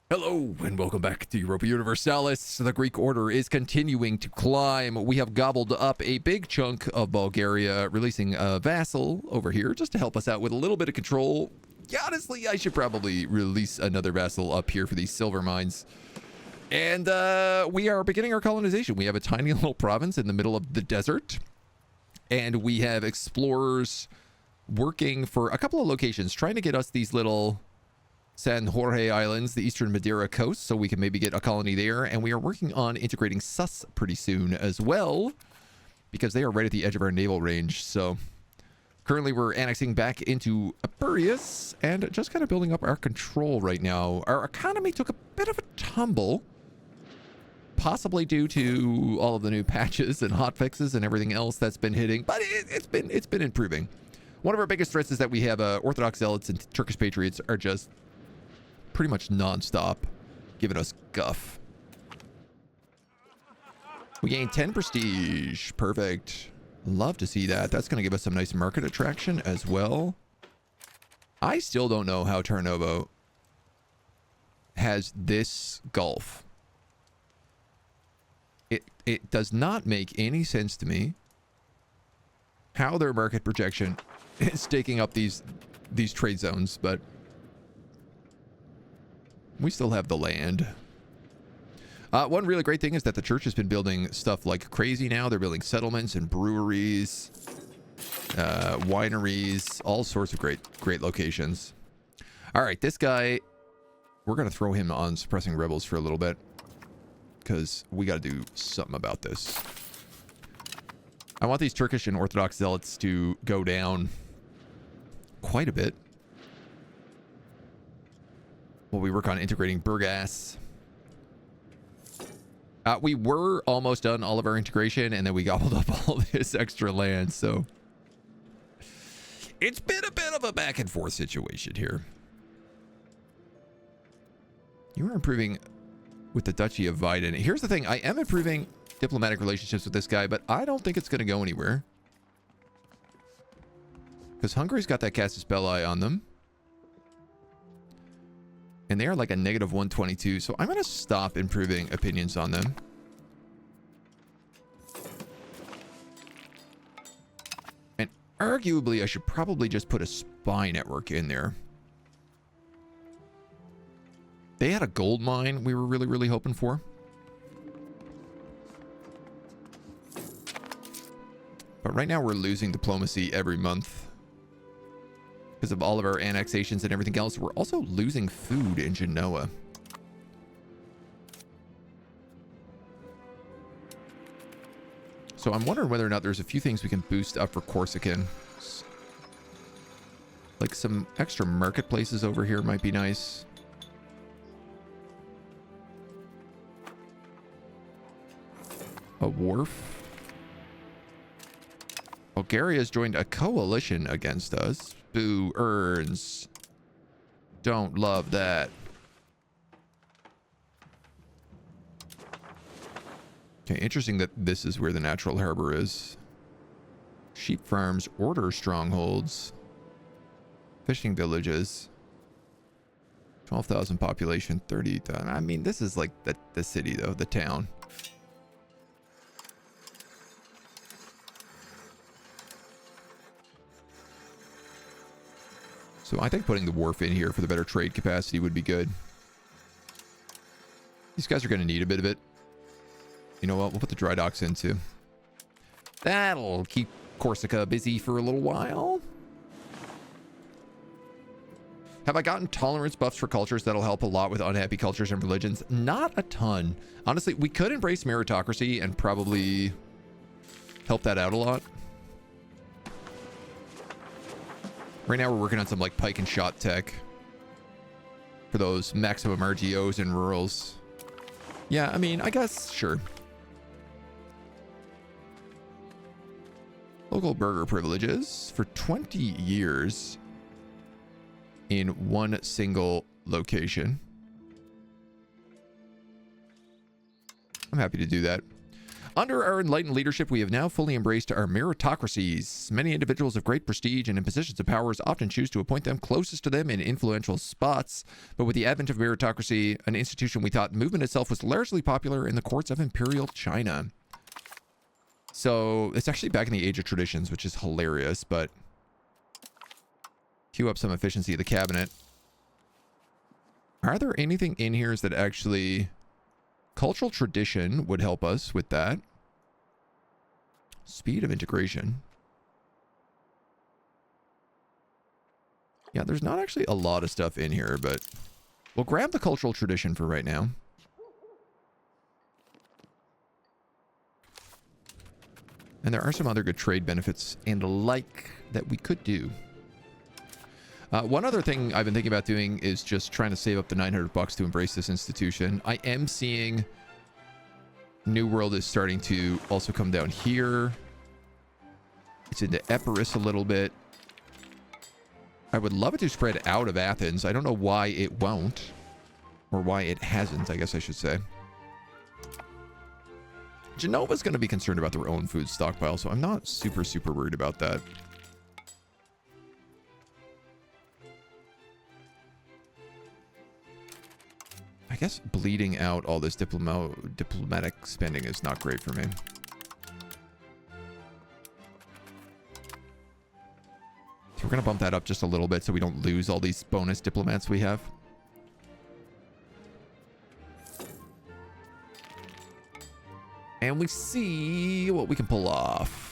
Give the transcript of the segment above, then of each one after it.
Hello and welcome back to Europa Universalis. The Greek order is continuing to climb. We have gobbled up a big chunk of Bulgaria, releasing a vassal over here just to help us out with a little bit of control. Yeah, honestly, I should probably release another vassal up here for these silver mines. And we are beginning our colonization. We have a tiny little province in the middle of the desert. And we have explorers working for a couple of locations, trying to get us these little San Jorge Islands, the eastern Madeira coast, so we can maybe get a colony there. And we are working on integrating Sus pretty soon as well, because they are right at the edge of our naval range. So currently we're annexing back into Apurius and just kind of building up our control right now. Our economy took a bit of a tumble, possibly due to all of the new patches and hotfixes and everything else that's been hitting, but it's been improving. One of our biggest threats is that we have Orthodox zealots and Turkish patriots are just pretty much non-stop giving us guff. We gained 10 prestige. Perfect. Love to see that. That's going to give us some nice market attraction as well. I still don't know how Tarnovo has this gulf. It does not make any sense to me how their market projection is taking up these trade zones, but we still have the land. One really great thing is that the church has been building stuff like crazy now. They're building settlements and breweries, wineries, all sorts of great locations. All right, this guy, we're going to throw him on suppressing rebels for a little bit because we got to do something about this. I want these Turkish and Orthodox zealots to go down quite a bit while we work on integrating Burgas. We were almost done all of our integration, and then we gobbled up all this extra land, so it's been a bit of a back and forth situation here. You are improving with the Duchy of Weiden. Here's the thing, I am improving diplomatic relationships with this guy, but I don't think it's going to go anywhere, because Hungary's got that Casus Belli on them. And they are like a negative 122. So I'm going to stop improving opinions on them. And arguably, I should probably just put a spy network in there. They had a gold mine we were really hoping for. But right now we're losing diplomacy every month because of all of our annexations and everything else. We're also losing food in Genoa. So I'm wondering whether or not there's a few things we can boost up for Corsican. Like some extra marketplaces over here might be nice. A wharf. Bulgaria's joined a coalition against us. Boo earns. Don't love that. Okay, interesting that this is where the natural harbor is. Sheep farms, order strongholds, fishing villages. 12,000 population, 30,000. I mean, this is like the city though, the town. So I think putting the wharf in here for the better trade capacity would be good. These guys are going to need a bit of it. You know what? We'll put the dry docks in too. That'll keep Corsica busy for a little while. Have I gotten tolerance buffs for cultures that'll help a lot with unhappy cultures and religions? Not a ton. Honestly, we could embrace meritocracy and probably help that out a lot. Right now we're working on some like pike and shot tech for those maximum RGOs and rurals. Yeah, I mean, I guess, sure. Local burger privileges for 20 years in one single location. I'm happy to do that. Under our enlightened leadership, we have now fully embraced our meritocracies. Many individuals of great prestige and in positions of power often choose to appoint them closest to them in influential spots. But with the advent of meritocracy, an institution we thought movement itself was largely popular in the courts of imperial China. So it's actually back in the age of traditions, which is hilarious, but cue up some efficiency of the cabinet. Are there anything in here that actually... Cultural tradition would help us with that. Speed of integration. Yeah, there's not actually a lot of stuff in here, but we'll grab the cultural tradition for right now. And there are some other good trade benefits and the like that we could do. One other thing I've been thinking about doing is just trying to save up the 900 bucks to embrace this institution. I am seeing New World is starting to also come down here. It's into Epirus a little bit. I would love it to spread out of Athens. I don't know why it won't. Or why it hasn't, I guess I should say. Genova's going to be concerned about their own food stockpile, so I'm not super worried about that. I guess bleeding out all this diplomatic spending is not great for me. So we're going to bump that up just a little bit so we don't lose all these bonus diplomats we have. And we see what we can pull off.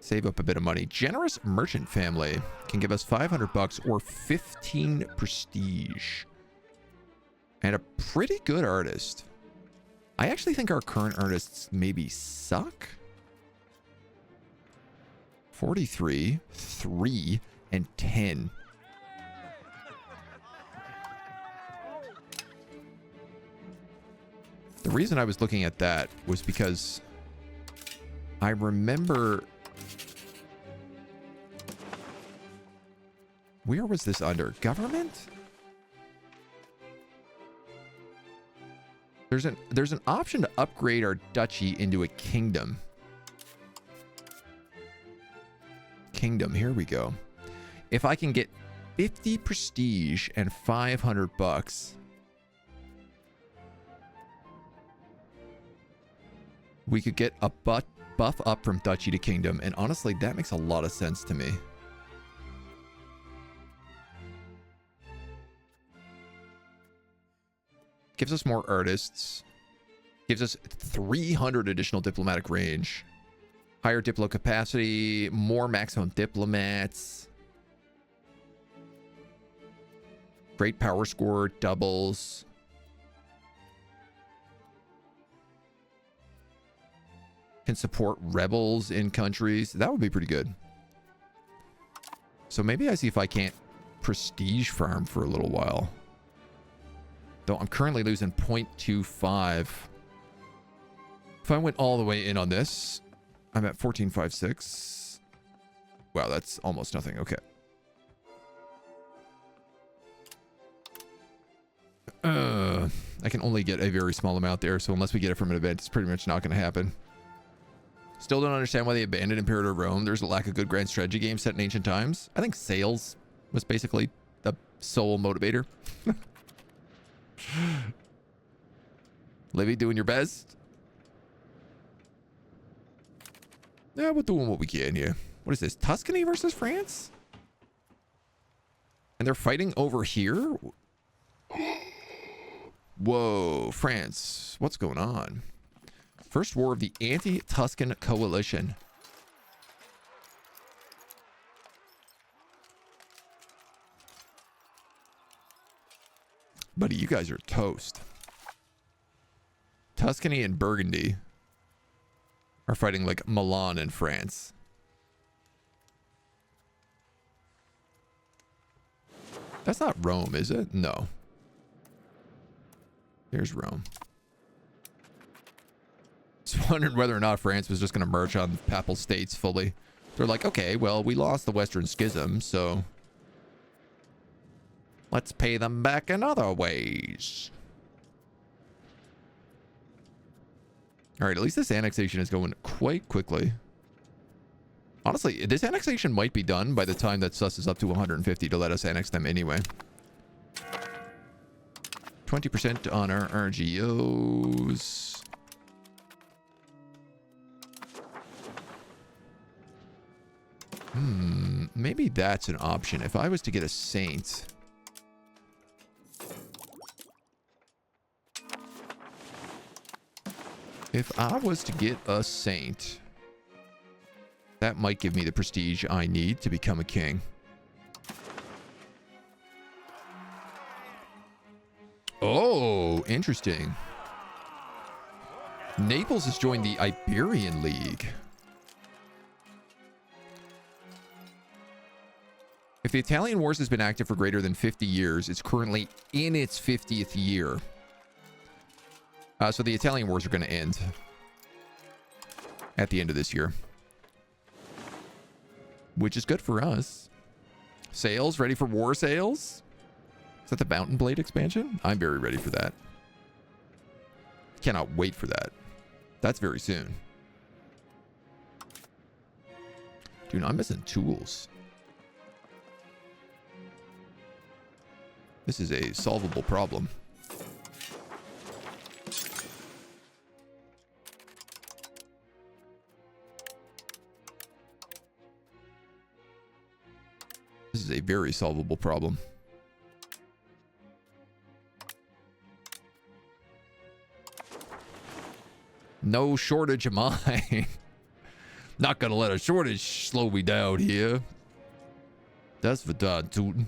Save up a bit of money. Generous merchant family can give us 500 bucks or 15 prestige. And a pretty good artist. I actually think our current artists maybe suck. 43, 3, and 10. The reason I was looking at that was because I remember... Where was this under? Government? There's an option to upgrade our duchy into a kingdom. Kingdom, here we go. If I can get 50 prestige and 500 bucks, we could get a buff up from duchy to kingdom, and honestly, that makes a lot of sense to me. Gives us more artists. Gives us 300 additional diplomatic range. Higher diplo capacity. More maximum diplomats. Great power score. Doubles. Can support rebels in countries. That would be pretty good. So maybe I see if I can't prestige farm for a little while. Though I'm currently losing 0.25. If I went all the way in on this, I'm at 14.56. Wow, that's almost nothing. Okay. I can only get a very small amount there, so unless we get it from an event, it's pretty much not going to happen. Still don't understand why they abandoned Imperator Rome. There's a lack of good grand strategy games set in ancient times. I think sales was basically the sole motivator. Livy, doing your best? Yeah, we're doing what we can here. What is this? Tuscany versus France? And they're fighting over here? Whoa, France. What's going on? First war of the anti-Tuscan coalition. Buddy, you guys are toast. Tuscany and Burgundy are fighting like Milan and France. That's not Rome, is it? No. There's Rome. Just wondering whether or not France was just going to merge on Papal States fully. They're like, okay, well, we lost the Western Schism, so... Let's pay them back in other ways. All right, at least this annexation is going quite quickly. Honestly, this annexation might be done by the time that sus is up to 150 to let us annex them anyway. 20% on our RGOs. Maybe that's an option. If I was to get a saint. If I was to get a saint, that might give me the prestige I need to become a king. Oh, interesting. Naples has joined the Iberian League. If the Italian Wars has been active for greater than 50 years, it's currently in its 50th year. So the Italian Wars are going to end at the end of this year. Which is good for us. Sales, ready for war sales? Is that the Mountain Blade expansion? I'm very ready for that. Cannot wait for that. That's very soon. Dude, I'm missing tools. This is a solvable problem. This is a very solvable problem. No shortage of mine. Not gonna let a shortage slow me down here. That's for Don Tootin'.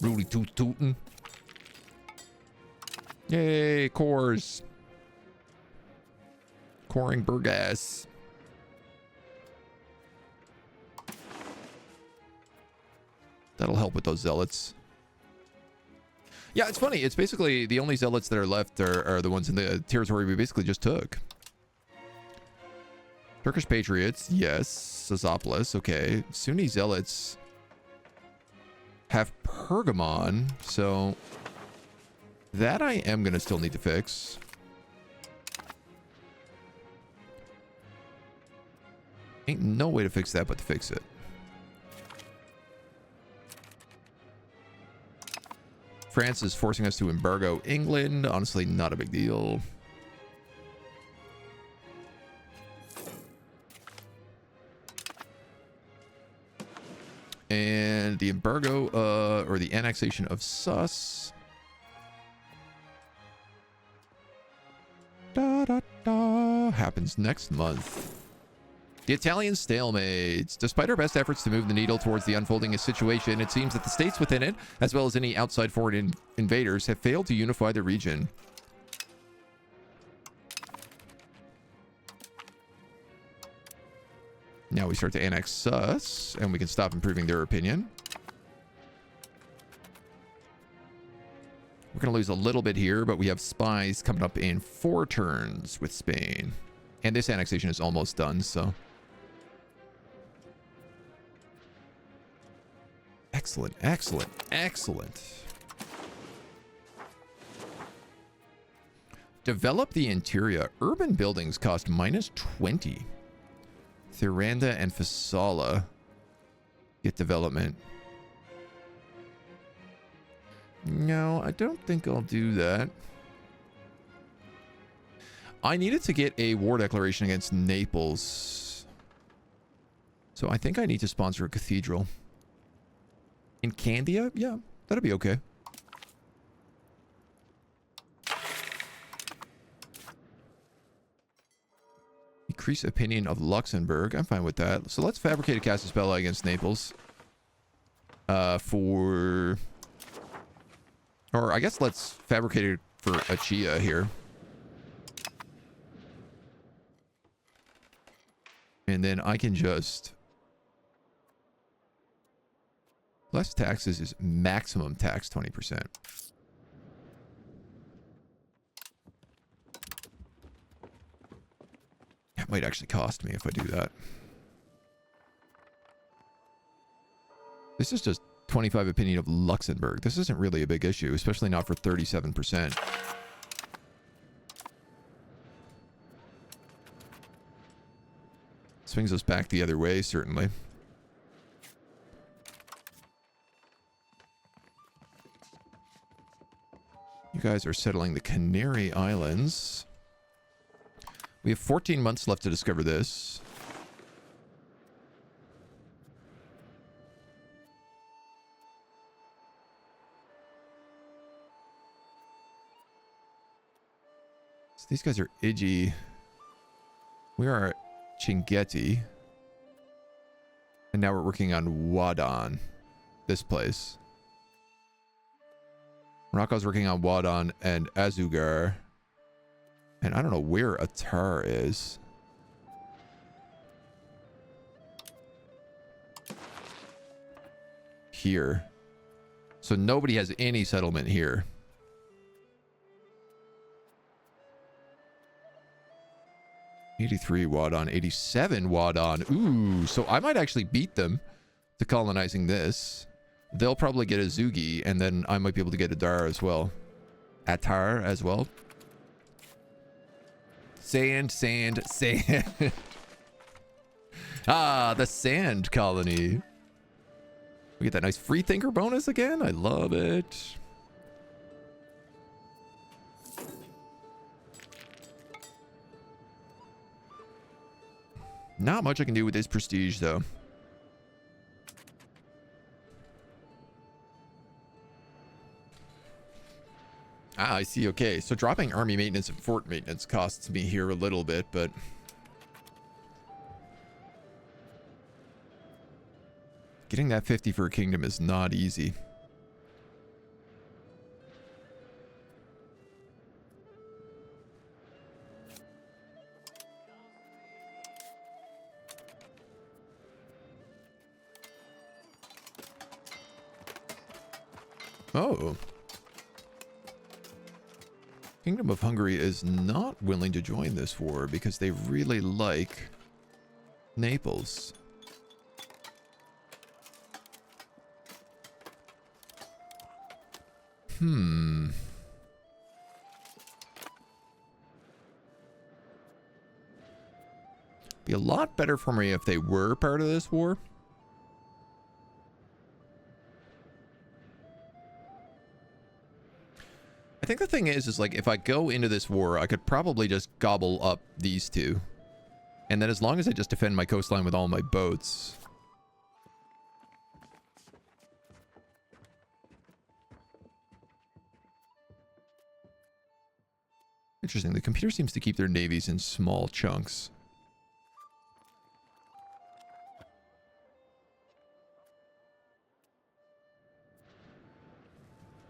Rudy Toot Tootin'. Yay, cores. Coring Burgas. That'll help with those zealots. Yeah, it's funny. It's basically the only zealots that are left are the ones in the territory we basically just took. Turkish Patriots, yes. Sozopoulos, okay. Sunni zealots have Pergamon, so that I am going to still need to fix. Ain't no way to fix that but to fix it. France is forcing us to embargo England. Honestly, not a big deal. And the embargo, or the annexation of Sus. Happens next month. The Italian stalemates. Despite our best efforts to move the needle towards the unfolding situation, it seems that the states within it, as well as any outside foreign invaders, have failed to unify the region. Now we start to annex Sus, and we can stop improving their opinion. We're going to lose a little bit here, but we have spies coming up in 4 turns with Spain. And this annexation is almost done, so... Excellent, excellent, excellent. Develop the interior. Urban buildings cost -20. Thiranda and Fasala get development. No, I don't think I'll do that. I needed to get a war declaration against Naples. So I think I need to sponsor a cathedral. In Candia? Yeah, that'll be okay. Increase opinion of Luxembourg. I'm fine with that. So let's fabricate a Casus Belli against Naples. Or I guess let's fabricate it for Achia here. And then I can just... Less taxes is maximum tax 20%. That might actually cost me if I do that. This is just 25 opinion of Luxembourg. This isn't really a big issue, especially not for 37%. Swings us back the other way, certainly. You guys are settling the Canary Islands. We have 14 months left to discover this. So these guys are Iji. We are at Chinguetti. And now we're working on Wadon. This place. Morocco's working on Wadon and Azugar. And I don't know where Atar is. Here. So nobody has any settlement here. $83 Wadon, $87 Wadon. Ooh, so I might actually beat them to colonizing this. They'll probably get a Zugi, and then I might be able to get a Dar as well. Atar as well. Sand, sand, sand. Ah, the sand colony. We get that nice free thinker bonus again. I love it. Not much I can do with this prestige, though. Ah, I see. Okay, so dropping army maintenance and fort maintenance costs me here a little bit, but... getting that 50 for a kingdom is not easy. Oh. Kingdom of Hungary is not willing to join this war because they really like Naples. Be a lot better for me if they were part of this war. I think the thing is like, if I go into this war, I could probably just gobble up these two. And then as long as I just defend my coastline with all my boats. Interesting. The computer seems to keep their navies in small chunks.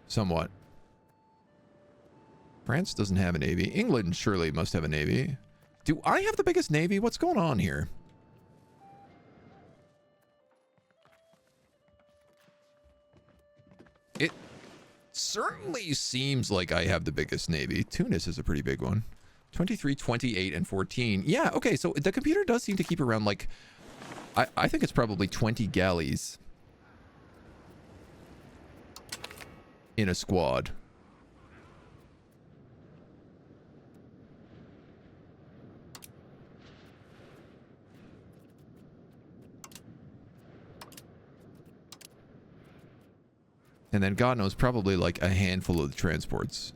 Somewhat. France doesn't have a navy. England surely must have a navy. Do I have the biggest navy? What's going on here? It certainly seems like I have the biggest navy. Tunis is a pretty big one. 23, 28, and 14. Yeah, okay, so the computer does seem to keep around, like... I think it's probably 20 galleys in a squad. And then God knows, probably like a handful of the transports.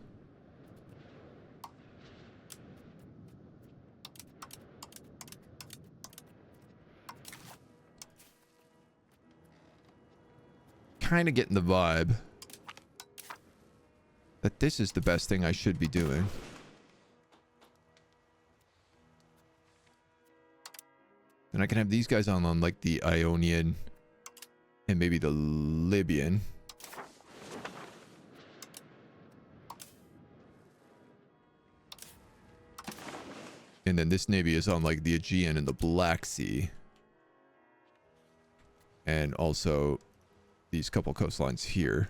Kind of getting the vibe that this is the best thing I should be doing. And I can have these guys on like the Ionian and maybe the Libyan. And then this navy is on like the Aegean and the Black Sea. And also these couple coastlines here.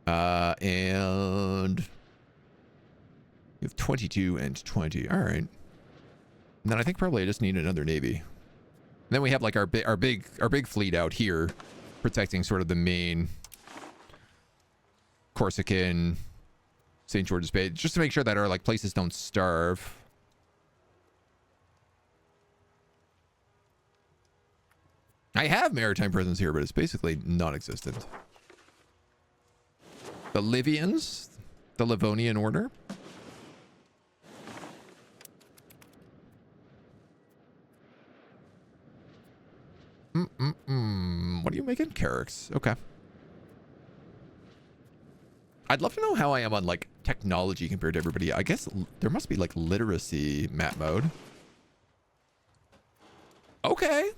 And we have 22 and 20. All right. And then I think probably I just need another navy. And then we have like our big fleet out here, protecting sort of the main Corsican, St. George's Bay, just to make sure that our like places don't starve. I have maritime presence here, but it's basically non-existent. The Livians, the Livonian order. What are you making? Carracks. Okay. I'd love to know how I am on like technology compared to everybody. I guess there must be like literacy map mode. Okay.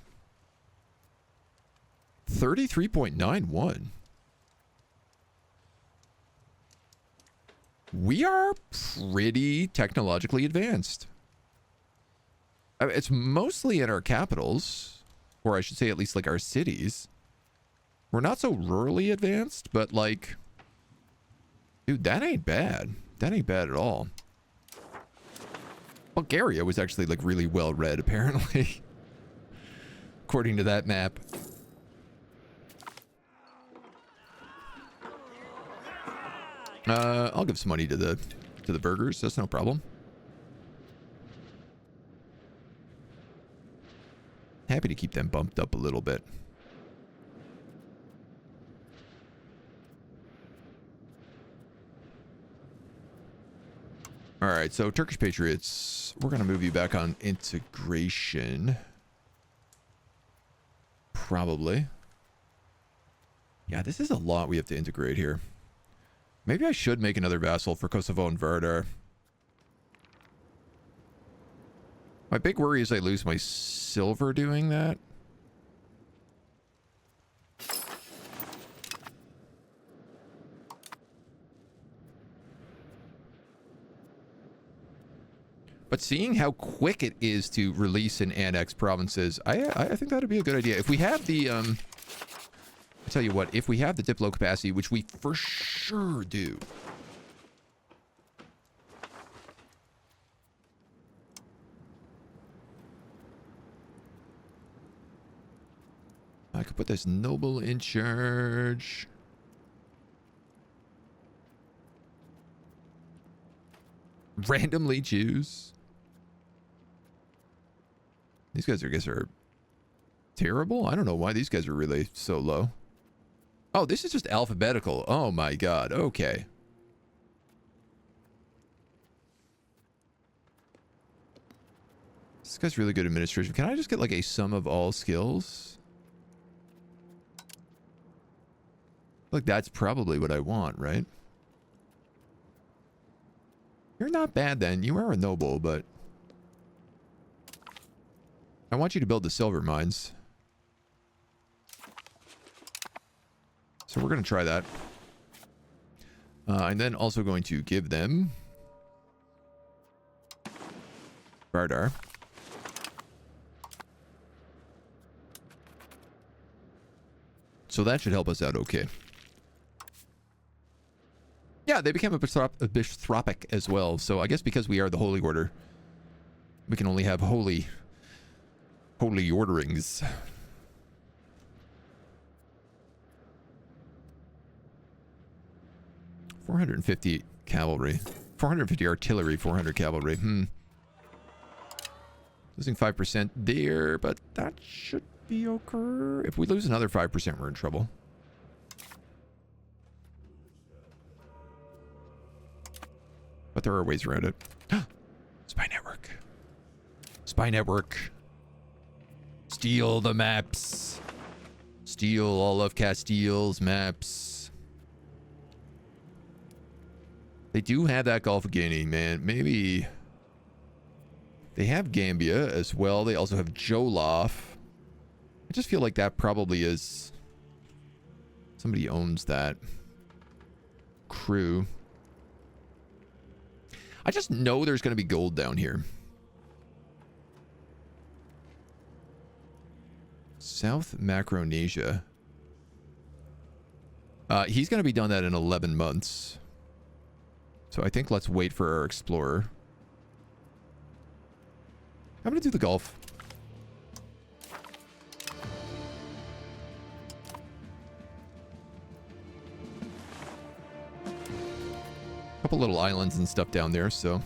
33.91. We are pretty technologically advanced. It's mostly in our capitals, or I should say at least like our cities. We're not so rurally advanced, but like, dude, that ain't bad. That ain't bad at all. Bulgaria was actually like really well read, apparently, according to that map. I'll give some money to the burgers. That's no problem. Happy to keep them bumped up a little bit. All right, so Turkish Patriots, we're going to move you back on integration. Probably. Yeah, this is a lot we have to integrate here. Maybe I should make another vassal for Kosovo and Vardar. My big worry is I lose my silver doing that. But seeing how quick it is to release and annex provinces, I think that'd be a good idea. If we have the I tell you what, if we have the Diplo capacity, which we for sure do. I could put this noble in charge. Randomly choose. These guys, I guess, are terrible. I don't know why these guys are really so low. Oh, this is just alphabetical. Oh my god. Okay. This guy's really good administration. Can I just get like a sum of all skills? Like that's probably what I want, right? You're not bad then. You are a noble, but I want you to build the silver mines. So we're going to try that. And then also going to give them Vardar. So that should help us out okay. Yeah, they became a bishopric as well. So I guess because we are the Holy Order, we can only have holy orderings. $450 cavalry. 450 artillery, 400 cavalry. Losing 5% there, but that should be okay. If we lose another 5%, we're in trouble. But there are ways around it. Spy network. Spy network. Steal the maps. Steal all of Castile's maps. They do have that Gulf of Guinea, man. Maybe they have Gambia as well. They also have Jolof. I just feel like that probably is somebody owns that crew. I just know there's going to be gold down here. South Macronesia. He's going to be done that in 11 months. So I think let's wait for our explorer. I'm going to do the Gulf. Couple little islands and stuff down there, so...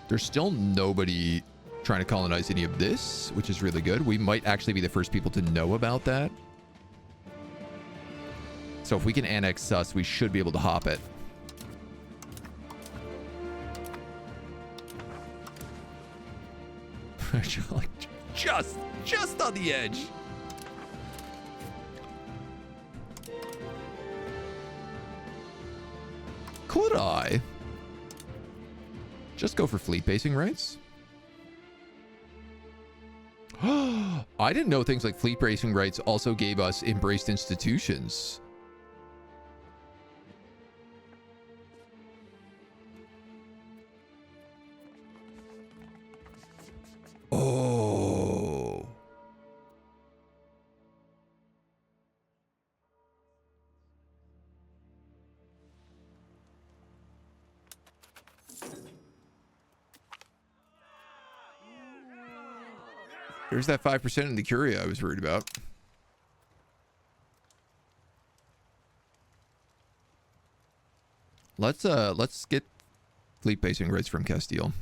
There's still nobody trying to colonize any of this, which is really good. We might actually be the first people to know about that. So if we can annex us, we should be able to hop it. just on the edge. Could I just go for fleet basing rights? I didn't know things like fleet basing rights also gave us embraced institutions. Oh. There's that 5% in the Curia I was worried about. Let's get fleet basing rights from Castile.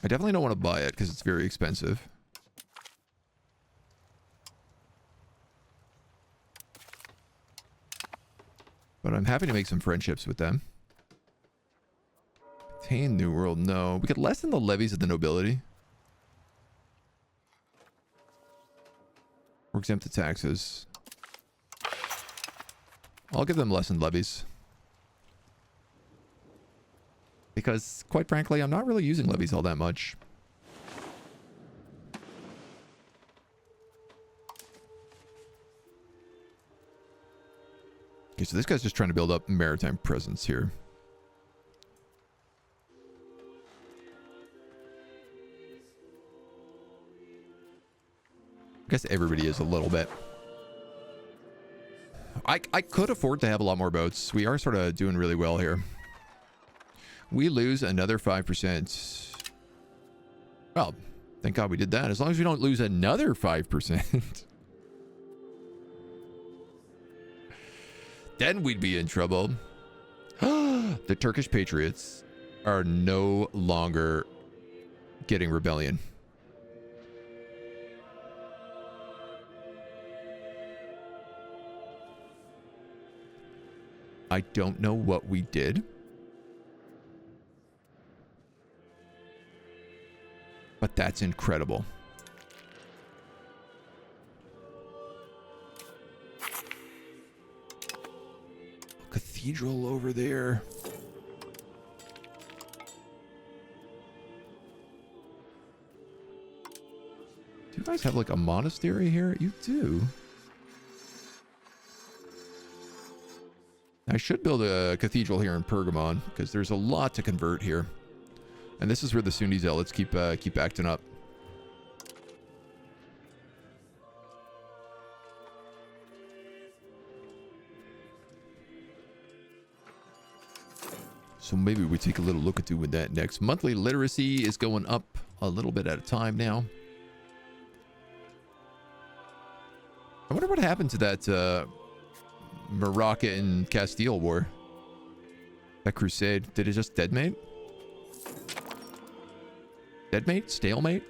I definitely don't want to buy it because it's very expensive. But I'm happy to make some friendships with them. Attain New World, no. We could lessen the levies of the nobility. We're exempt to taxes. I'll give them lessened levies. Because, quite frankly, I'm not really using levies all that much. Okay, so this guy's just trying to build up maritime presence here. I guess everybody is a little bit. I could afford to have a lot more boats. We are sort of doing really well here. We lose another 5%. Well, thank God we did that. As long as we don't lose another 5%. Then we'd be in trouble. The Turkish Patriots are no longer getting rebellion. I don't know what we did. But that's incredible. Cathedral over there. Do you guys have like a monastery here? You do. I should build a cathedral here in Pergamon because there's a lot to convert here. And this is where the Sunni zealots keep acting up. So maybe we take a little look at doing that next. Monthly literacy is going up a little bit at a time now. I wonder what happened to that Morocco and Castile war. That crusade. Did it just deadmate? Deadmate? Stalemate?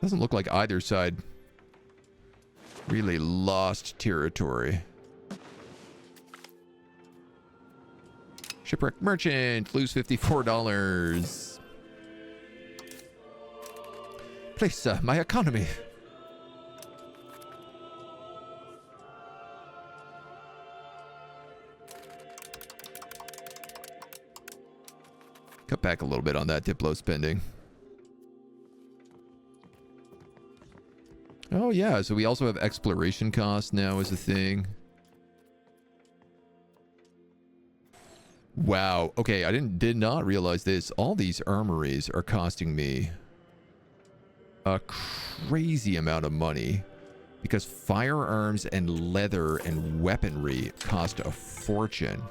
Doesn't look like either side really lost territory. Shipwreck merchant, lose $54. Please, my economy. Cut back a little bit on that Diplo spending. Oh yeah, so we also have exploration costs now as a thing. Wow. Okay, I did not realize this. All these armories are costing me a crazy amount of money because firearms and leather and weaponry cost a fortune.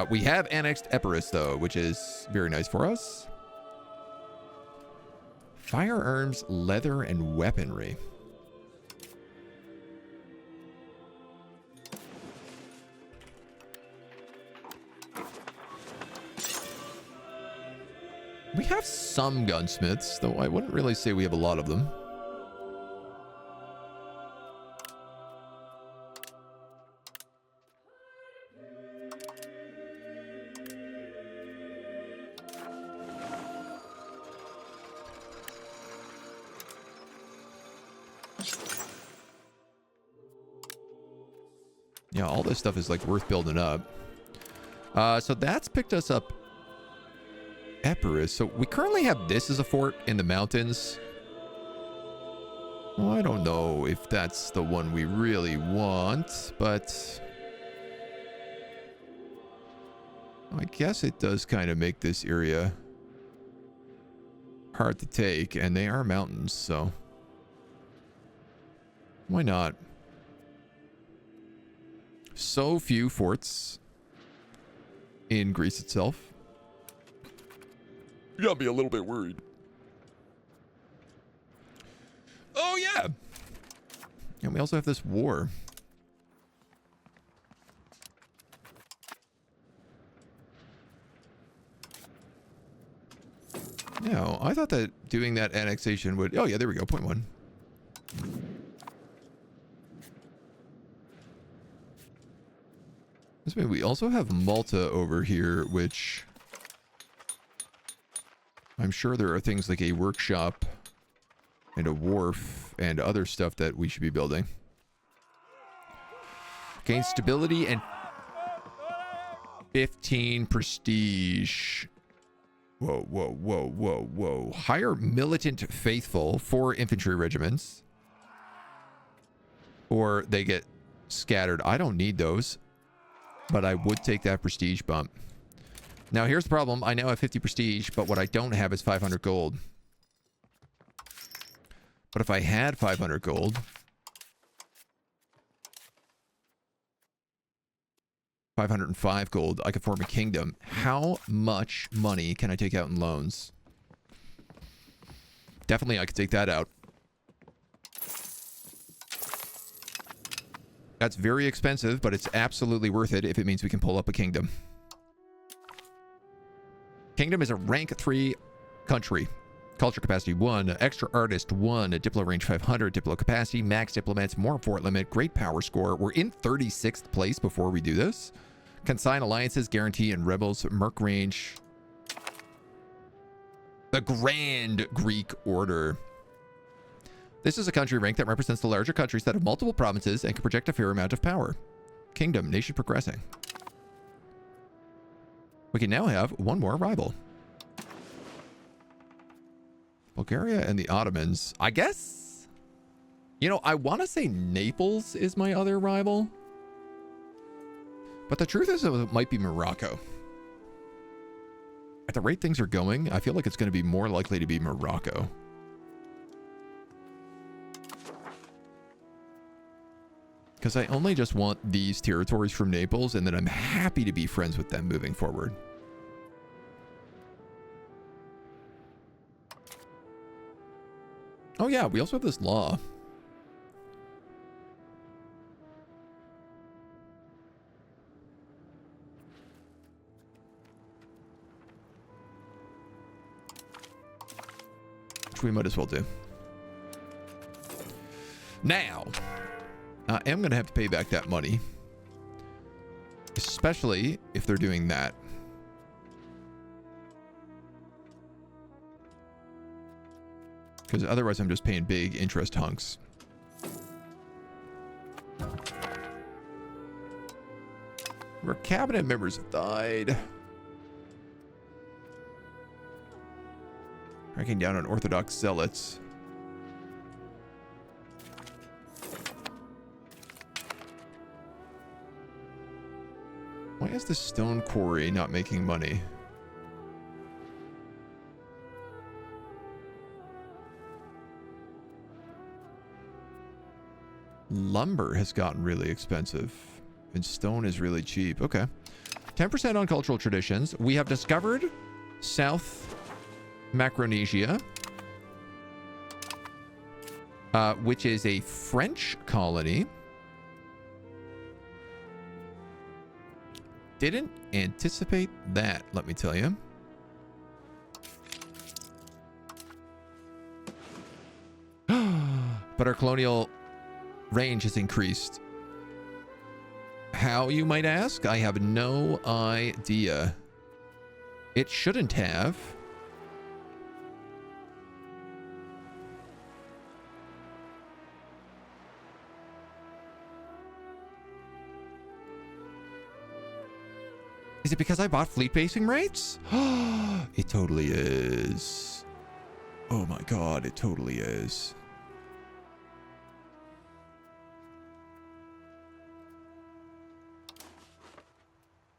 We have annexed Epirus, though, which is very nice for us. Firearms, leather, and weaponry. We have some gunsmiths, though I wouldn't really say we have a lot of them. Yeah, all this stuff is like worth building up. So that's picked us up Epirus. So we currently have this as a fort in the mountains. Well, I don't know if that's the one we really want, but I guess it does kind of make this area hard to take, and they are mountains, so why not? So few forts in Greece itself. You gotta be a little bit worried. Oh, yeah. And we also have this war. No, I thought that doing that annexation would... Oh, yeah, there we go. Point 1. This way, we also have Malta over here, which I'm sure there are things like a workshop and a wharf and other stuff that we should be building. Gain stability and 15 prestige. Whoa, whoa, whoa, whoa, whoa. Hire militant faithful 4 infantry regiments. Or they get scattered. I don't need those. But I would take that prestige bump. Now, here's the problem. I now have 50 prestige, but what I don't have is 500 gold. But if I had 500 gold... 505 gold, I could form a kingdom. How much money can I take out in loans? Definitely, I could take that out. That's very expensive, but it's absolutely worth it if it means we can pull up a kingdom. Kingdom is a rank 3 country. Culture capacity 1, extra artist 1, diplo range 500, diplo capacity, max diplomats, more fort limit, great power score. We're in 36th place before we do this. Consign alliances, guarantee, and rebels, merc range. The Grand Greek Order. This is a country rank that represents the larger countries that have multiple provinces and can project a fair amount of power. Kingdom, nation progressing. We can now have one more rival. Bulgaria and the Ottomans. I guess, you know, I want to say Naples is my other rival. But the truth is it might be Morocco. At the rate things are going, I feel like it's going to be more likely to be Morocco. Because I only just want these territories from Naples, and then I'm happy to be friends with them moving forward. Oh yeah, we also have this law. Which we might as well do. Now... I am going to have to pay back that money. Especially if they're doing that. Because otherwise I'm just paying big interest hunks. Our cabinet members have died. Cracking down on Orthodox zealots. is the stone quarry not making money? Lumber has gotten really expensive, and stone is really cheap. Okay. 10% on cultural traditions. We have discovered South Macronesia, which is a French colony. Didn't anticipate that, let me tell you. But our colonial range has increased. How, you might ask? I have no idea. It shouldn't have. Is it because I bought fleet basing rights? It totally is. Oh my god, it totally is.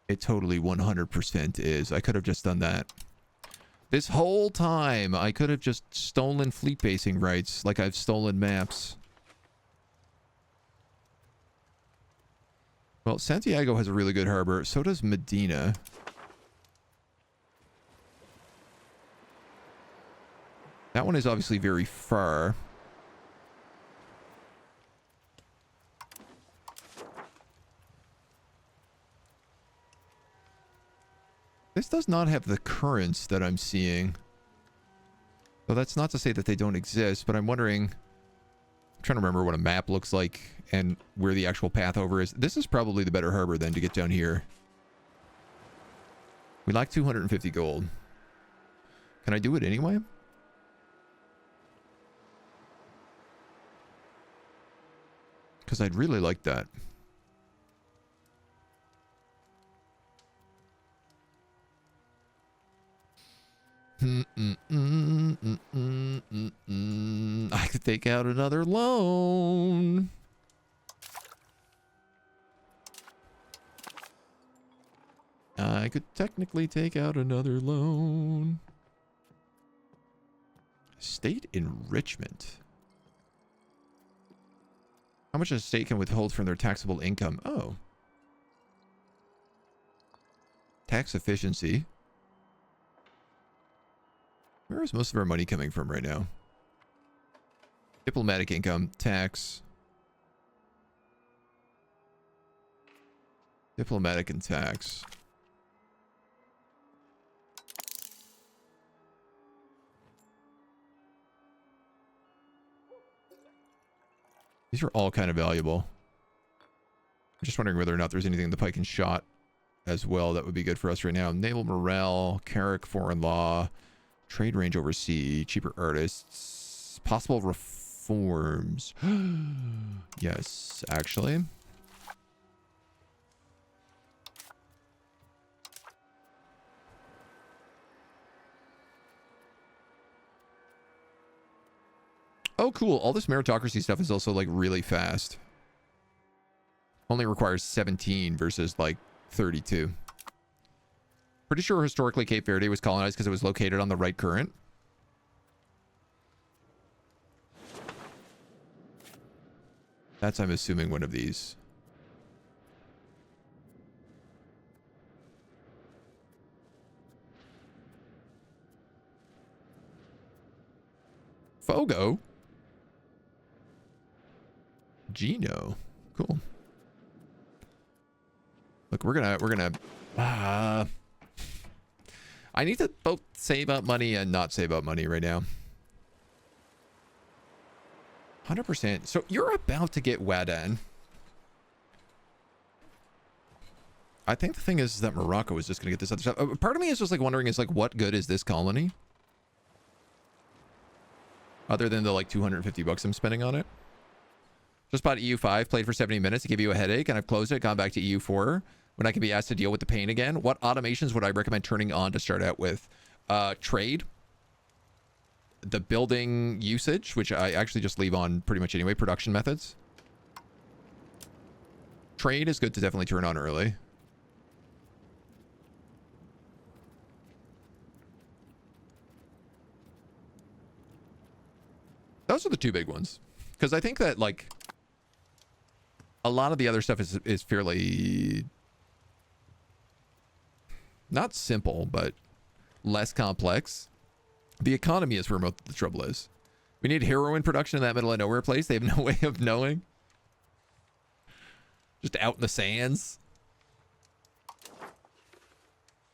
It totally 100% is. I could have just done that. This whole time, I could have just stolen fleet basing rights like I've stolen maps. Well, Santiago has a really good harbor. So does Medina. That one is obviously very far. This does not have the currents that I'm seeing. So that's not to say that they don't exist, but I'm wondering... I'm trying to remember what a map looks like and where the actual path over is. This is probably the better harbor then to get down here. We like 250 gold. Can I do it anyway? Because I'd really like that. I could take out another loan. I could technically take out another loan. State enrichment. How much a state can withhold from their taxable income? Oh. Tax efficiency. Where is most of our money coming from right now? Diplomatic income, tax. Diplomatic and tax. These are all kind of valuable. I'm just wondering whether or not there's anything in the pike and shot as well that would be good for us right now. Naval morale, Carrick, foreign law, trade range overseas, cheaper artists, possible reforms. Yes, actually. Oh, cool. All this meritocracy stuff is also, like, really fast. Only requires 17 versus, like, 32. Pretty sure historically Cape Verde was colonized because it was located on the right current. That's, I'm assuming, one of these. Fogo? Gino. Cool. Look, we're gonna I need to both save up money and not save up money right now. 100%. So you're about to get Wadan. I think the thing is that Morocco is just gonna get this other stuff. Part of me is just like wondering is like, what good is this colony? Other than the like 250 bucks I'm spending on it. Just bought EU5, played for 70 minutes to give you a headache, and I've closed it, gone back to EU4 when I can be asked to deal with the pain again. What automations would I recommend turning on to start out with? Trade. The building usage, which I actually just leave on pretty much anyway. Production methods. Trade is good to definitely turn on early. Those are the two big ones. Because I think that, like, a lot of the other stuff is fairly... not simple, but less complex. The economy is where most of the trouble is. We need heroin production in that middle of nowhere place. They have no way of knowing. Just out in the sands.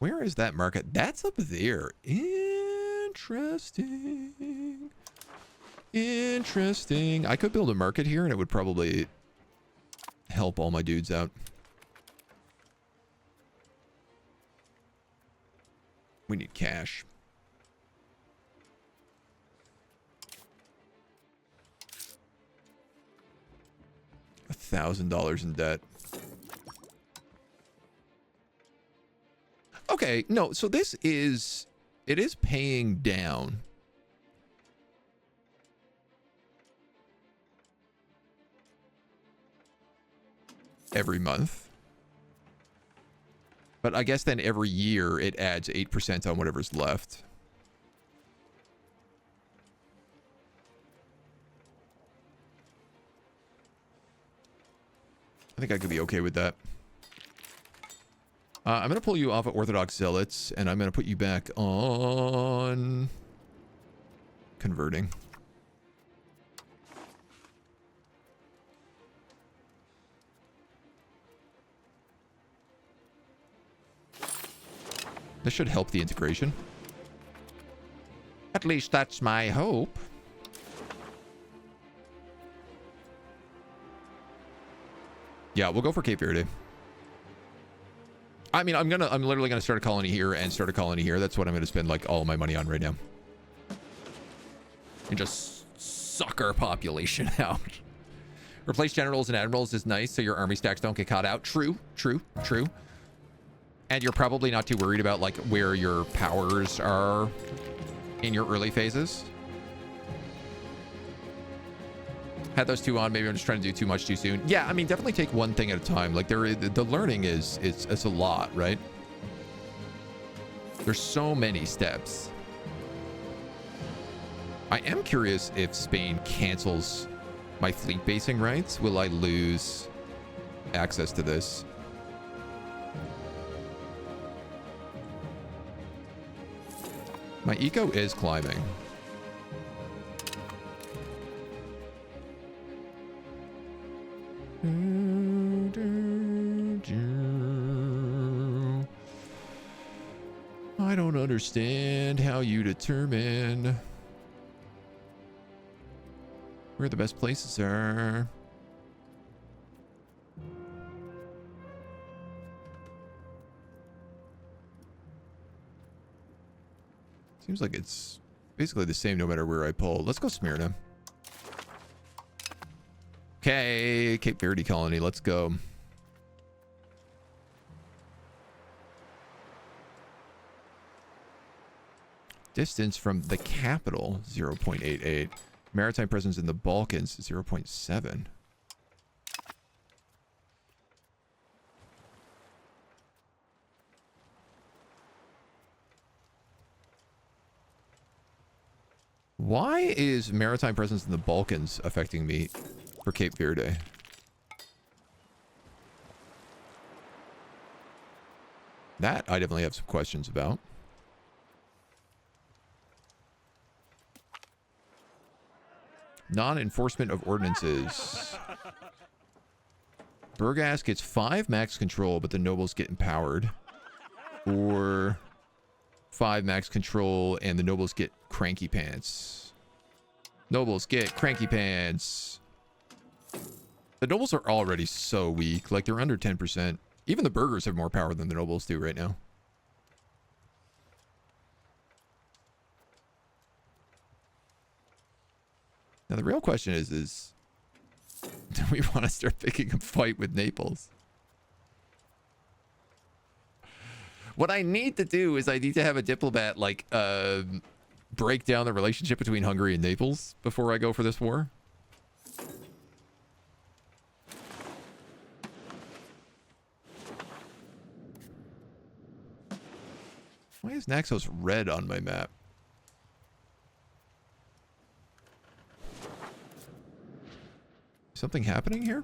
Where is that market? That's up there. Interesting. Interesting. I could build a market here and it would probably help all my dudes out. We need cash. $1,000 in debt. Okay, no, so it is paying down. Every month. But I guess then every year it adds 8% on whatever's left. I think I could be okay with that. I'm going to pull you off of Orthodox Zealots, and I'm going to put you back on converting. This should help the integration. At least that's my hope. Yeah, we'll go for Cape Verde. I mean, I'm literally gonna start a colony here and start a colony here. That's what I'm gonna spend like all my money on right now. And just suck our population out. Replace generals and admirals is nice so your army stacks don't get caught out. True, true, true. And you're probably not too worried about like where your powers are in your early phases. Had those two on. Maybe I'm just trying to do too much too soon. Yeah, I mean, definitely take one thing at a time. Like the learning is a lot, right? There's so many steps. I am curious if Spain cancels my fleet basing rights. Will I lose access to this? My eco is climbing. I don't understand how you determine where the best places are. Seems like it's basically the same no matter where I pull. Let's go Smyrna. Okay, Cape Verde colony. Let's go. Distance from the capital, 0.88. Maritime presence in the Balkans, 0.7. Why is maritime presence in the Balkans affecting me for Cape Verde? That I definitely have some questions about. Non-enforcement of ordinances. Burgas gets 5 max control, but the nobles get empowered. Or 5 max control and the nobles get cranky pants. Nobles get cranky pants. The nobles are already so weak. Like, they're under 10%. Even the burghers have more power than the nobles do right now. Now, the real question is do we want to start picking a fight with Naples? What I need to do is I need to have a diplomat, like, break down the relationship between Hungary and Naples before I go for this war. Why is Naxos red on my map? Something happening here?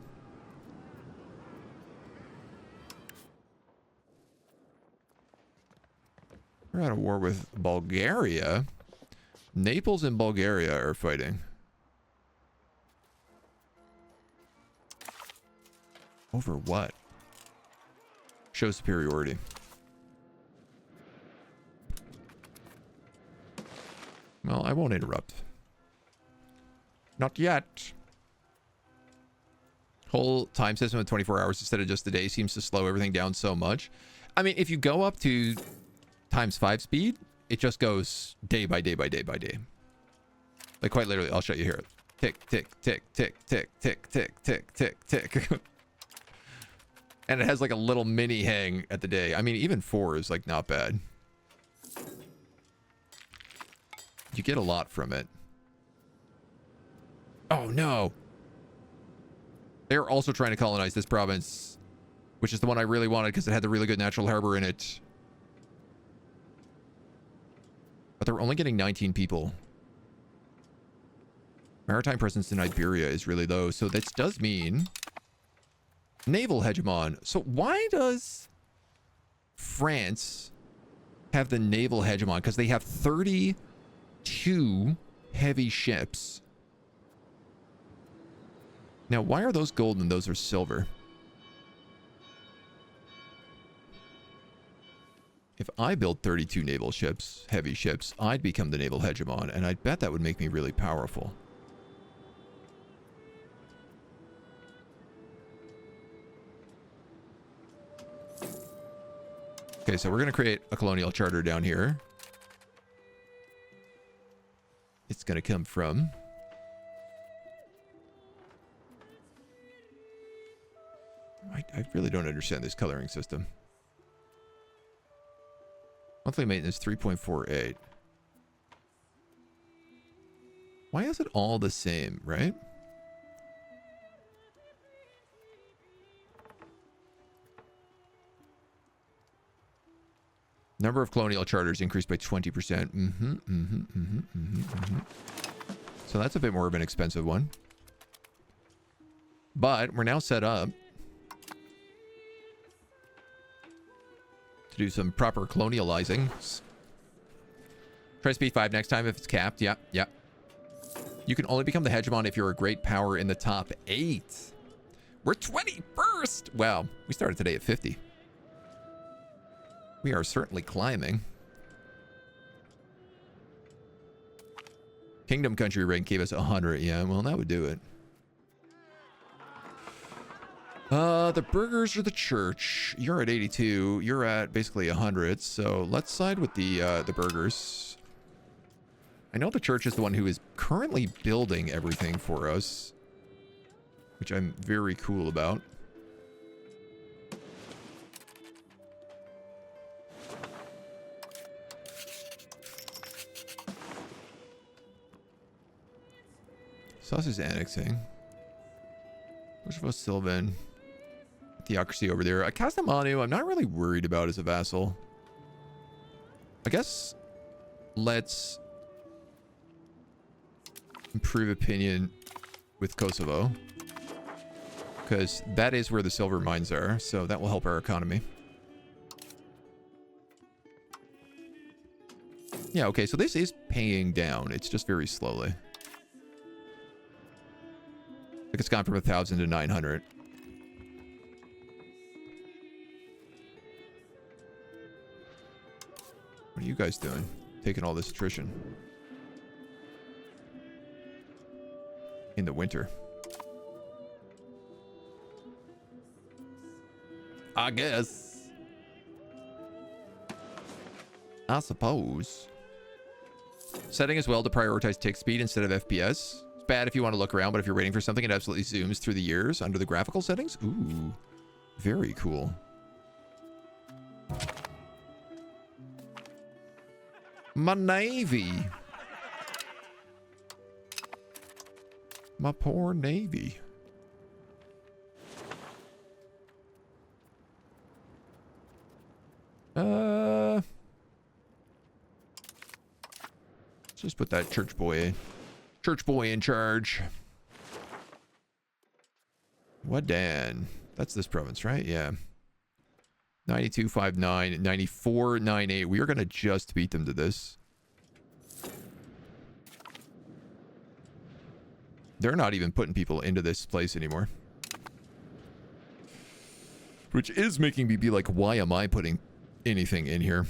We're at a war with Bulgaria. Naples and Bulgaria are fighting. Over what? Show superiority. Well, I won't interrupt. Not yet. Whole time system of 24 hours instead of just a day seems to slow everything down so much. I mean, if you go up to ×5 speed, it just goes day by day by day by day. Like quite literally, I'll show you here. Tick, tick, tick, tick, tick, tick, tick, tick, tick, tick. And it has like a little mini hang at the day. I mean, even 4 is like not bad. You get a lot from it. Oh no. They're also trying to colonize this province, which is the one I really wanted because it had the really good natural harbor in it. But they're only getting 19 people. Maritime presence in Iberia is really low. So this does mean naval hegemon. So why does France have the naval hegemon? Because they have 32 heavy ships. Now, why are those gold and those are silver? If I build 32 naval ships, heavy ships, I'd become the naval hegemon, and I'd bet that would make me really powerful. Okay, so we're going to create a colonial charter down here. It's going to come from... I really don't understand this coloring system. Monthly maintenance 3.48. Why is it all the same, right? Number of colonial charters increased by 20%. So that's a bit more of an expensive one. But we're now set up to do some proper colonializing. Try speed 5 next time if it's capped. Yeah, yeah. You can only become the hegemon if you're a great power in the top 8. We're 21st. Wow, we started today at 50. We are certainly climbing. Kingdom country rank gave us 100. Yeah, well, that would do it. The burgers or the church. You're at 82. You're at basically 100. So let's side with the burgers. I know the church is the one who is currently building everything for us, which I'm very cool about. Sauce is annexing. Kosovo, Sylvan. Theocracy over there. Kastamanu, I'm not really worried about as a vassal. I guess let's improve opinion with Kosovo, because that is where the silver mines are, so that will help our economy. Yeah, okay, so this is paying down. It's just very slowly. Like it's gone from 1,000 to 900. What are you guys doing? Taking all this attrition. In the winter. I guess. I suppose. Setting as well to prioritize tick speed instead of FPS. It's bad if you want to look around, but if you're waiting for something, it absolutely zooms through the years under the graphical settings. Ooh, very cool. My navy. My poor navy. Let's just put that church boy in charge. Wadan. That's this province, right? Yeah. 9259, 9498. We are going to just beat them to this. They're not even putting people into this place anymore. Which is making me be like, why am I putting anything in here?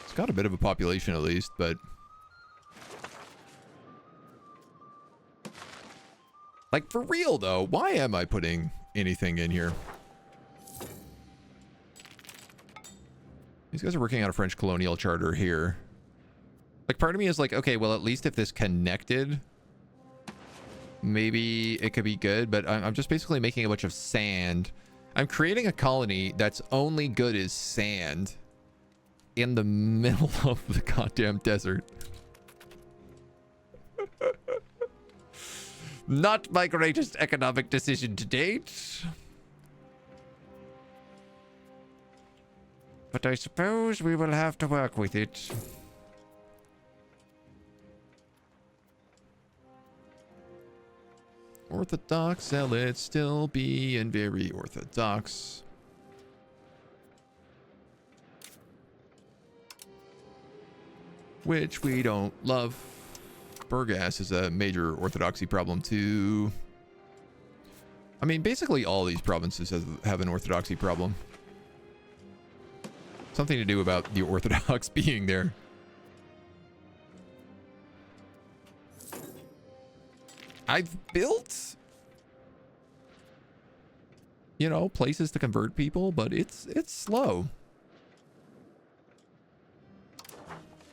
It's got a bit of a population at least, but... like, for real, though, why am I putting anything in here? These guys are working on a French colonial charter here. Like, part of me is like, okay, well, at least if this connected, maybe it could be good, but I'm just basically making a bunch of sand. I'm creating a colony that's only good as sand in the middle of the goddamn desert. Not my greatest economic decision to date. But I suppose we will have to work with it. Orthodox zealots still being very orthodox. Which we don't love. Burgas is a major orthodoxy problem too. I mean, basically all these provinces have an orthodoxy problem. Something to do about the Orthodox being there. I've built, you know, places to convert people, but it's slow.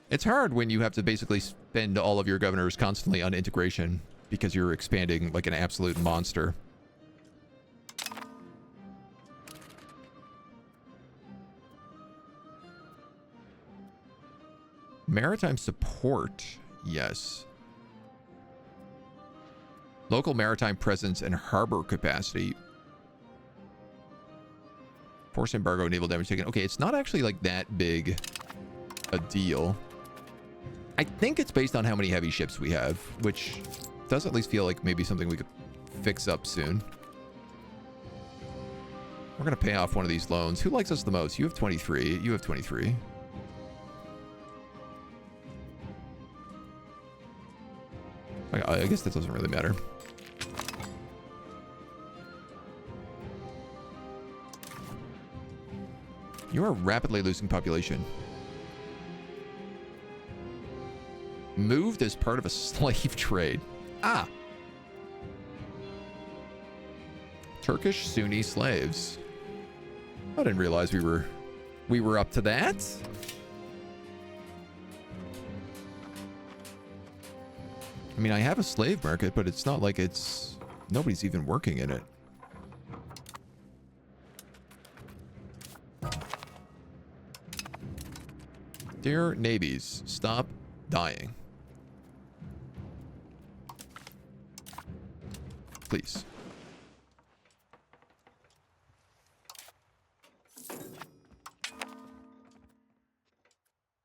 It's hard when you have to basically spend all of your governors constantly on integration because you're expanding like an absolute monster. Maritime support, yes. Local maritime presence and harbor capacity. Force embargo, naval damage taken. Okay, it's not actually like that big a deal. I think it's based on how many heavy ships we have, which does at least feel like maybe something we could fix up soon. We're going to pay off one of these loans. Who likes us the most? You have 23. You have 23. I guess that doesn't really matter. You are rapidly losing population. Moved as part of a slave trade. Ah. Turkish Sunni slaves. I didn't realize we were up to that. I mean, I have a slave market, but it's not like nobody's even working in it. Dear navies, stop dying. Please.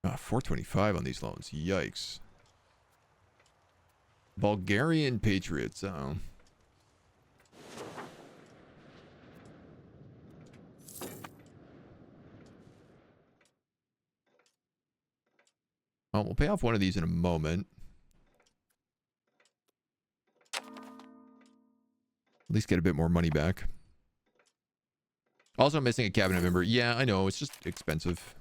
Ah, 425 on these loans. Yikes. Bulgarian patriots. Oh. Oh, we'll pay off one of these in a moment. At least get a bit more money back. Also missing a cabinet member. Yeah, I know. It's just expensive.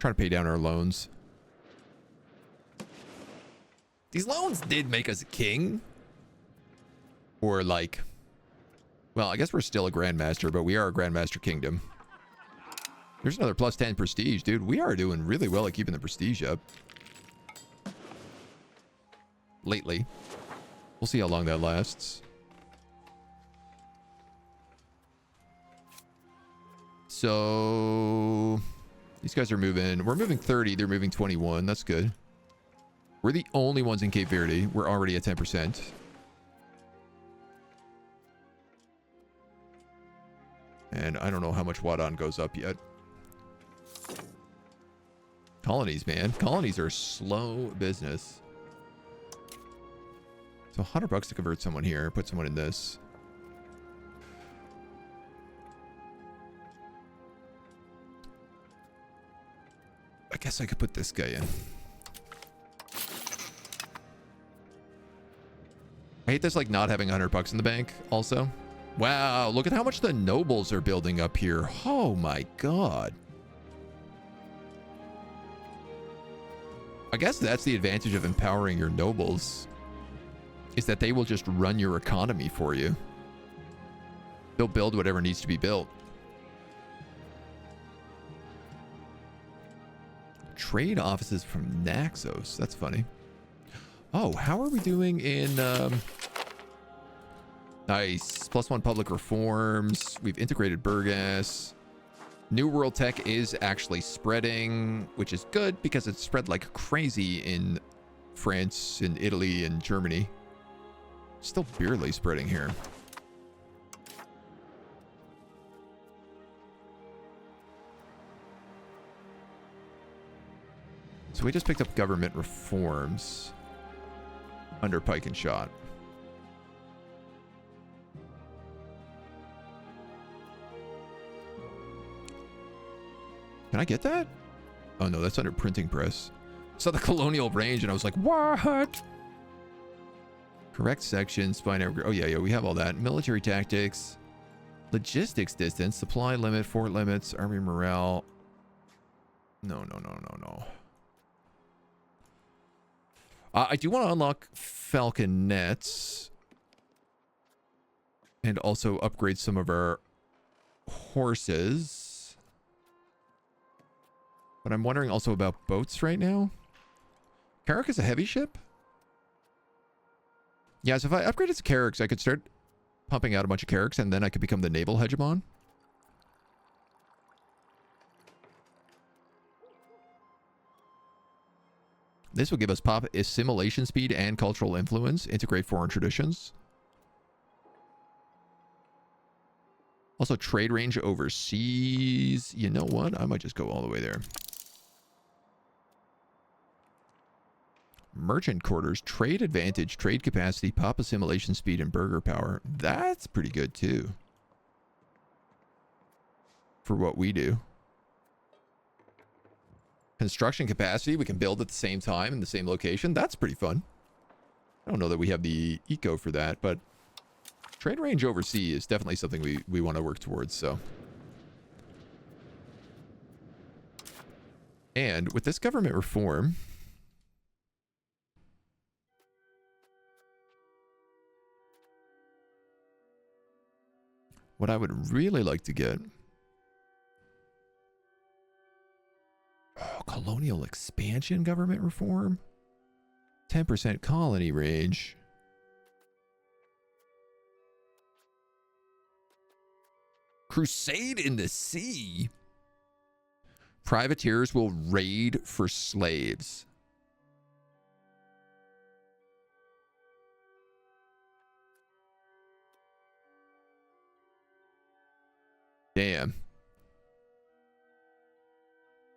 Trying to pay down our loans. These loans did make us a king. Or like... well, I guess we're still a Grandmaster, but we are a Grandmaster Kingdom. There's another plus 10 prestige, dude. We are doing really well at keeping the prestige up. Lately. We'll see how long that lasts. So... these guys are moving. We're moving 30. They're moving 21. That's good. We're the only ones in Cape Verde. We're already at 10%. And I don't know how much Wadon goes up yet. Colonies, man. Colonies are slow business. So $100 to convert someone here. Put someone in this. I guess I could put this guy in. I hate this, like, not having $100 in the bank also. Wow, look at how much the nobles are building up here. Oh my god. I guess that's the advantage of empowering your nobles, is that they will just run your economy for you. They'll build whatever needs to be built. Trade offices from Naxos. That's funny. Oh, how are we doing in... Nice. +1 public reforms. We've integrated Burgas. New World Tech is actually spreading, which is good because it's spread like crazy in France and Italy and Germany. Still barely spreading here. So we just picked up government reforms under Pike and Shot. Can I get that? Oh no, that's under printing press. Saw the colonial range and I was like, what? Correct section, spine. Oh yeah, we have all that. Military tactics, logistics distance, supply limit, fort limits, army morale. No. I do want to unlock falconets and also upgrade some of our horses. But I'm wondering also about boats right now. Carrack is a heavy ship? Yeah, so if I upgraded to Carracks, I could start pumping out a bunch of Carracks and then I could become the naval hegemon. This will give us pop assimilation speed and cultural influence, integrate foreign traditions. Also trade range overseas. You know what? I might just go all the way there. Merchant quarters, trade advantage, trade capacity, pop assimilation speed, and burger power. That's pretty good too. For what we do. Construction capacity, we can build at the same time in the same location. That's pretty fun. I don't know that we have the eco for that, but trade range overseas is definitely something we want to work towards, so. And with this government reform, what I would really like to get... Oh, colonial expansion government reform? 10% colony range. Crusade in the sea. Privateers will raid for slaves. Damn.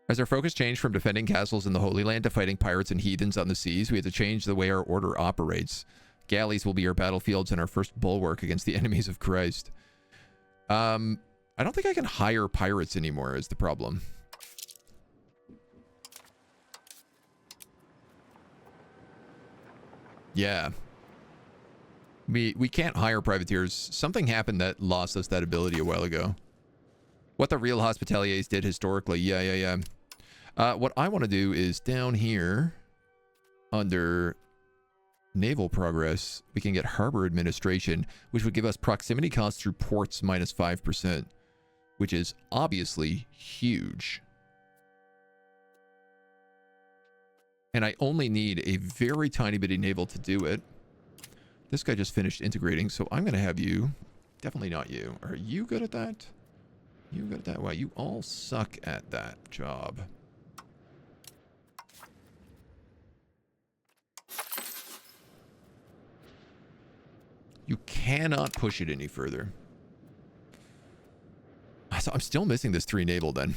As our focus changed from defending castles in the Holy Land to fighting pirates and heathens on the seas, we had to change the way our order operates. Galleys will be our battlefields and our first bulwark against the enemies of Christ. I don't think I can hire pirates anymore is the problem. Yeah. We can't hire privateers. Something happened that lost us that ability a while ago. What the real hospitaliers did historically. Yeah. What I want to do is down here under naval progress, we can get harbor administration, which would give us proximity costs through ports minus 5%, which is obviously huge. And I only need a very tiny bitty naval to do it. This guy just finished integrating, so I'm going to have you. Definitely not you. Are you good at that? You good at that? Wow, you all suck at that job. You cannot push it any further. So I'm still missing this 3 naval then.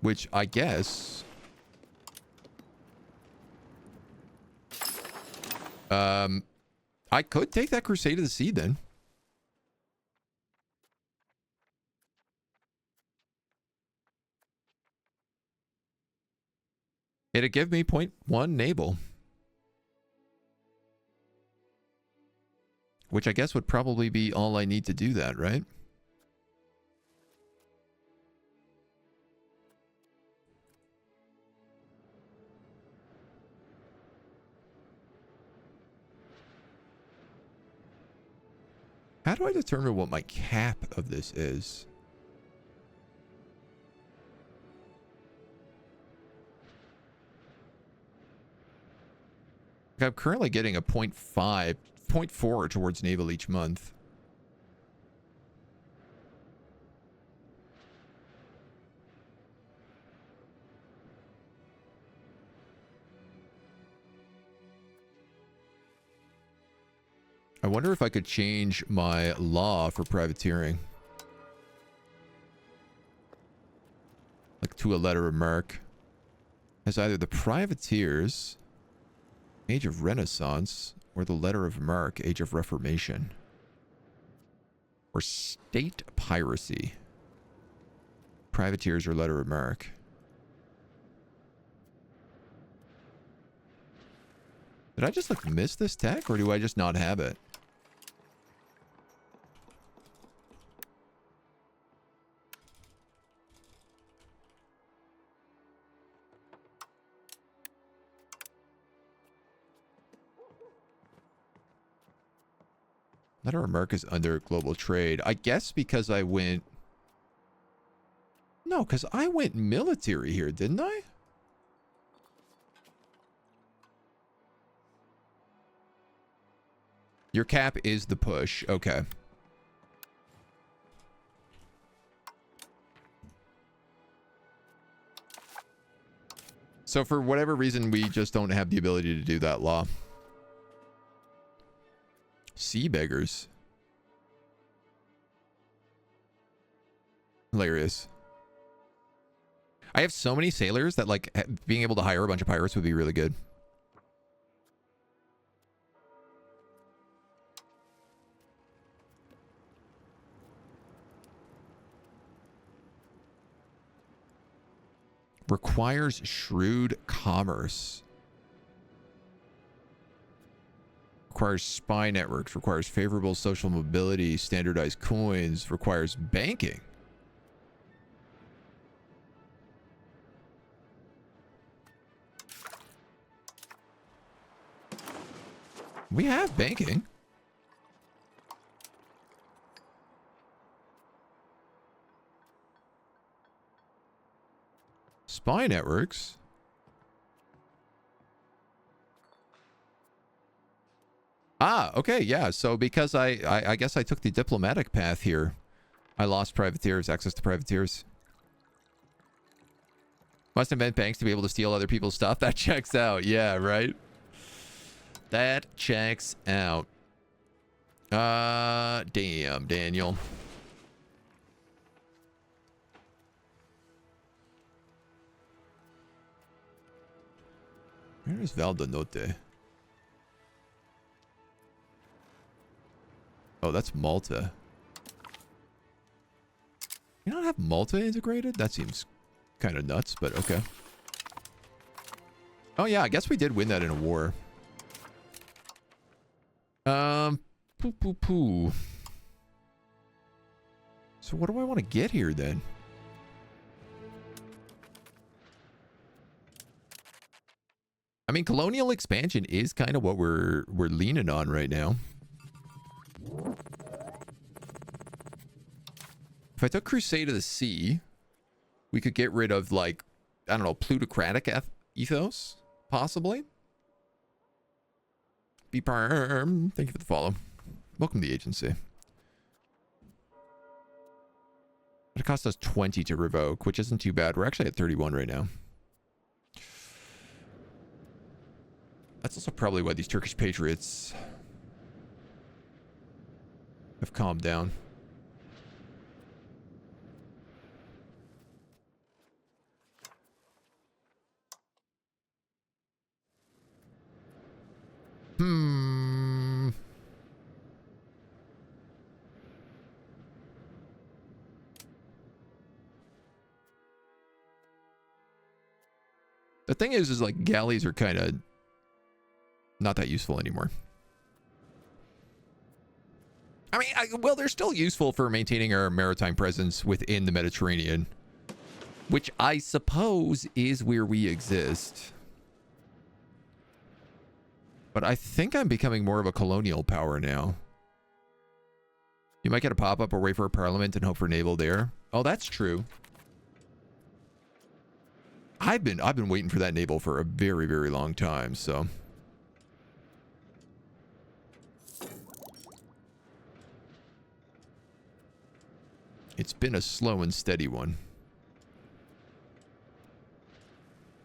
Which I guess... I could take that Crusade of the Sea then. It'd give me 0.1 naval. Which I guess would probably be all I need to do that, right? How do I determine what my cap of this is? I'm currently getting a 0.5, 0.4 towards naval each month. I wonder if I could change my law for privateering. Like to a letter of marque. As either the privateers, Age of Renaissance, or the letter of marque, Age of Reformation. Or state piracy. Privateers or letter of marque. Did I just like miss this tech, or do I just not have it? Letter of marque is under global trade. I guess because I went... No, because I went military here, didn't I? Your cap is the push. Okay. So for whatever reason, we just don't have the ability to do that law. Sea beggars. Hilarious. I have so many sailors that like being able to hire a bunch of pirates would be really good. Requires shrewd commerce. Requires spy networks. Requires favorable social mobility. Standardized coins. Requires banking. We have banking. Spy networks. Ah, okay, yeah. So because I guess I took the diplomatic path here. I lost privateers, access to privateers. Must invent banks to be able to steal other people's stuff. That checks out. Yeah, right? That checks out. Damn, Daniel. Where is Valdanote? Oh, that's Malta. You don't have Malta integrated? That seems kind of nuts, but okay. Oh yeah, I guess we did win that in a war. Poo. So what do I want to get here then? I mean, colonial expansion is kind of what we're leaning on right now. If I took Crusade of the Sea, we could get rid of, like, I don't know, plutocratic ethos, possibly. Be perm. Thank you for the follow. Welcome to the agency. It cost us 20 to revoke, which isn't too bad. We're actually at 31 right now. That's also probably why these Turkish patriots have calmed down. The thing is like galleys are kind of not that useful anymore. I mean, well, they're still useful for maintaining our maritime presence within the Mediterranean, which I suppose is where we exist. But I think I'm becoming more of a colonial power now. You might get a pop-up or wait for a parliament and hope for naval there. Oh, that's true. I've been waiting for that naval for a very, very long time, so. It's been a slow and steady one.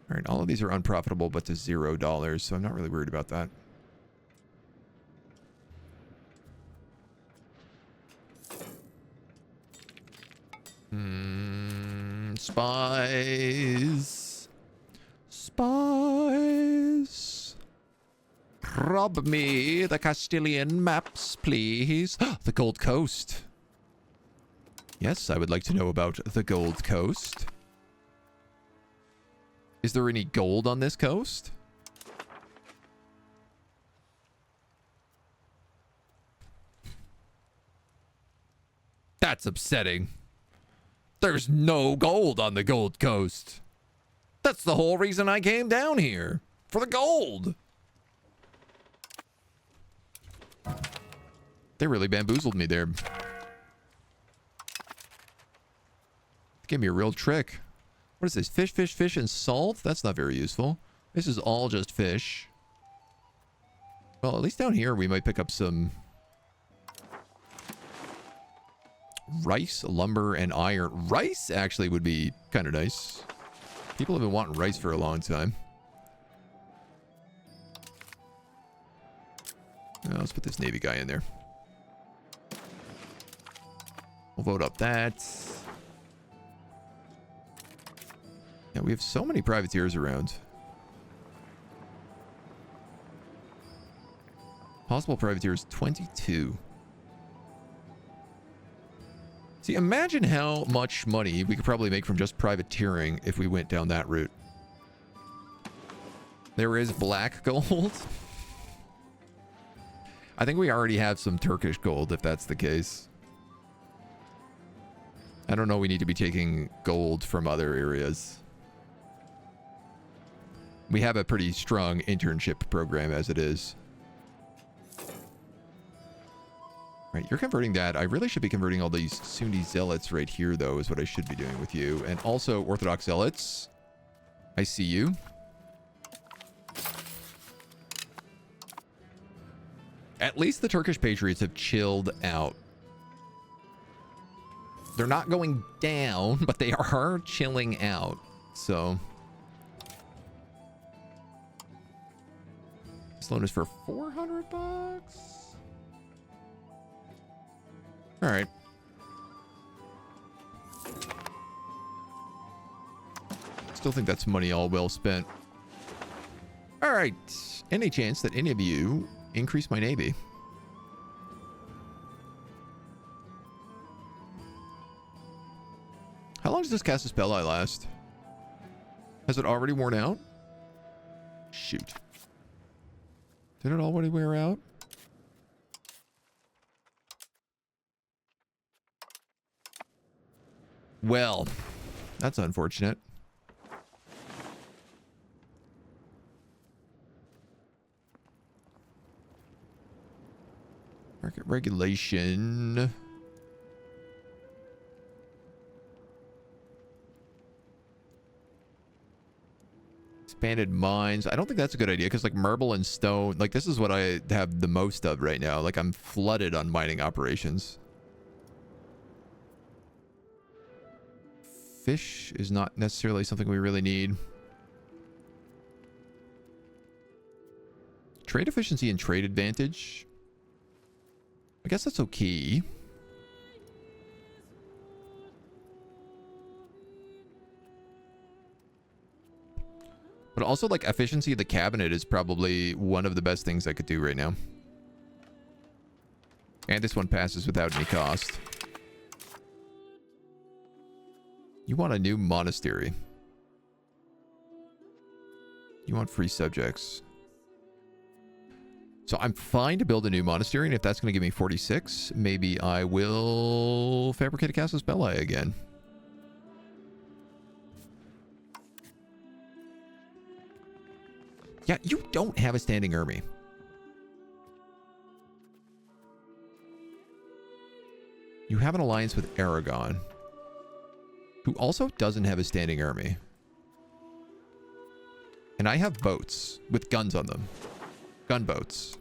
All right, all of these are unprofitable, but to $0, so I'm not really worried about that. Spies. Spies. Rob me the Castilian maps, please. The Gold Coast. Yes, I would like to know about the Gold Coast. Is there any gold on this coast? That's upsetting. There's no gold on the Gold Coast. That's the whole reason I came down here. For the gold. They really bamboozled me there. Give me a real trick. What is this? Fish, fish, fish, and salt? That's not very useful. This is all just fish. Well, at least down here we might pick up some rice, lumber, and iron. Rice actually would be kind of nice. People have been wanting rice for a long time. Now, let's put this Navy guy in there. We'll vote up that. Yeah, we have so many privateers around. Possible privateers, 22. See, imagine how much money we could probably make from just privateering if we went down that route. There is black gold. I think we already have some Turkish gold, if that's the case. I don't know, we need to be taking gold from other areas. We have a pretty strong internship program as it is. Right, you're converting that. I really should be converting all these Sunni zealots right here, though, is what I should be doing with you. And also Orthodox zealots. I see you. At least the Turkish patriots have chilled out. They're not going down, but they are chilling out. So this loan is for $400. All right. Still think that's money all well spent. All right. Any chance that any of you increase my navy? How long does this cast a spell I last? Has it already worn out? Shoot. Did it already wear out? Well, that's unfortunate. Market regulation. Expanded mines. I don't think that's a good idea because like marble and stone, like this is what I have the most of right now. Like I'm flooded on mining operations. Fish is not necessarily something we really need. Trade efficiency and trade advantage. I guess that's okay. But also, like, efficiency of the cabinet is probably one of the best things I could do right now. And this one passes without any cost. You want a new monastery. You want free subjects. So I'm fine to build a new monastery, and if that's going to give me 46, maybe I will fabricate a Casus Belli again. Yeah, you don't have a standing army. You have an alliance with Aragon, who also doesn't have a standing army. And I have boats with guns on them. Gunboats.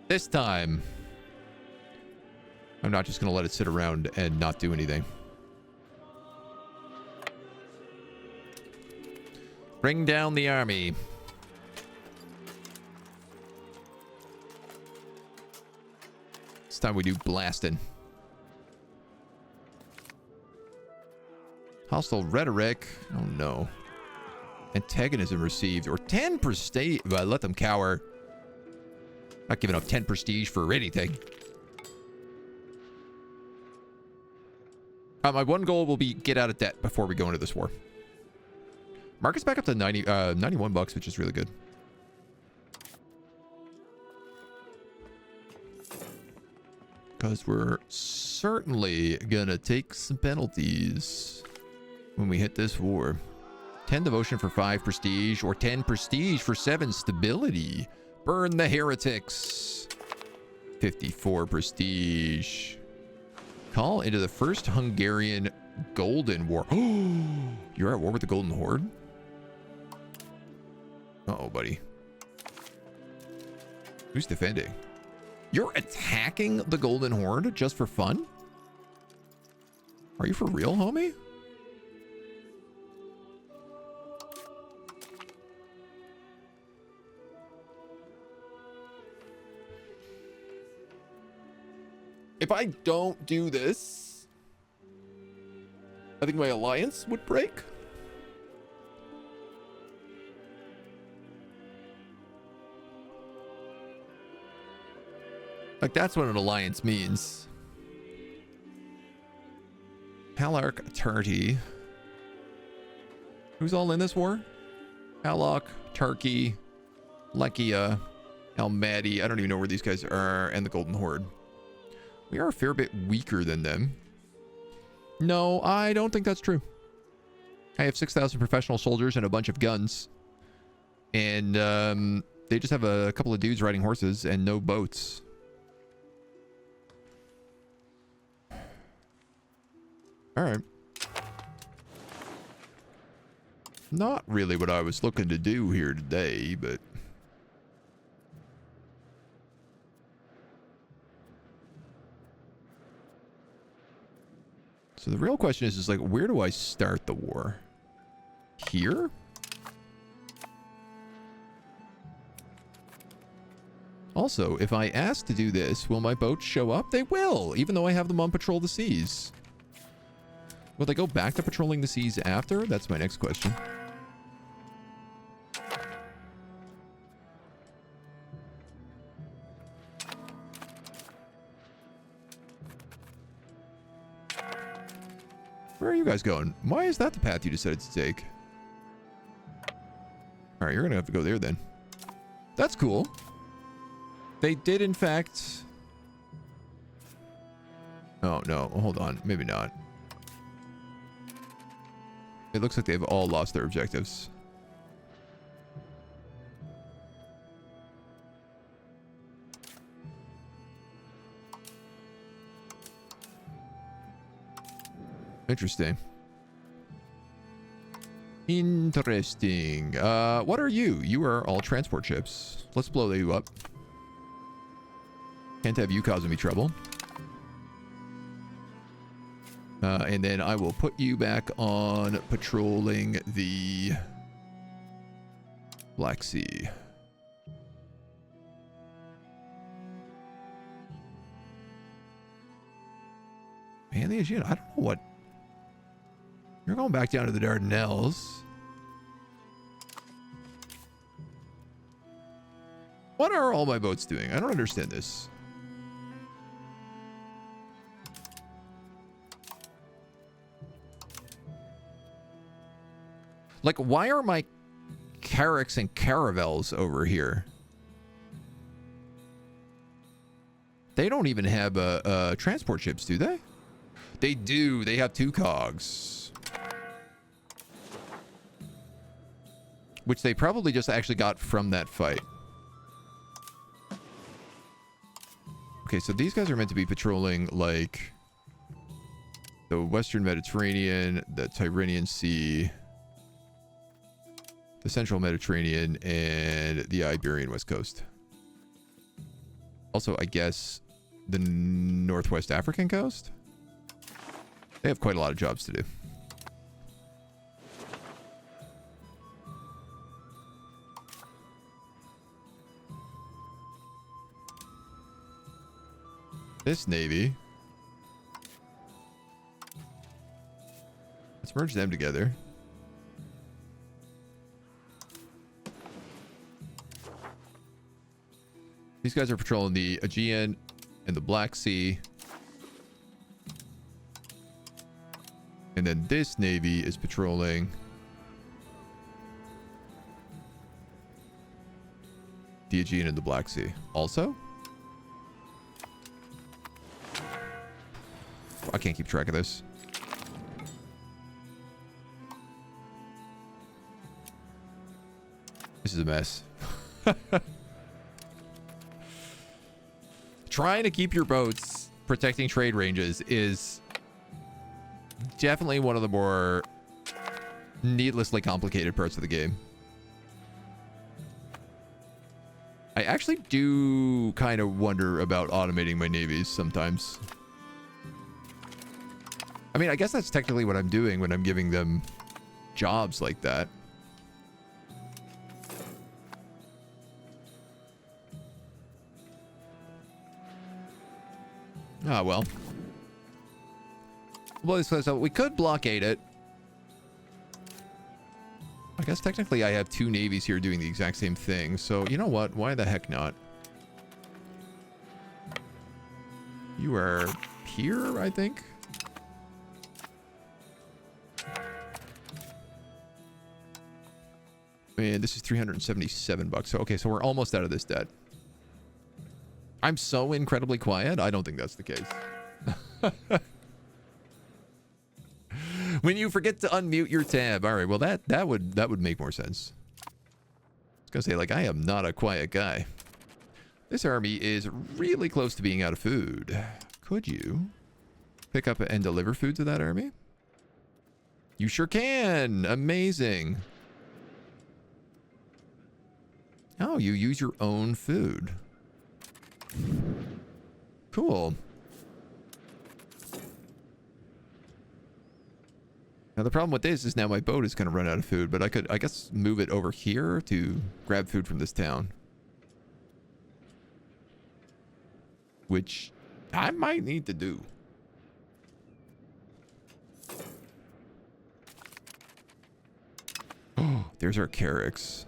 This time, I'm not just going to let it sit around and not do anything. Bring down the army. This time we do blasting. Hostile rhetoric. Oh no. Antagonism received. Or 10 prestige. Let them cower. Not giving up 10 prestige for anything. My one goal will be get out of debt before we go into this war. Market's back up to 91 bucks, which is really good. Because we're certainly gonna take some penalties when we hit this war. 10 devotion for 5 prestige, or 10 prestige for 7 stability. Burn the heretics. 54 prestige. Call into the First Hungarian Golden War. Oh, you're at war with the Golden Horde? Uh-oh, buddy. Who's defending? You're attacking the Golden Horde just for fun? Are you for real, homie? If I don't do this, I think my alliance would break. Like, that's what an alliance means. Halark Turkey. Who's all in this war? Halak, Turkey, Lechia, Almaty. I don't even know where these guys are, and the Golden Horde. We are a fair bit weaker than them. No, I don't think that's true. I have 6,000 professional soldiers and a bunch of guns. And they just have a couple of dudes riding horses and no boats. Alright. Not really what I was looking to do here today, but... So the real question is like, where do I start the war? Here? Also, if I ask to do this, will my boats show up? They will, even though I have them on patrol the seas. Will they go back to patrolling the seas after? That's my next question. Where are you guys going? Why is that the path you decided to take? Alright, you're gonna have to go there then. That's cool. They did, in fact... Oh, no. Hold on. Maybe not. It looks like they've all lost their objectives. Interesting. Interesting. What are you? You are all transport ships. Let's blow you up. Can't have you causing me trouble. And then I will put you back on patrolling the Black Sea. Man, the Aegean, I don't know what. You're going back down to the Dardanelles. What are all my boats doing? I don't understand this. Like, why are my carracks and caravels over here? They don't even have transport ships, do they? They do. They have 2 cogs. Which they probably just actually got from that fight. Okay, so these guys are meant to be patrolling, like, the Western Mediterranean, the Tyrrhenian Sea, the Central Mediterranean, and the Iberian West Coast. Also, I guess, the Northwest African coast? They have quite a lot of jobs to do. This navy. Let's merge them together. These guys are patrolling the Aegean and the Black Sea. And then this navy is patrolling the Aegean and the Black Sea. Also? I can't keep track of this. This is a mess. Trying to keep your boats protecting trade ranges is definitely one of the more needlessly complicated parts of the game. I actually do kind of wonder about automating my navies sometimes. I mean, I guess that's technically what I'm doing when I'm giving them jobs like that. Ah, well. Well, so we could blockade it. I guess technically I have 2 navies here doing the exact same thing. So, you know what? Why the heck not? You are here, I think. Man, this is 377 bucks. So, okay, so we're almost out of this debt. I'm so incredibly quiet. I don't think that's the case. When you forget to unmute your tab. All right, well, that would make more sense. I was gonna say, like, I am not a quiet guy. This army is really close to being out of food. Could you pick up and deliver food to that army? You sure can. Amazing. Oh, you use your own food. Cool. Now the problem with this is now my boat is going to run out of food, but I could, I guess, move it over here to grab food from this town. Which I might need to do. Oh, there's our carracks.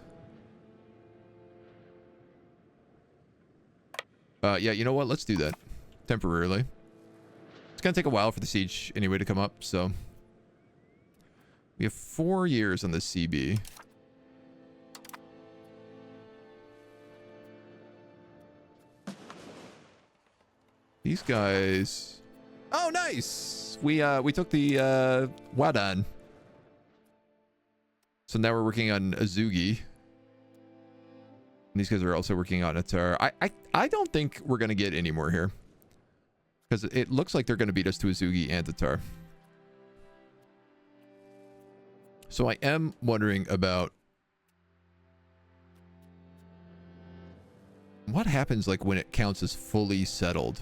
Yeah, you know what? Let's do that. Temporarily. It's going to take a while for the siege anyway to come up, so... We have 4 years on the CB. These guys... Oh, nice! We took the, Wadan. So now we're working on Azugi. And these guys are also working on Atar. I don't think we're going to get any more here. Because it looks like they're going to beat us to Azugi and Atar. So I am wondering about what happens like when it counts as fully settled.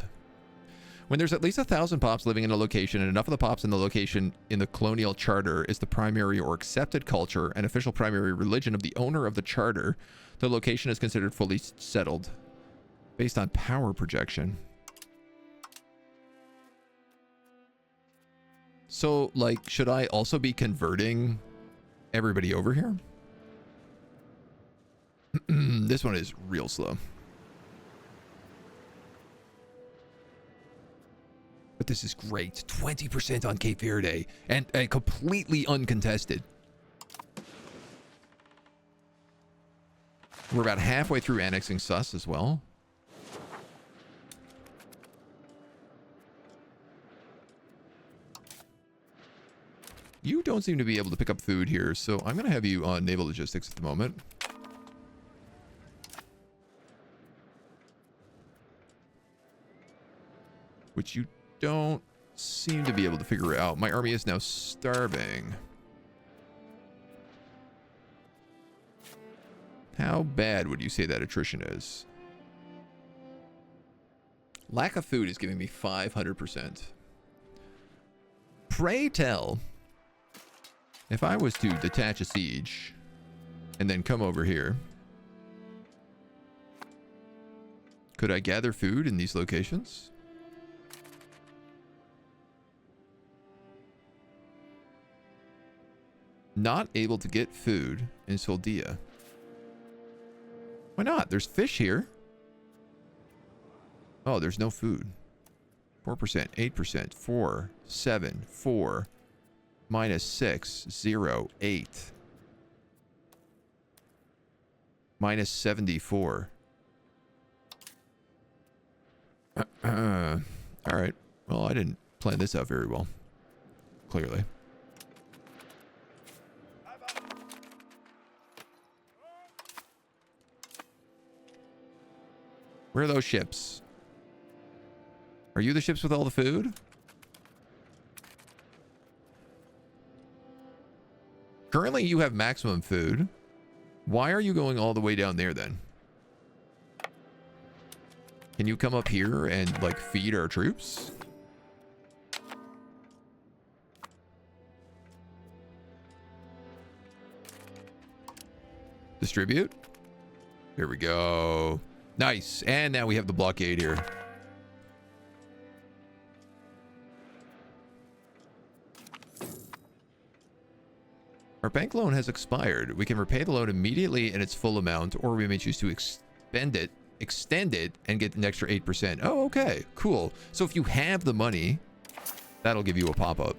When there's at least 1,000 pops living in a location and enough of the pops in the location in the colonial charter is the primary or accepted culture and official primary religion of the owner of the charter, the location is considered fully settled based on power projection. So, like, should I also be converting everybody over here? This one is real slow. But this is great. 20% on Cape Verde and completely uncontested. We're about halfway through annexing Sus as well. You don't seem to be able to pick up food here, so I'm going to have you on naval logistics at the moment. Which you don't seem to be able to figure out. My army is now starving. How bad would you say that attrition is? Lack of food is giving me 500%. Pray tell, if I was to detach a siege and then come over here, could I gather food in these locations? Not able to get food in Soldia. Why not? There's fish here. Oh, there's no food. 4%, 8%, 4, 7, 4, minus 6, 0, 8. Minus 74. All right. Well, I didn't plan this out very well. Clearly. Where are those ships? Are you the ships with all the food? Currently, you have maximum food. Why are you going all the way down there then? Can you come up here and, like, feed our troops? Distribute. Here we go. Nice. And now we have the blockade here. Our bank loan has expired. We can repay the loan immediately in its full amount, or we may choose to extend it, and get an extra 8%. Oh, okay. Cool. So if you have the money, that'll give you a pop-up.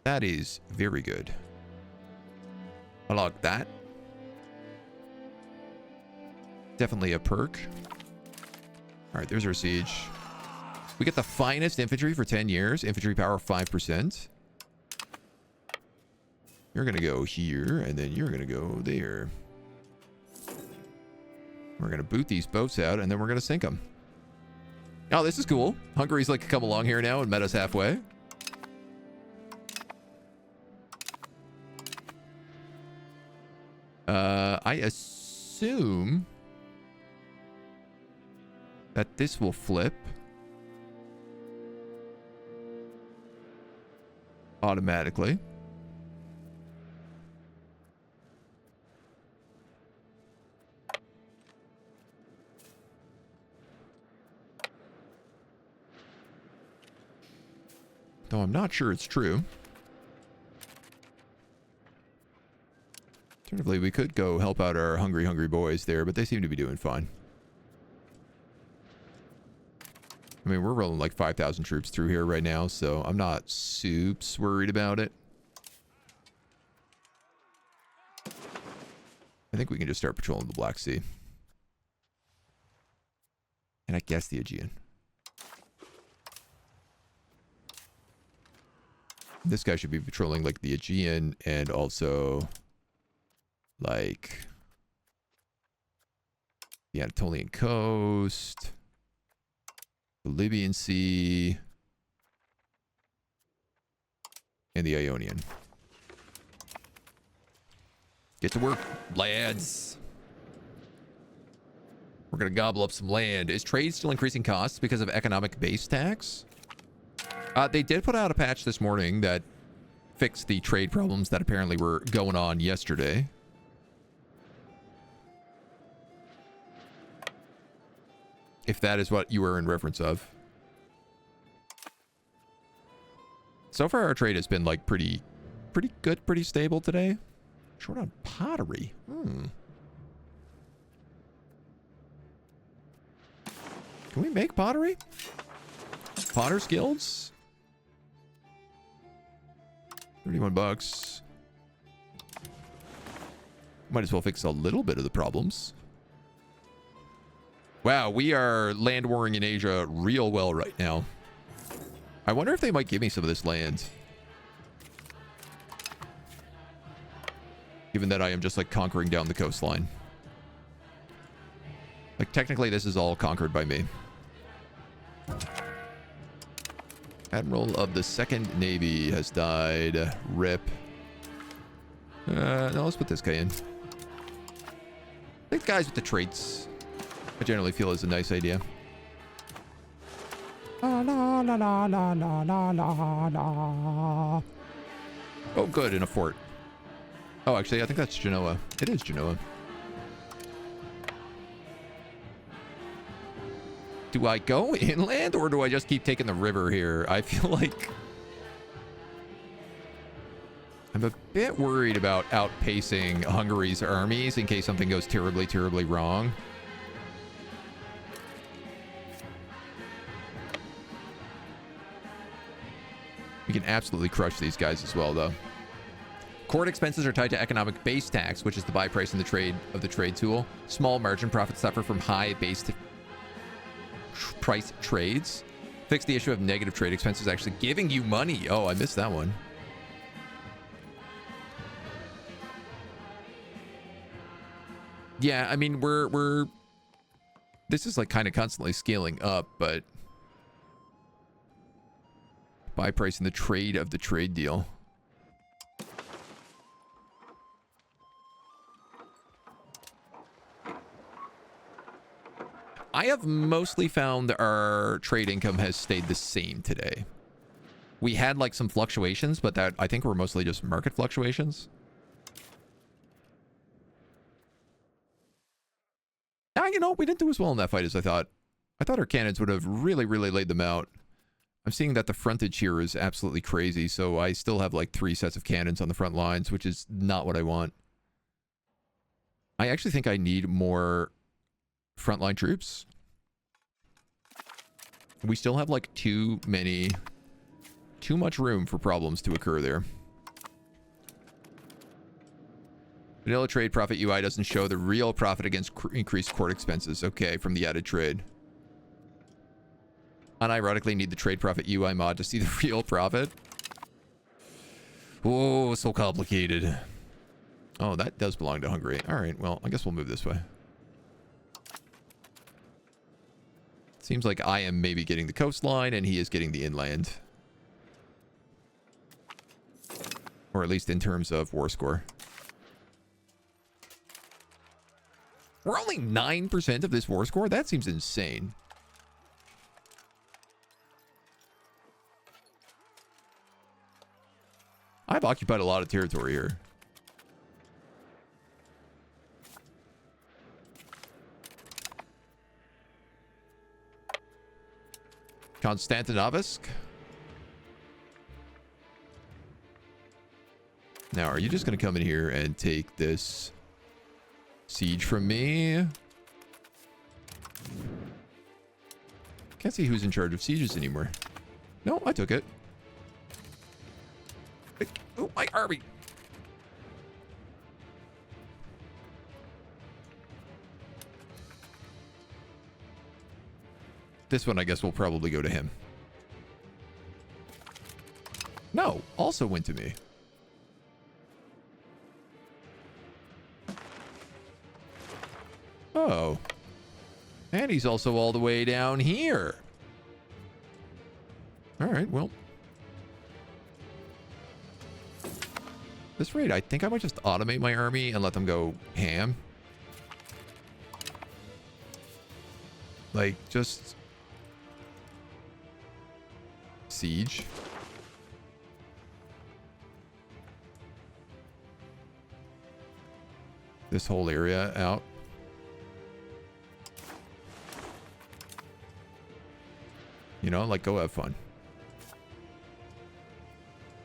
That is very good. I like that. Definitely a perk. All right, there's our siege. We get the finest infantry for 10 years. Infantry power 5%. You're going to go here, and then you're going to go there. We're going to boot these boats out, and then we're going to sink them. Oh, this is cool. Hungary's like come along here now and met us halfway. I assume that this will flip automatically. Though I'm not sure it's true. Alternatively, we could go help out our hungry boys there, but they seem to be doing fine. I mean, we're rolling like 5,000 troops through here right now, so I'm not super worried about it. I think we can just start patrolling the Black Sea. And I guess the Aegean. This guy should be patrolling like the Aegean and also like the Anatolian coast, the Libyan Sea, and the Ionian. Get to work, lads. We're going to gobble up some land. Is trade still increasing costs because of economic base tax? They did put out a patch this morning that fixed the trade problems that apparently were going on yesterday. If that is what you were in reference of. So far, our trade has been like pretty good, pretty stable today. Short on pottery. Can we make pottery? Potter's Guilds? 31 bucks. Might as well fix a little bit of the problems. Wow, we are land warring in Asia real well right now. I wonder if they might give me some of this land. Given that I am just like conquering down the coastline. Like technically this is all conquered by me. Admiral of the Second Navy has died. RIP. No, let's put this guy in. I think guys with the traits, I generally feel is a nice idea. La, la, la, la, la, la, la, la. Oh, good, in a fort. Oh, actually, I think that's Genoa. It is Genoa. Do I go inland or do I just keep taking the river here? I feel like I'm a bit worried about outpacing Hungary's armies in case something goes terribly, terribly wrong. We can absolutely crush these guys as well, though. Court expenses are tied to economic base tax, which is the buy price in the trade of the trade tool. Small margin profits suffer from high base price trades. Fix the issue of negative trade expenses actually giving you money. Oh, I missed that one. Yeah, I mean, we're this is like kind of constantly scaling up, but buy price in the trade of the trade deal. I have mostly found our trade income has stayed the same today. We had like some fluctuations, but that I think were mostly just market fluctuations. You know, we didn't do as well in that fight as I thought. I thought our cannons would have really, really laid them out. I'm seeing that the frontage here is absolutely crazy, so I still have like 3 sets of cannons on the front lines, which is not what I want. I actually think I need more frontline troops. We still have like too much room for problems to occur there. Vanilla trade profit UI doesn't show the real profit against increased court expenses. Okay, from the added trade. Unironically need the trade profit UI mod to see the real profit. Oh, so complicated. Oh, that does belong to Hungary. All right, well, I guess we'll move this way. Seems like I am maybe getting the coastline and he is getting the inland. Or at least in terms of war score. We're only 9% of this war score? That seems insane. I've occupied a lot of territory here. Konstantinopolsk. Now, are you just going to come in here and take this siege from me? Can't see who's in charge of sieges anymore. No, I took it. Oh, my army. This one, I guess, will probably go to him. No, also went to me. Oh. And he's also all the way down here. All right, well. This rate, I think I might just automate my army and let them go ham. Like, just siege. This whole area out. You know, like, go have fun.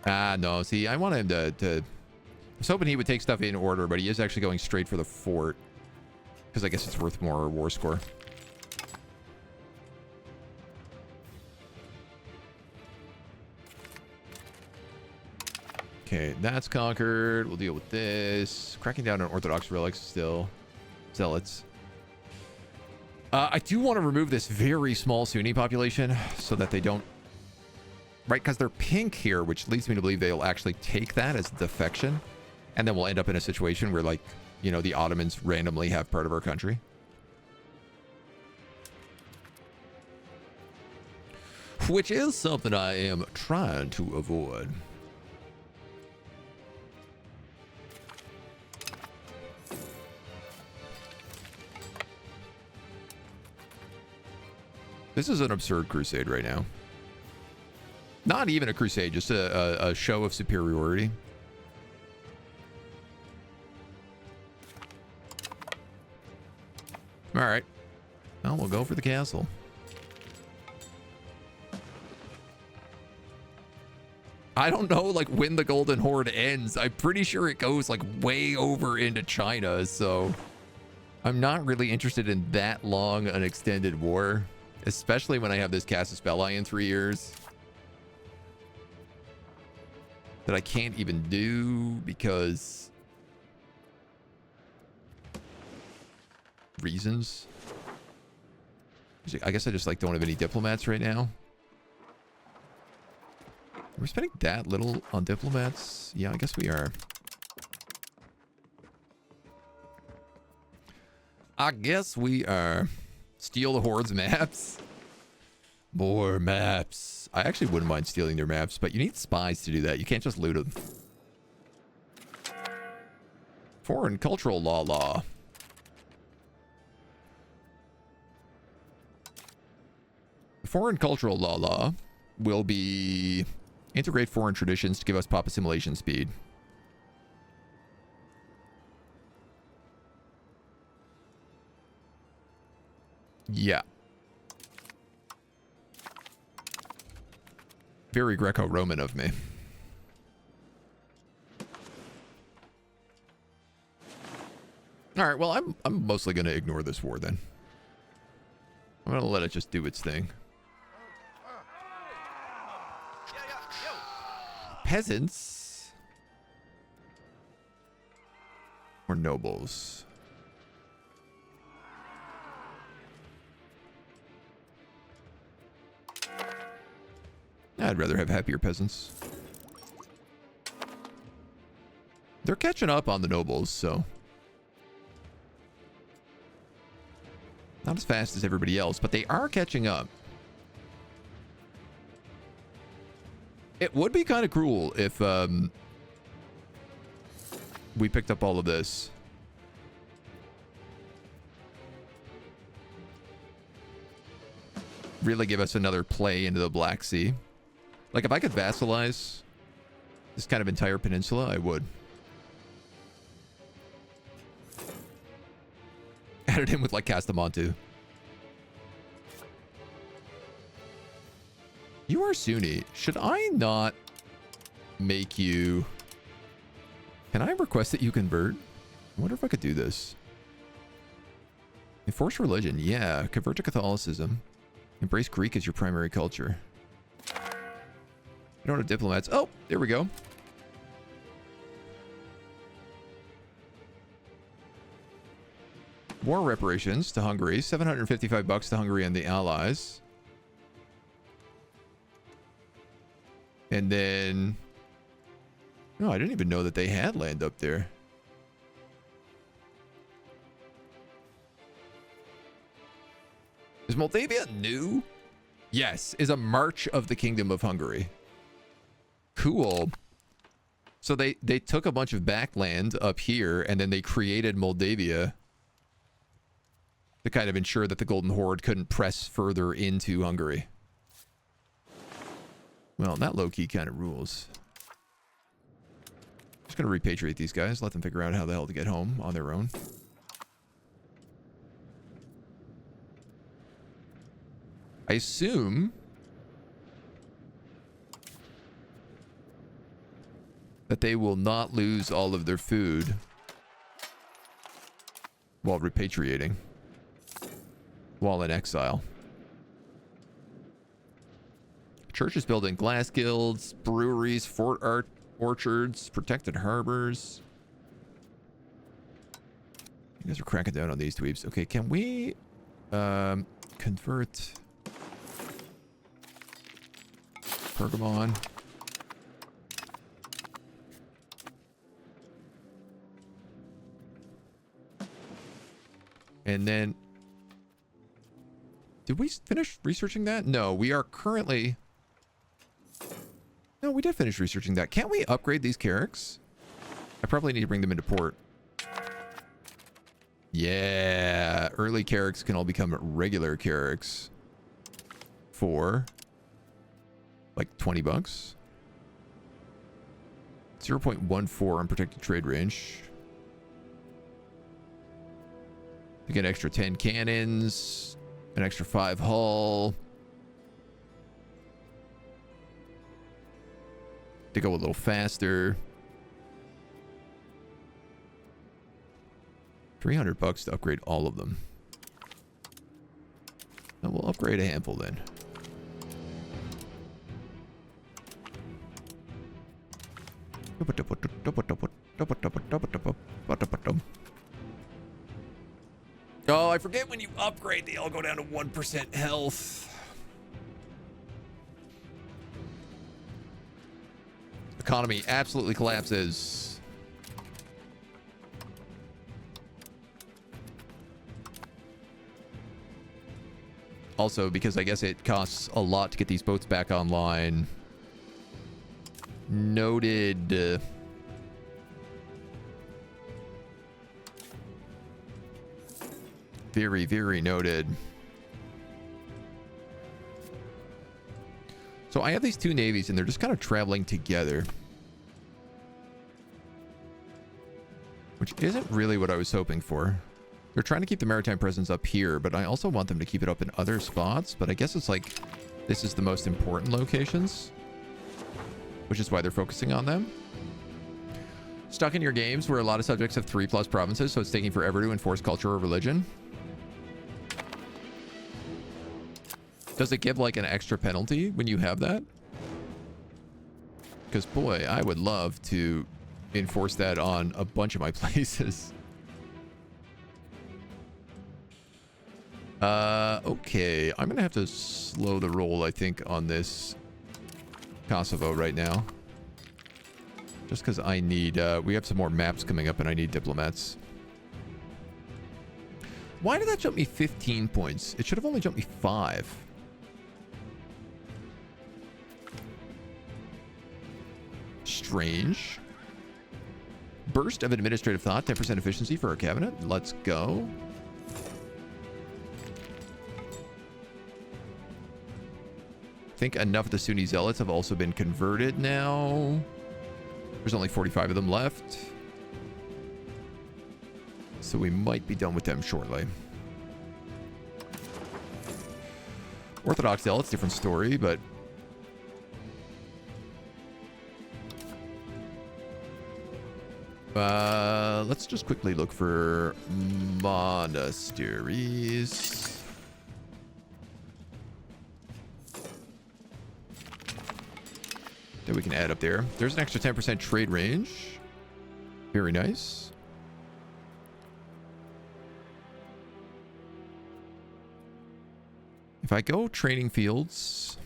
Ah, no. See, I want him to... I was hoping he would take stuff in order, but he is actually going straight for the fort. Because I guess it's worth more war score. Okay, that's conquered. We'll deal with this. Cracking down on Orthodox relics still. Zealots. I do want to remove this very small Sunni population so that they don't... Right, because they're pink here, which leads me to believe they'll actually take that as defection. And then we'll end up in a situation where, like, you know, the Ottomans randomly have part of our country. Which is something I am trying to avoid. This is an absurd crusade right now. Not even a crusade, just a show of superiority. All right. Well, we'll go for the castle. I don't know, like, when the Golden Horde ends. I'm pretty sure it goes, like, way over into China, so... I'm not really interested in that long an extended war. Especially when I have this Casus Belli in 3 years. That I can't even do because... reasons. I guess I just, like, don't have any diplomats right now. Are we spending that little on diplomats? Yeah, I guess we are. I guess we are. Steal the Horde's maps. More maps. I actually wouldn't mind stealing their maps, but you need spies to do that. You can't just loot them. Foreign cultural law. Foreign cultural law will be integrate foreign traditions to give us pop assimilation speed. Yeah. Very Greco-Roman of me. All right, well, I'm mostly going to ignore this war then. I'm going to let it just do its thing. Peasants or nobles? I'd rather have happier peasants. They're catching up on the nobles, so... not as fast as everybody else, but they are catching up. It would be kind of cruel if we picked up all of this. Really give us another play into the Black Sea. Like, if I could vassalize this kind of entire peninsula, I would. Add it in with, like, Castamontu. You are Sunni. Should I not make you... Can I request that you convert? I wonder if I could do this. Enforce religion. Yeah. Convert to Catholicism. Embrace Greek as your primary culture. I don't have diplomats. Oh, there we go. War reparations to Hungary. $755 to Hungary and the Allies. And then... no, I didn't even know that they had land up there. Is Moldavia new? Yes, is a March of the Kingdom of Hungary. Cool. So they took a bunch of backland up here, and then they created Moldavia to kind of ensure that the Golden Horde couldn't press further into Hungary. Well, that low-key kind of rules. Just going to repatriate these guys, let them figure out how the hell to get home on their own. I assume that they will not lose all of their food while repatriating, while in exile. Churches building glass guilds, breweries, fort art orchards, protected harbors. You guys are cracking down on these dweebs. Okay, can we convert Pergamon? And then, did we finish researching that? No, we are currently... No, we did finish researching that. Can't we upgrade these carracks? I probably need to bring them into port. Yeah, early carracks can all become regular carracks for like 20 bucks. 0.14 unprotected trade range. You get an extra 10 cannons, an extra 5 hull. To go a little faster. 300 bucks to upgrade all of them. And we'll upgrade a handful then. Oh, I forget when you upgrade, they all go down to 1% health. Economy absolutely collapses. Also, because I guess it costs a lot to get these boats back online. Noted. Very, very noted. So I have these two navies and they're just kind of traveling together. Which isn't really what I was hoping for. They're trying to keep the maritime presence up here, but I also want them to keep it up in other spots. But I guess it's like, this is the most important locations, which is why they're focusing on them. Stuck in your games where a lot of subjects have 3+ provinces, so it's taking forever to enforce culture or religion. Does it give like an extra penalty when you have that? Because boy, I would love to enforce that on a bunch of my places. Okay, I'm gonna have to slow the roll, I think, on this Kosovo right now. Just because I need, we have some more maps coming up and I need diplomats. Why did that jump me 15 points? It should have only jumped me 5. Strange. Burst of administrative thought, 10% efficiency for our cabinet. Let's go. I think enough of the Sunni zealots have also been converted now. There's only 45 of them left. So we might be done with them shortly. Orthodox zealots, different story, but... let's just quickly look for monasteries. That we can add up there. There's an extra 10% trade range. Very nice. If I go training fields,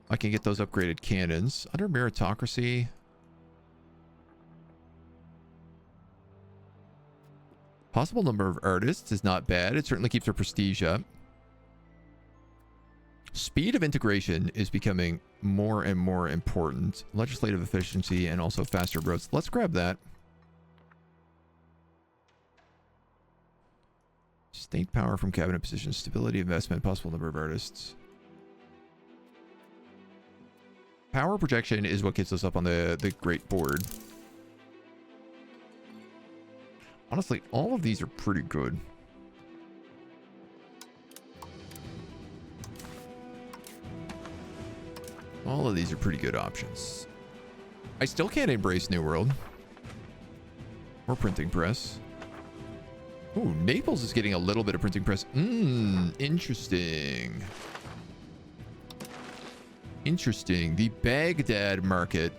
I can get those upgraded cannons. Under meritocracy... Possible number of artists is not bad. It certainly keeps our prestige up. Speed of integration is becoming more and more important. Legislative efficiency and also faster growth. Let's grab that. State power from cabinet positions. Stability, investment, possible number of artists. Power projection is what gets us up on the great board. Honestly, all of these are pretty good. All of these are pretty good options. I still can't embrace New World. Or printing press. Ooh, Naples is getting a little bit of printing press. Interesting. Interesting. The Baghdad market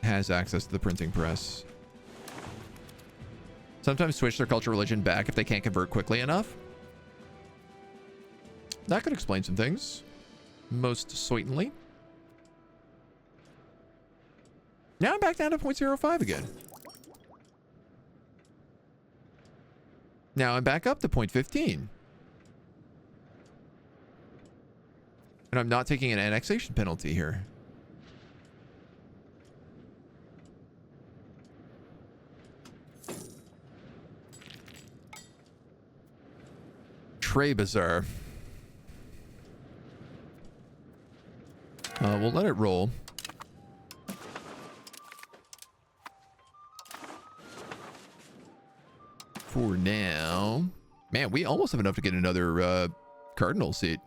has access to the printing press. Sometimes switch their culture religion back if they can't convert quickly enough. That could explain some things. Most certainly. Now I'm back down to 0.05 again. Now I'm back up to 0.15. And I'm not taking an annexation penalty here. Trey Bazaar. We'll let it roll. For now. Man, we almost have enough to get another cardinal seat.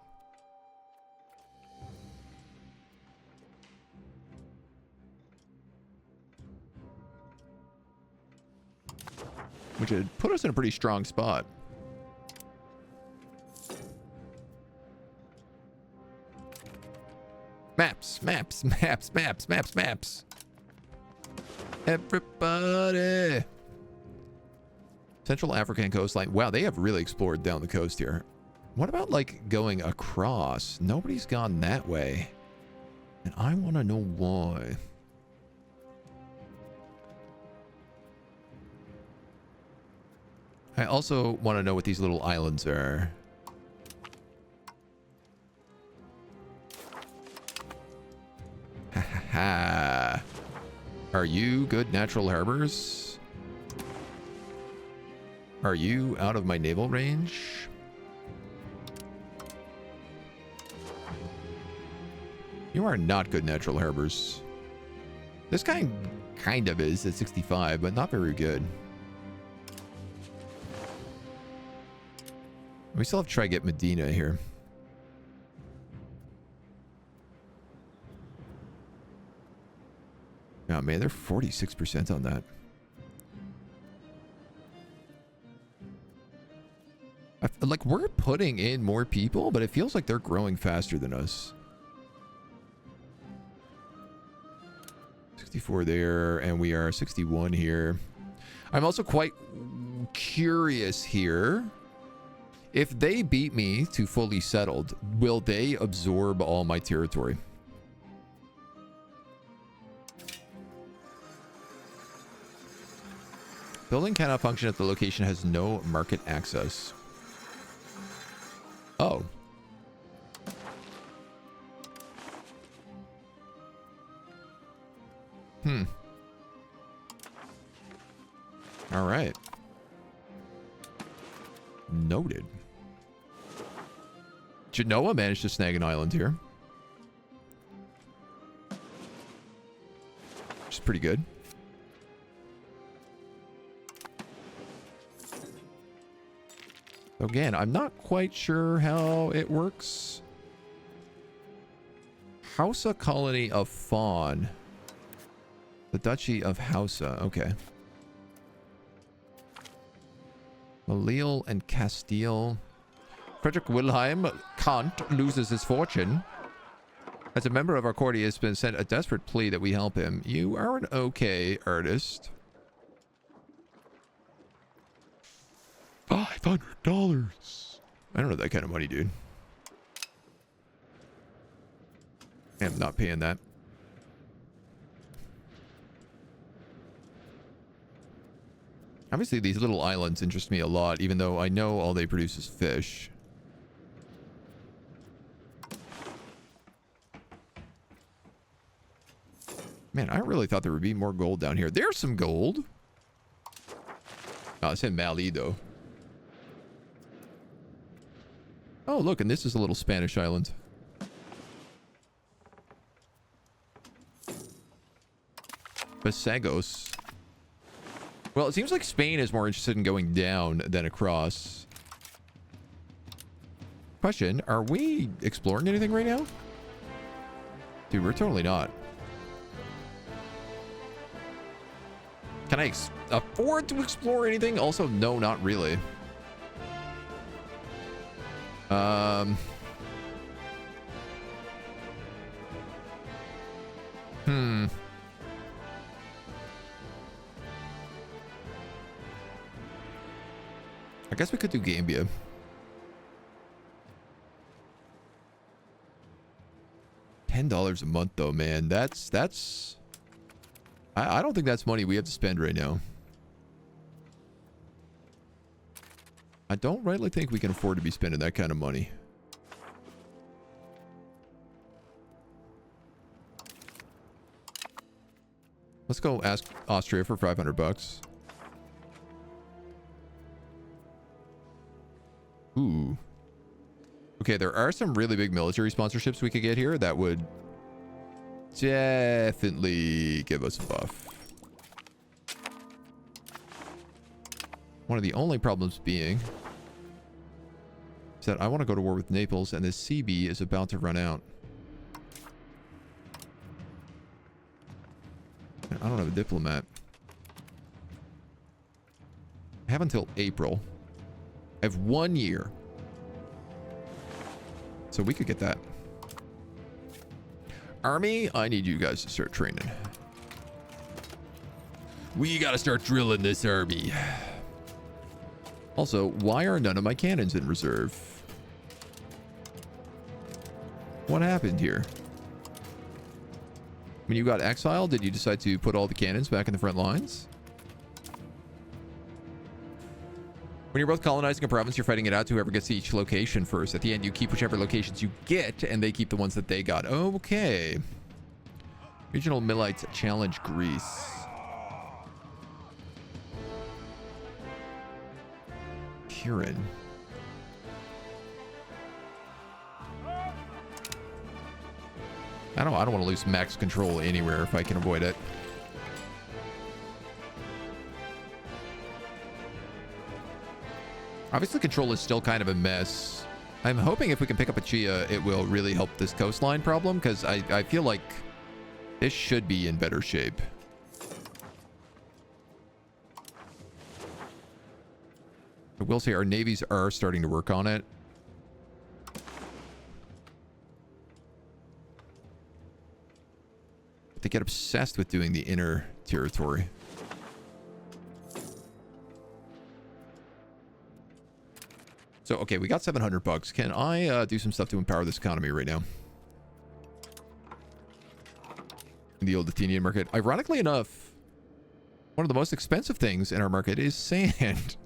Which would put us in a pretty strong spot. Maps, maps, maps, maps, maps, maps. Everybody. Central African coastline. Wow, they have really explored down the coast here. What about, like, going across? Nobody's gone that way. And I want to know why. I also want to know what these little islands are. Ha ha ha. Are you good natural harbors? Are you out of my naval range? You are not good natural harbors. This guy kind of is at 65, but not very good. We still have to try to get Medina here. Oh man, they're 46% on that. Like, we're putting in more people, but it feels like they're growing faster than us. 64 there, and we are 61 here. I'm also quite curious here. If they beat me to fully settled, will they absorb all my territory? Building cannot function if the location has no market access. Oh. All right. Noted. Genoa managed to snag an island here. Which is pretty good. Again, I'm not quite sure how it works. Hausa colony of Fawn. The Duchy of Hausa. Okay. Malil and Castile. Frederick Wilhelm Kant loses his fortune. As a member of our court, he has been sent a desperate plea that we help him. You are an okay artist. $500. I don't have that kind of money, dude. I'm not paying that. Obviously, these little islands interest me a lot, even though I know all they produce is fish. Man, I really thought there would be more gold down here. There's some gold. Oh, it's in Mali, though. Oh, look, and this is a little Spanish island. Basagos. Well, it seems like Spain is more interested in going down than across. Question, are we exploring anything right now? Dude, we're totally not. Can I afford to explore anything? Also, no, not really. I guess we could do Gambia. $10 a month though, man. That's I don't think that's money we have to spend right now. I don't rightly think we can afford to be spending that kind of money. Let's go ask Austria for 500 bucks. Ooh. Okay, there are some really big military sponsorships we could get here that would definitely give us a buff. One of the only problems being is that I want to go to war with Naples and this CB is about to run out. I don't have a diplomat. I have until April. I have 1 year. So we could get that. Army, I need you guys to start training. We gotta start drilling this army. Also, why are none of my cannons in reserve? What happened here? When you got exiled, did you decide to put all the cannons back in the front lines? When you're both colonizing a province, you're fighting it out to whoever gets to each location first. At the end, you keep whichever locations you get, and they keep the ones that they got. Okay. Regional Millites challenge Greece. Kieran. I don't want to lose max control anywhere if I can avoid it. Obviously, control is still kind of a mess. I'm hoping if we can pick up a Chia, it will really help this coastline problem, because I feel like this should be in better shape. I will say our navies are starting to work on it. They get obsessed with doing the inner territory. So, okay, we got 700 bucks. Can I do some stuff to empower this economy right now? In the old Athenian market. Ironically enough, one of the most expensive things in our market is sand.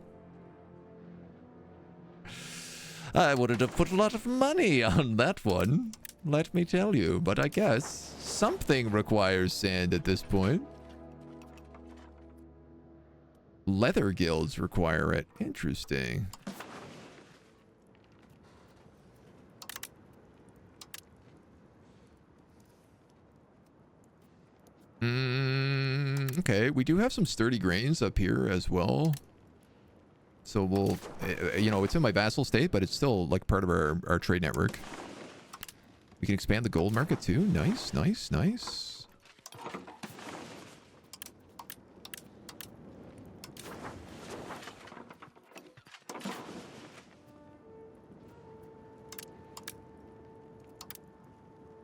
I wouldn't have put a lot of money on that one, let me tell you. But I guess something requires sand at this point. Leather guilds require it. Interesting. Okay, we do have some sturdy grains up here as well. So we'll, you know, it's in my vassal state, but it's still like part of our trade network. We can expand the gold market too. Nice, nice, nice.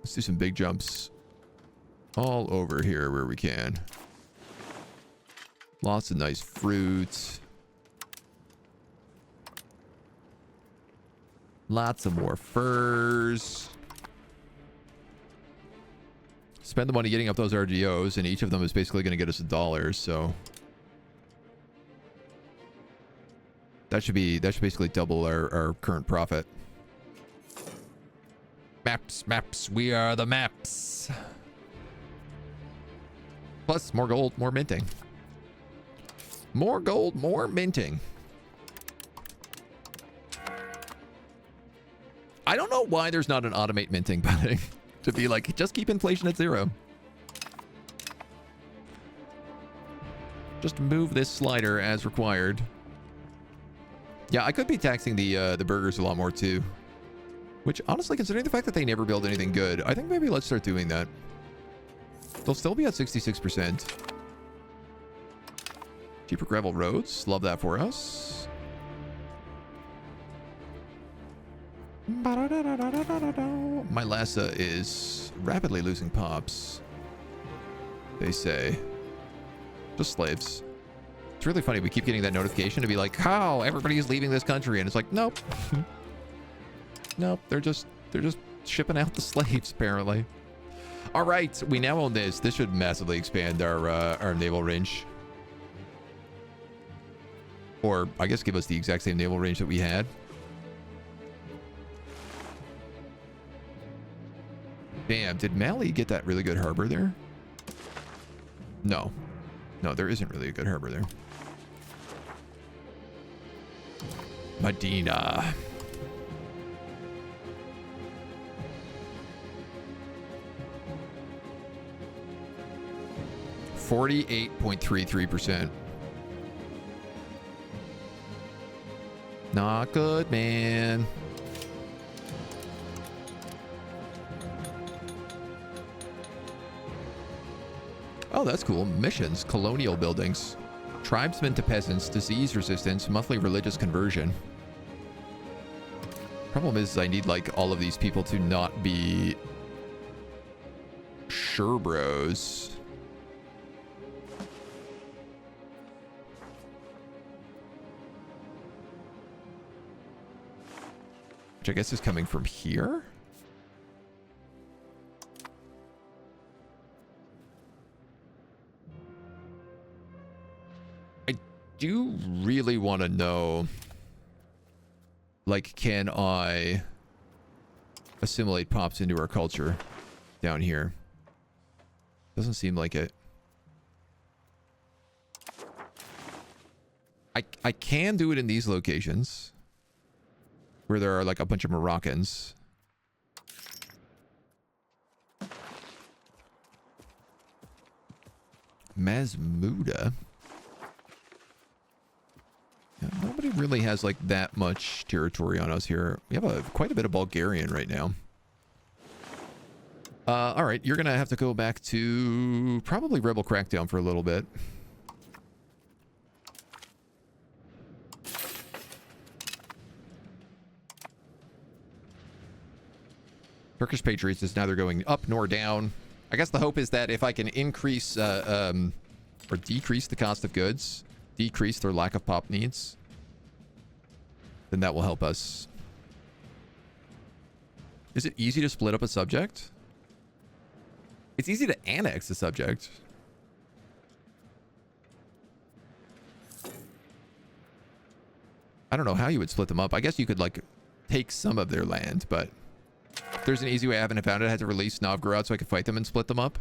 Let's do some big jumps all over here where we can. Lots of nice fruits. Lots of more furs. Spend the money getting up those RGOs, and each of them is basically going to get us $1, so that should basically double our current profit. Maps, we are the maps. Plus, more gold, more minting. More gold, more minting. I don't know why there's not an automate minting button to be like, just keep inflation at 0. Just move this slider as required. Yeah, I could be taxing the burgers a lot more too. Which, honestly, considering the fact that they never build anything good, I think maybe let's start doing that. They'll still be at 66%. Cheaper gravel roads. Love that for us. My Lhasa is rapidly losing pops. They say. Just slaves. It's really funny. We keep getting that notification to be like, how everybody is leaving this country. And it's like, nope. Nope. They're just shipping out the slaves, apparently. All right. We now own this. This should massively expand our naval range. Or, I guess, give us the exact same naval range that we had. Bam. Did Mali get that really good harbor there? No. No, there isn't really a good harbor there. Medina. $48.33%. Not good, man. Oh, that's cool. Missions, colonial buildings, tribesmen to peasants, disease resistance, monthly religious conversion. Problem is, I need like all of these people to not be Sherbros. Which I guess is coming from here. I do really want to know, like, can I assimilate pops into our culture down here? Doesn't seem like it. I can do it in these locations where there are like a bunch of Moroccans. Mazmuda. Yeah, nobody really has like that much territory on us here. We have quite a bit of Bulgarian right now. All right, you're gonna have to go back to probably Rebel Crackdown for a little bit. Turkish Patriots is neither going up nor down. I guess the hope is that if I can increase or decrease the cost of goods, decrease their lack of pop needs, then that will help us. Is it easy to split up a subject? It's easy to annex a subject. I don't know how you would split them up. I guess you could like take some of their land, but if there's an easy way I haven't found it. I had to release Novgorod so I could fight them and split them up.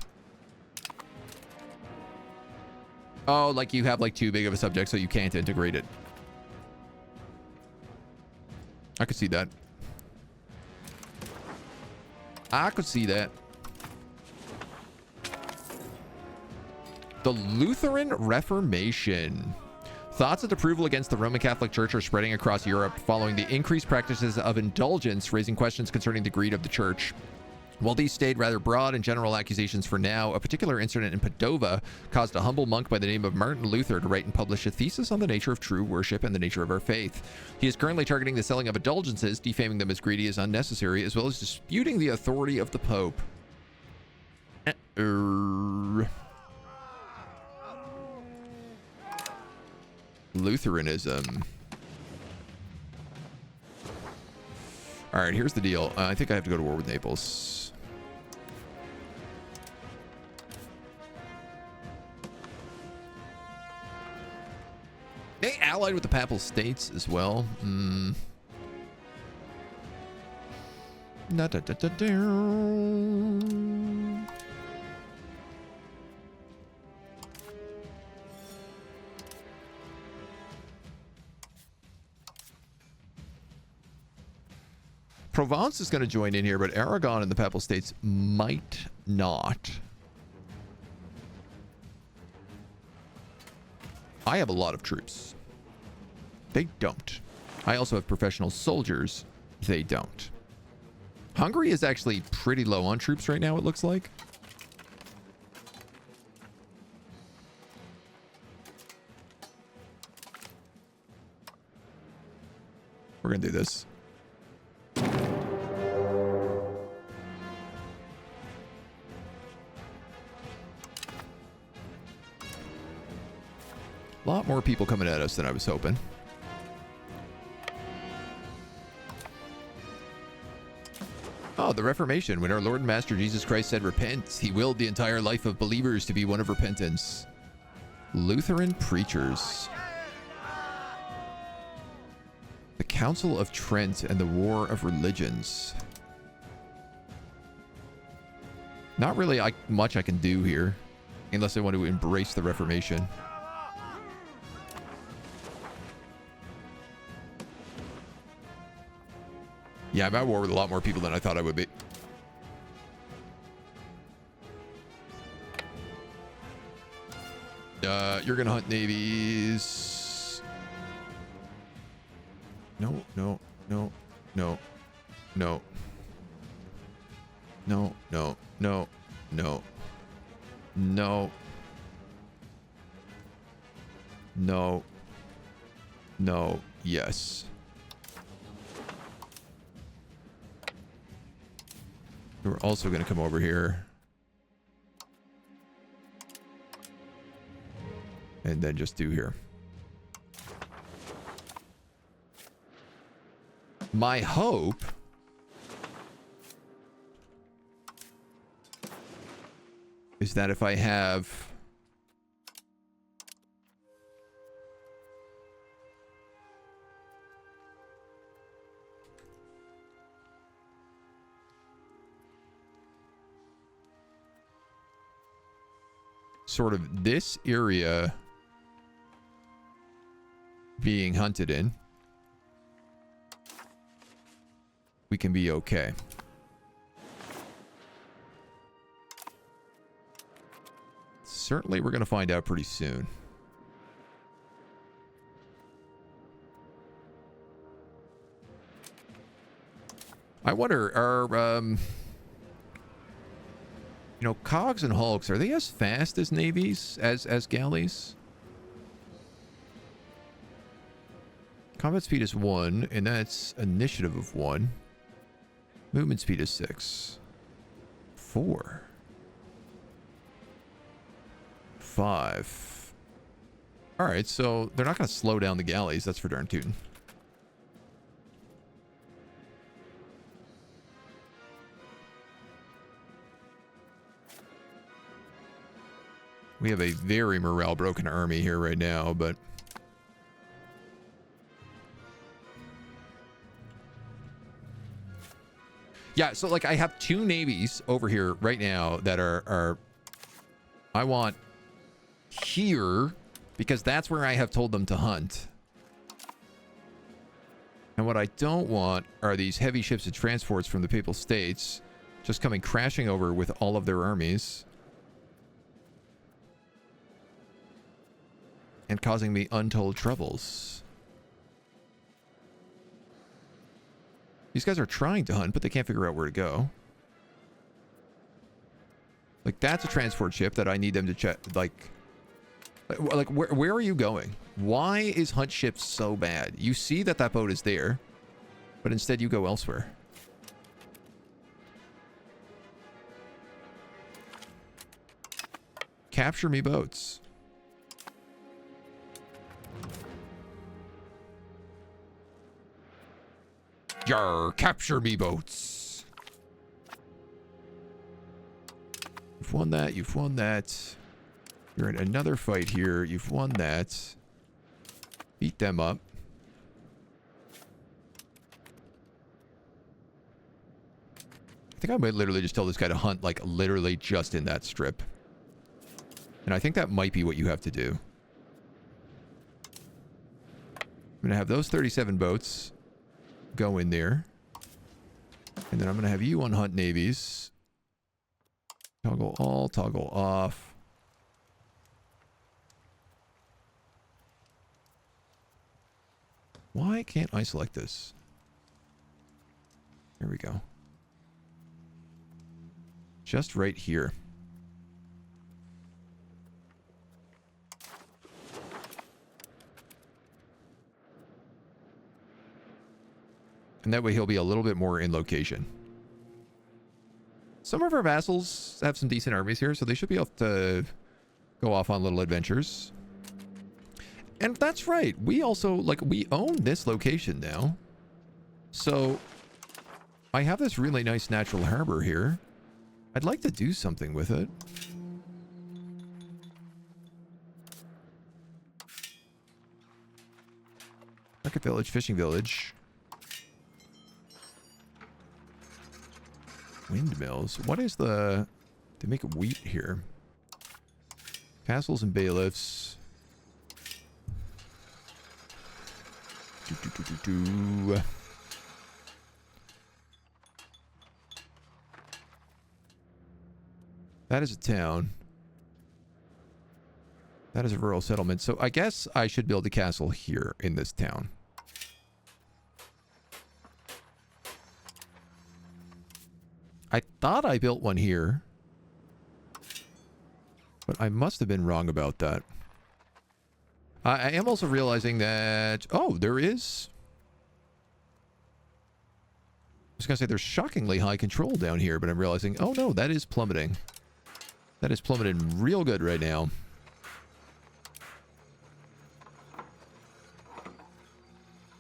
Oh, like you have like too big of a subject so you can't integrate it. I could see that. I could see that. The Lutheran Reformation. Thoughts of approval against the Roman Catholic Church are spreading across Europe following the increased practices of indulgence, raising questions concerning the greed of the church. While these stayed rather broad and general accusations for now, a particular incident in Padova caused a humble monk by the name of Martin Luther to write and publish a thesis on the nature of true worship and the nature of our faith. He is currently targeting the selling of indulgences, defaming them as greedy as unnecessary, as well as disputing the authority of the Pope. Lutheranism. All right, here's the deal. I think I have to go to war with Naples. They allied with the Papal States as well. Provence is going to join in here, but Aragon and the Papal States might not. I have a lot of troops. They don't. I also have professional soldiers. They don't. Hungary is actually pretty low on troops right now, it looks like. We're going to do this. A lot more people coming at us than I was hoping. Oh, the Reformation. When our Lord and Master Jesus Christ said, repent, he willed the entire life of believers to be one of repentance. Lutheran preachers. The Council of Trent and the War of Religions. Not really much I can do here. Unless I want to embrace the Reformation. Yeah, I'm at war with a lot more people than I thought I would be. You're gonna hunt navies. No, no, no, no, no. No, no, no, no. No. No. No. Yes. We're also going to come over here. And then just do here. My hope is that if I have sort of this area being hunted in, we can be okay. Certainly we're going to find out pretty soon. I wonder, are you know, cogs and hulks, are they as fast as navies, as galleys? Combat speed is 1, and that's initiative of 1. Movement speed is 6. 4. 5. Alright, so they're not going to slow down the galleys, that's for darn tootin'. We have a very morale-broken army here right now, but... yeah, so, like, I have 2 navies over here right now that are... I want here, because that's where I have told them to hunt. And what I don't want are these heavy ships and transports from the Papal States just coming crashing over with all of their armies. And causing me untold troubles. These guys are trying to hunt, but they can't figure out where to go. Like, that's a transport ship that I need them to check. Like where are you going? Why is hunt ships so bad? You see that that boat is there, but instead you go elsewhere. Capture me boats. Yarr, capture me boats. You've won that, you've won that. You're in another fight here. You've won that. Beat them up. I think I might literally just tell this guy to hunt, like, literally just in that strip. And I think that might be what you have to do. I'm going to have those 37 boats go in there. And then I'm going to have you on hunt navies. Toggle all, toggle off. Why can't I select this? Here we go. Just right here. And that way he'll be a little bit more in location. Some of our vassals have some decent armies here, so they should be able to go off on little adventures. And that's right. We also, like, we own this location now. So I have this really nice natural harbor here. I'd like to do something with it. Market village, fishing village. Windmills. What is the... They make wheat here. Castles and bailiffs. That is a town. That is a rural settlement. So I guess I should build a castle here in this town. I thought I built one here. But I must have been wrong about that. I am also realizing that... Oh, there is... I was going to say there's shockingly high control down here, but I'm realizing... Oh no, that is plummeting. That is plummeting real good right now.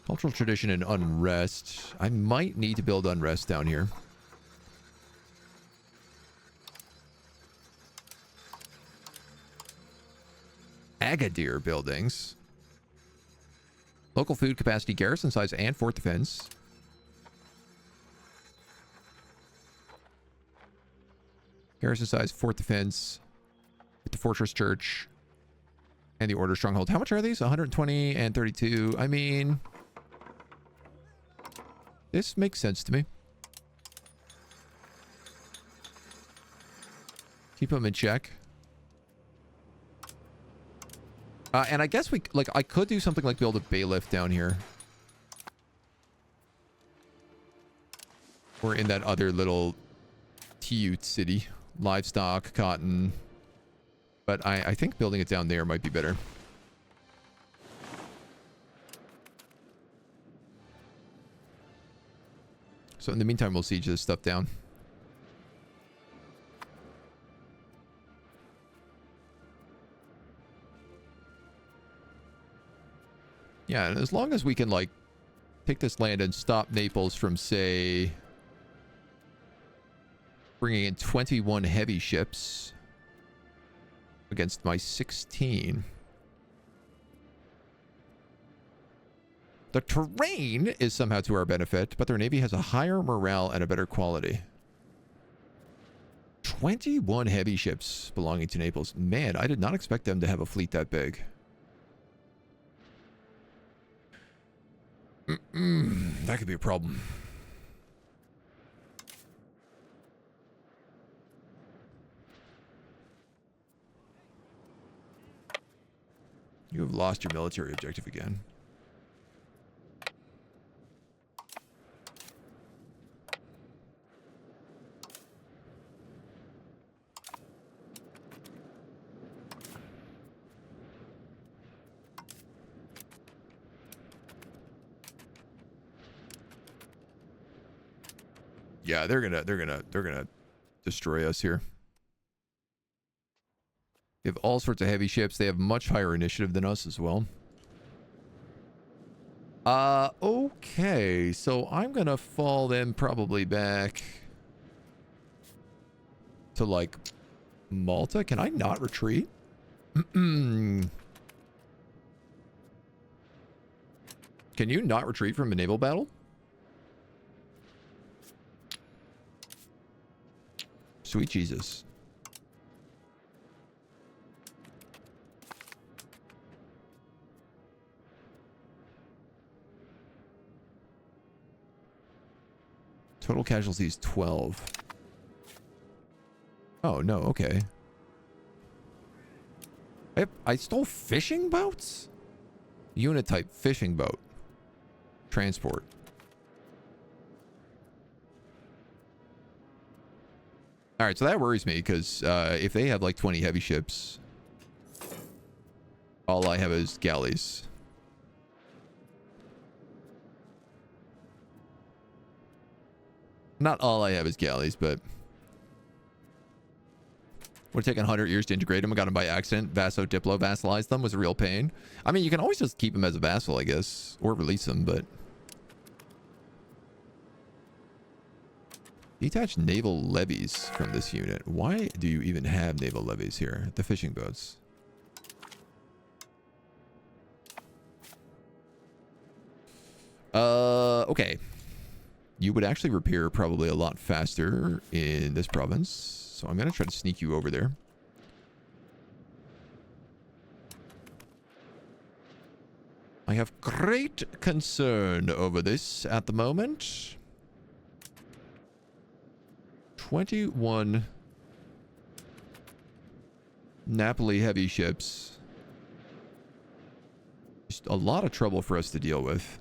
Cultural tradition and unrest. I might need to build unrest down here. Agadir buildings. Local food capacity, garrison size, and fort defense. Garrison size, fort defense, the fortress church, and the order stronghold. How much are these? 120 and 32. I mean, this makes sense to me. Keep them in check. And I guess we, like, I could do something like build a bailiff down here. Or in that other little Tiyut city. Livestock, cotton. But I think building it down there might be better. So in the meantime, we'll siege this stuff down. Yeah, and as long as we can, like, take this land and stop Naples from, say, bringing in 21 heavy ships against my 16. The terrain is somehow to our benefit, but their navy has a higher morale and a better quality. 21 heavy ships belonging to Naples. Man, I did not expect them to have a fleet that big. That could be a problem. You have lost your military objective again. Yeah, they're gonna destroy us here. They have all sorts of heavy ships. They have much higher initiative than us as well. Okay. So I'm gonna fall them probably back to, like, Malta. Can I not retreat? Can you not retreat from a naval battle? Sweet Jesus. Total casualties 12. Oh, no, okay. I stole fishing boats? Unit type fishing boat. Transport. Alright, so that worries me, because if they have like 20 heavy ships, all I have is galleys. Not all I have is galleys, but... Would have taken 100 years to integrate them. I got them by accident. Vasso Diplo vassalized them. Was a real pain. I mean, you can always just keep them as a vassal, I guess. Or release them, but... Detach naval levies from this unit. Why do you even have naval levies here? The fishing boats. Okay. You would actually repair probably a lot faster in this province. So I'm going to try to sneak you over there. I have great concern over this at the moment. 21 Napoli heavy ships. Just a lot of trouble for us to deal with.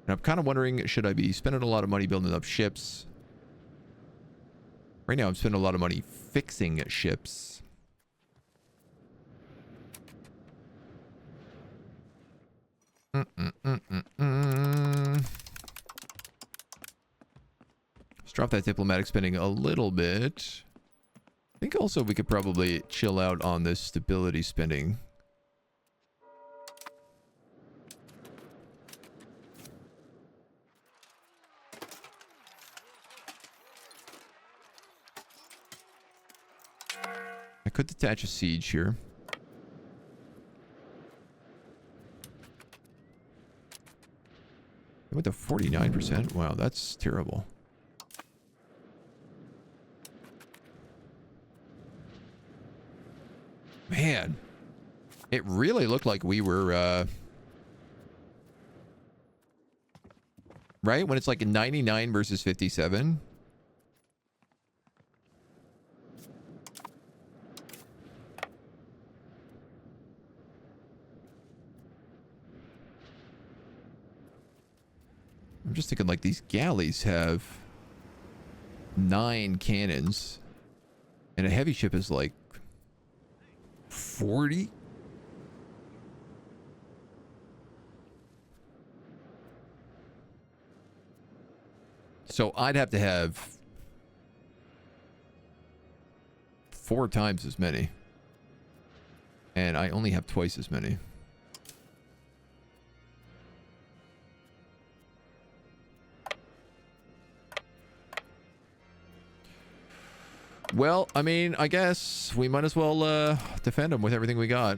And I'm kind of wondering, should I be spending a lot of money building up ships? Right now, I'm spending a lot of money fixing ships. Let's drop that diplomatic spending a little bit. I think also we could probably chill out on this stability spending. I could detach a siege here. It went to 49%. Wow, that's terrible. Man, it really looked like we were, right? When it's like 99 versus 57. I'm just thinking like these galleys have 9 cannons and a heavy ship is like 40. So I'd have to have 4 times as many. And I only have twice as many. Well, I mean, I guess we might as well defend them with everything we got.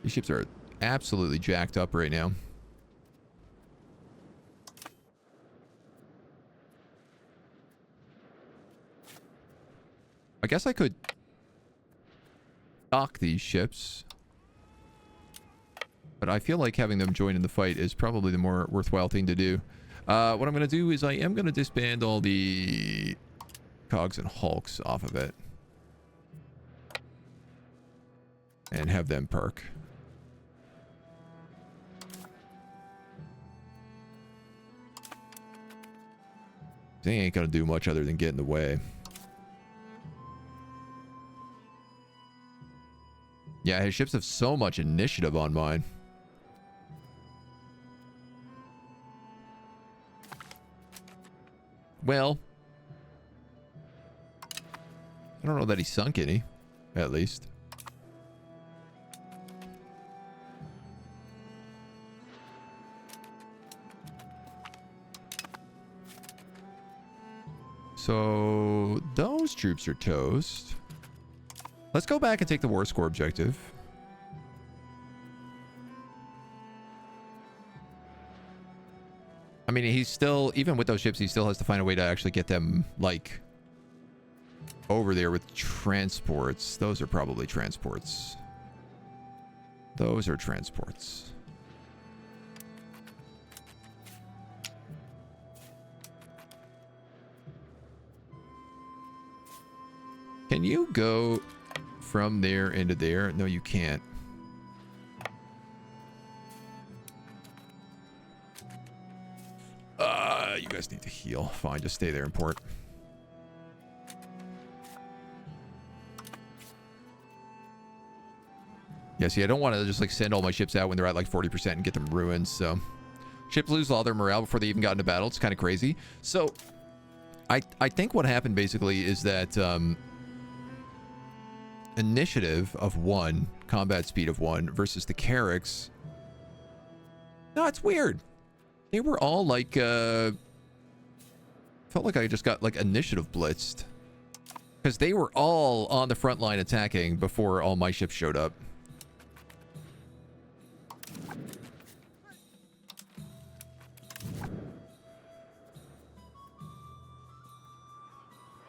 These ships are absolutely jacked up right now. I guess I could dock these ships. But I feel like having them join in the fight is probably the more worthwhile thing to do. What I'm going to do is I am going to disband all the cogs and hulks off of it. And have them perk. They ain't going to do much other than get in the way. Yeah, his ships have so much initiative on mine. Well, I don't know that he sunk any, at least. So those troops are toast. Let's go back and take the war score objective. I mean, he's still, even with those ships, he still has to find a way to actually get them, like, over there with transports. Those are probably transports. Those are transports. Can you go from there into there? No, you can't. You guys need to heal. Fine, just stay there and port. Yeah, see, I don't want to just like send all my ships out when they're at like 40% and get them ruined, so... Ships lose all their morale before they even got into battle. It's kind of crazy. So, I think what happened basically is that, initiative of 1, combat speed of 1, versus the Carracks... No, it's weird. They were all like, felt like I just got like initiative blitzed. Because they were all on the front line attacking before all my ships showed up.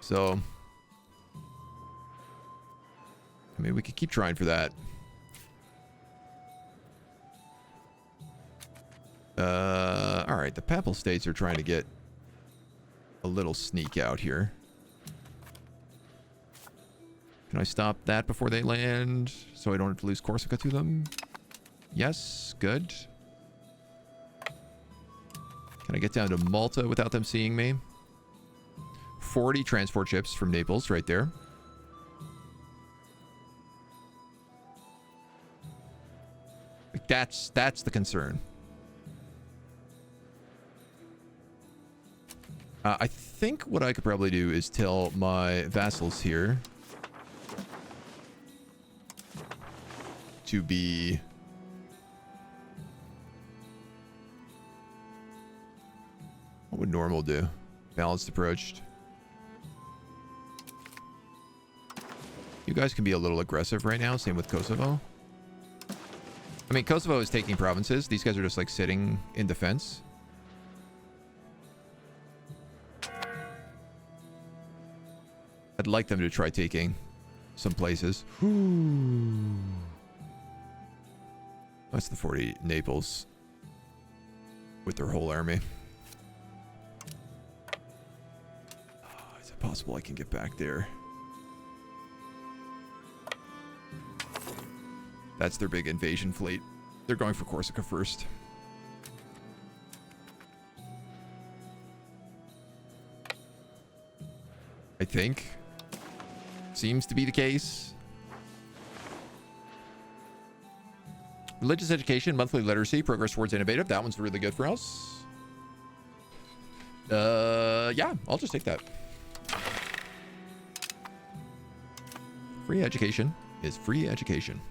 So, I mean, we could keep trying for that. All right, the Papal States are trying to get a little sneak out here. Can I stop that before they land so I don't have to lose Corsica to them? Yes, good. Can I get down to Malta without them seeing me? 40 transport ships from Naples right there. Like that's the concern. I think what I could probably do is tell my vassals here to be... What would normal do? Balanced approach. You guys can be a little aggressive right now. Same with Kosovo. I mean, Kosovo is taking provinces. These guys are just like sitting in defense. I'd like them to try taking some places. That's the 40 Naples with their whole army. Is it possible I can get back there? That's their big invasion fleet. They're going for Corsica first. I think. Seems to be the case. Religious education, monthly literacy, progress towards innovative. That one's really good for us. Yeah, I'll just take that. Free education is free education.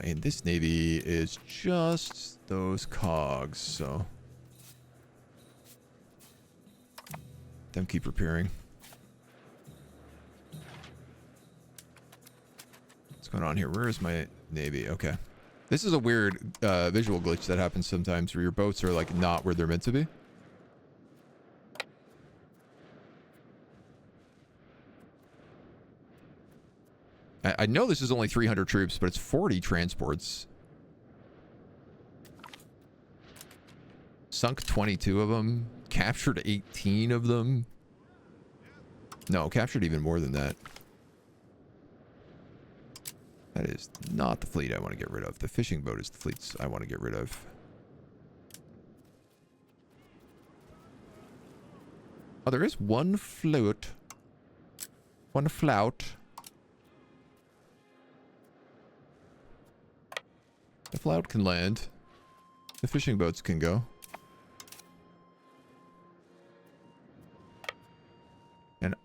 And this navy is just those cogs, so... Them keep repairing. What's going on here? Where is my navy? Okay. This is a weird visual glitch that happens sometimes where your boats are like not where they're meant to be. I know this is only 300 troops, but it's 40 transports. Sunk 22 of them. Captured 18 of them. No, captured even more than that. That is not the fleet I want to get rid of. The fishing boat is the fleets I want to get rid of. Oh, there is one float. One flout. The flout can land. The fishing boats can go. And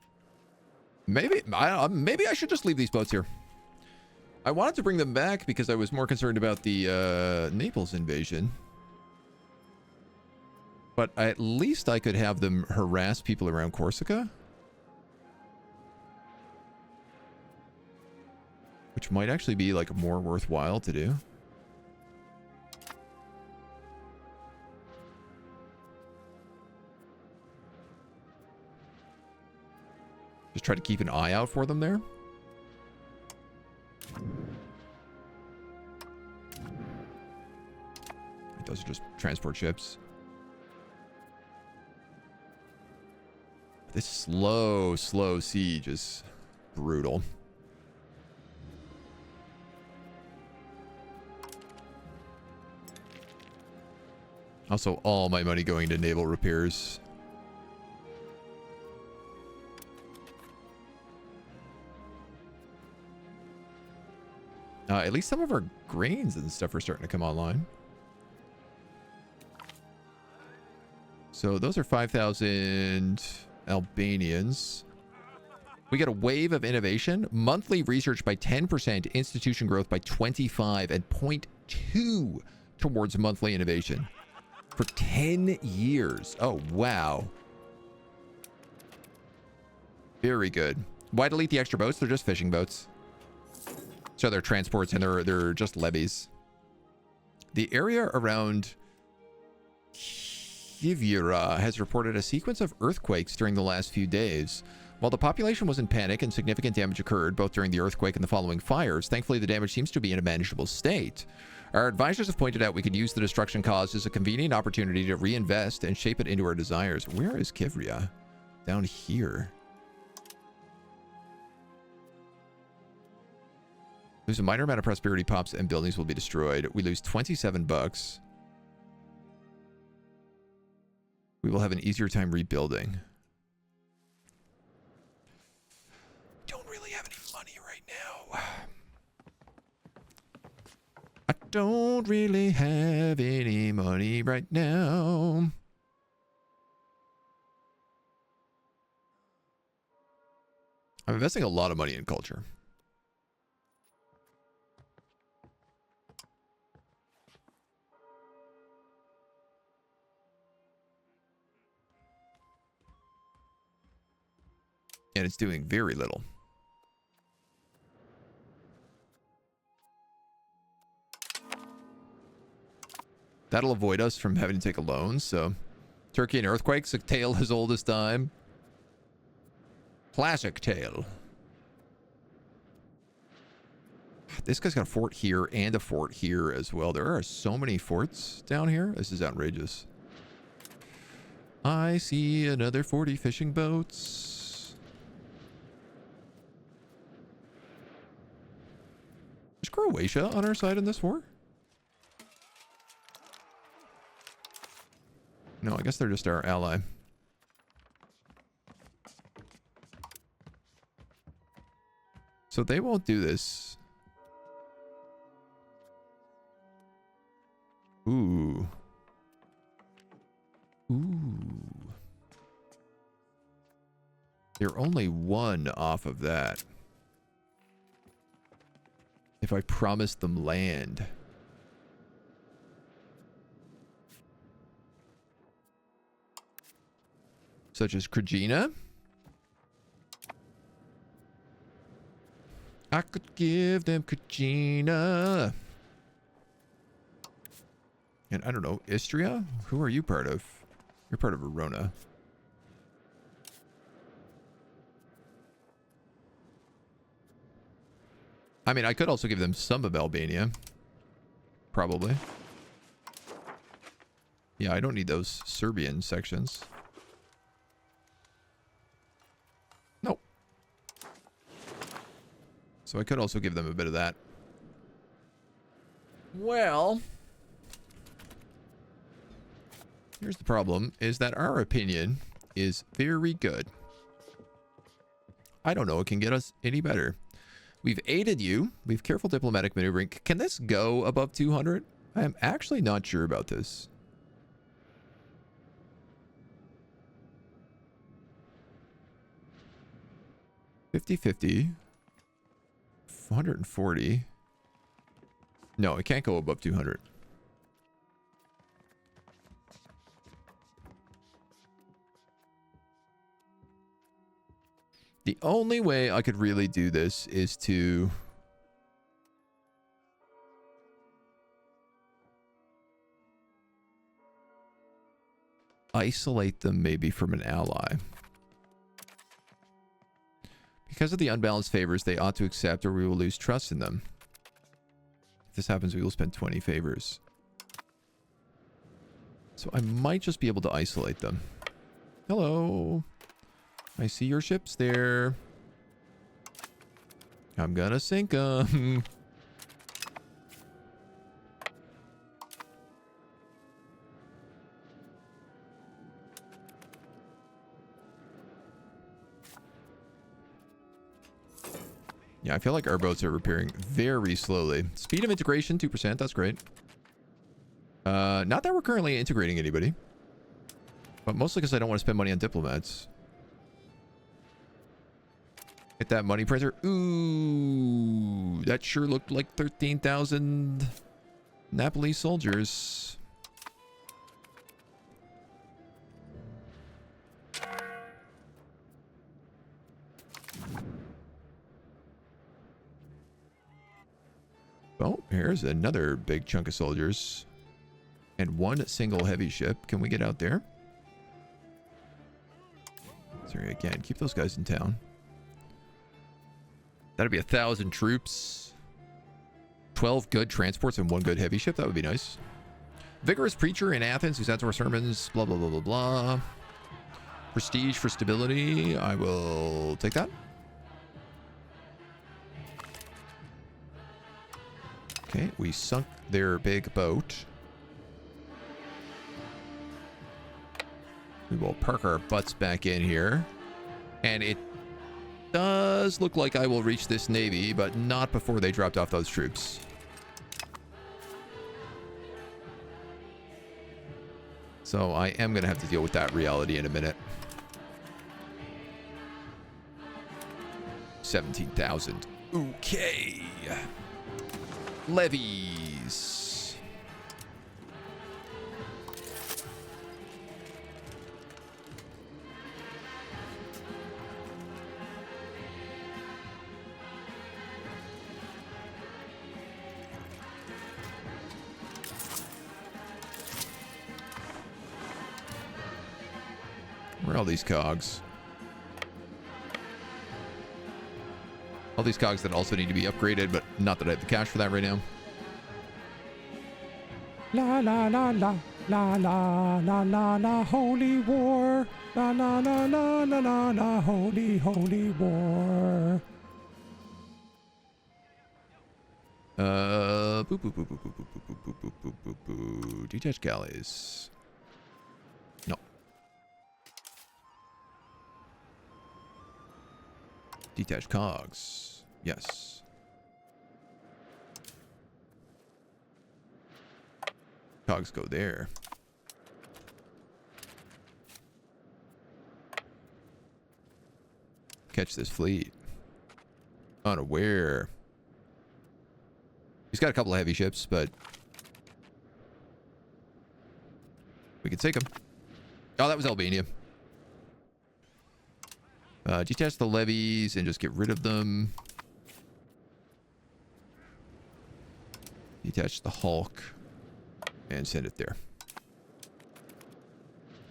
maybe I should just leave these boats here. I wanted to bring them back because I was more concerned about the Naples invasion. But at least I could have them harass people around Corsica. Which might actually be like more worthwhile to do. just try to keep an eye out for them there. Those are just transport ships. This slow siege is brutal. Also, all my money going to naval repairs. At least some of our grains and stuff are starting to come online. So those are 5,000 Albanians. We get a wave of innovation. Monthly research by 10%. Institution growth by 25. And 0.2 towards monthly innovation. For 10 years. Oh, wow. Very good. Why delete the extra boats? They're just fishing boats. So they're transports and they're just levies. The area around Kivira has reported a sequence of earthquakes during the last few days. While the population was in panic and significant damage occurred both during the earthquake and the following fires, thankfully the damage seems to be in a manageable state. Our advisors have pointed out we could use the destruction caused as a convenient opportunity to reinvest and shape it into our desires. Where is Kivria? Down here. Lose a minor amount of prosperity pops and buildings will be destroyed. We lose 27 bucks. We will have an easier time rebuilding. Don't really have any money right now. I don't really have any money right now. I'm investing a lot of money in culture. And it's doing very little. That'll avoid us from having to take a loan, so... Turkey and earthquakes, a tale as old as time. Classic tale. This guy's got a fort here and a fort here as well. There are so many forts down here. This is outrageous. I see another 40 fishing boats. Is Croatia on our side in this war? No, I guess they're just our ally. So they won't do this. Ooh. Ooh. They're only one off of that. If I promised them land. Such as Krajina. I could give them Krajina. And I don't know, Istria? Who are you part of? You're part of Verona. I mean, I could also give them some of Albania. Probably. Yeah, I don't need those Serbian sections. Nope. So I could also give them a bit of that. Well, here's the problem, is that our opinion is very good. I don't know it can get us any better. We've aided you. We've careful diplomatic maneuvering. Can this go above 200? I am actually not sure about this. $50-50. 140. No, it can't go above 200. The only way I could really do this is to isolate them maybe from an ally. Because of the unbalanced favors, they ought to accept or we will lose trust in them. If this happens, we will spend 20 favors. So I might just be able to isolate them. Hello. I see your ships there. I'm gonna sink them. Yeah, I feel like our boats are repairing very slowly. Speed of integration, 2%. That's great. Not that we're currently integrating anybody. But mostly because I don't want to spend money on diplomats. Hit that money printer. Ooh, that sure looked like 13,000 Naples soldiers. Oh, here's another big chunk of soldiers. And one single heavy ship. Can we get out there? Sorry, again, keep those guys in town. That'd be 1,000 troops. 12 good transports and one good heavy ship. That would be nice. Vigorous preacher in Athens who sends more sermons. Blah, blah, blah, blah, blah. Prestige for stability. I will take that. Okay, we sunk their big boat. We will park our butts back in here. And it does look like I will reach this navy, but not before they dropped off those troops. So I am going to have to deal with that reality in a minute. 17,000. Okay. Levies. Where are all these cogs? All these cogs that also need to be upgraded, but not that I have the cash for that right now. La la la la la la la la la holy war. La la la la la la la holy war. Boop boop boop boop boop boop boop boop boop boop boop boop. Detached galleys. No. Detached cogs. Yes. Cogs go there. Catch this fleet. Unaware. He's got a couple of heavy ships, but we can take them. Oh, that was Albania. Detach the levies and just get rid of them. Detach the Hulk and send it there.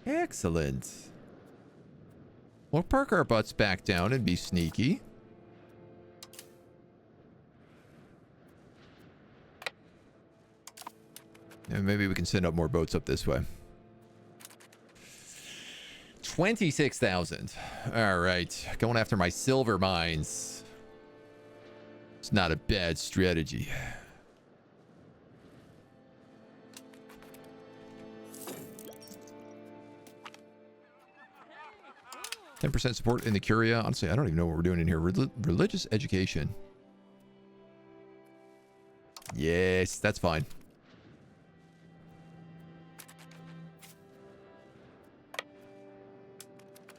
Excellent. We'll park our butts back down and be sneaky. And maybe we can send up more boats up this way. 26,000. All right. Going after my silver mines. It's not a bad strategy. %10 support in the Curia. Honestly, I don't even know what we're doing in here. Religious education. Yes, that's fine.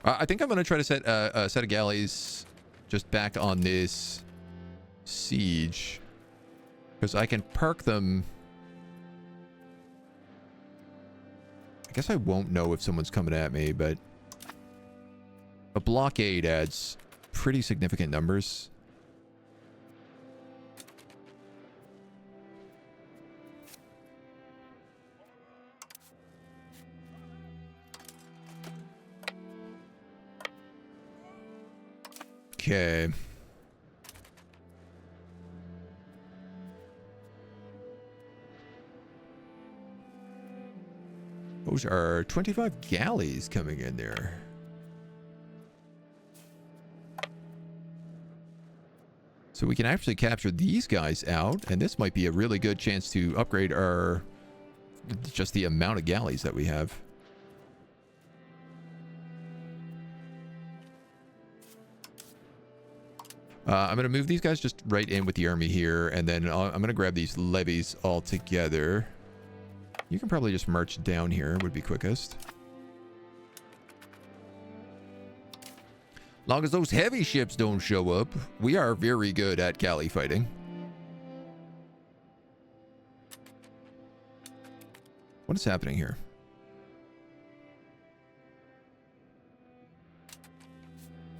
I think I'm going to try to set a set of galleys just back on this siege. Because I can park them. I guess I won't know if someone's coming at me, but a blockade adds pretty significant numbers. Okay. Those are 25 galleys coming in there. So we can actually capture these guys out, and this might be a really good chance to upgrade our... just the amount of galleys that we have. I'm going to move these guys just right in with the army here, and then I'm going to grab these levies all together. You can probably just march down here, would be quickest. Long as those heavy ships don't show up, we are very good at galley fighting. What is happening here?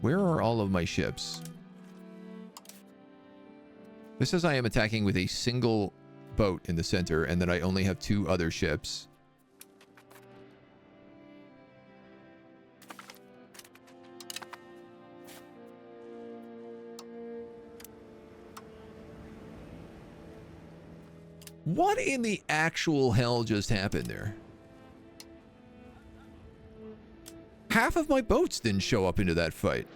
Where are all of my ships? This says I am attacking with a single boat in the center, and that I only have 2 other ships. What in the actual hell just happened there? Half of my boats didn't show up into that fight.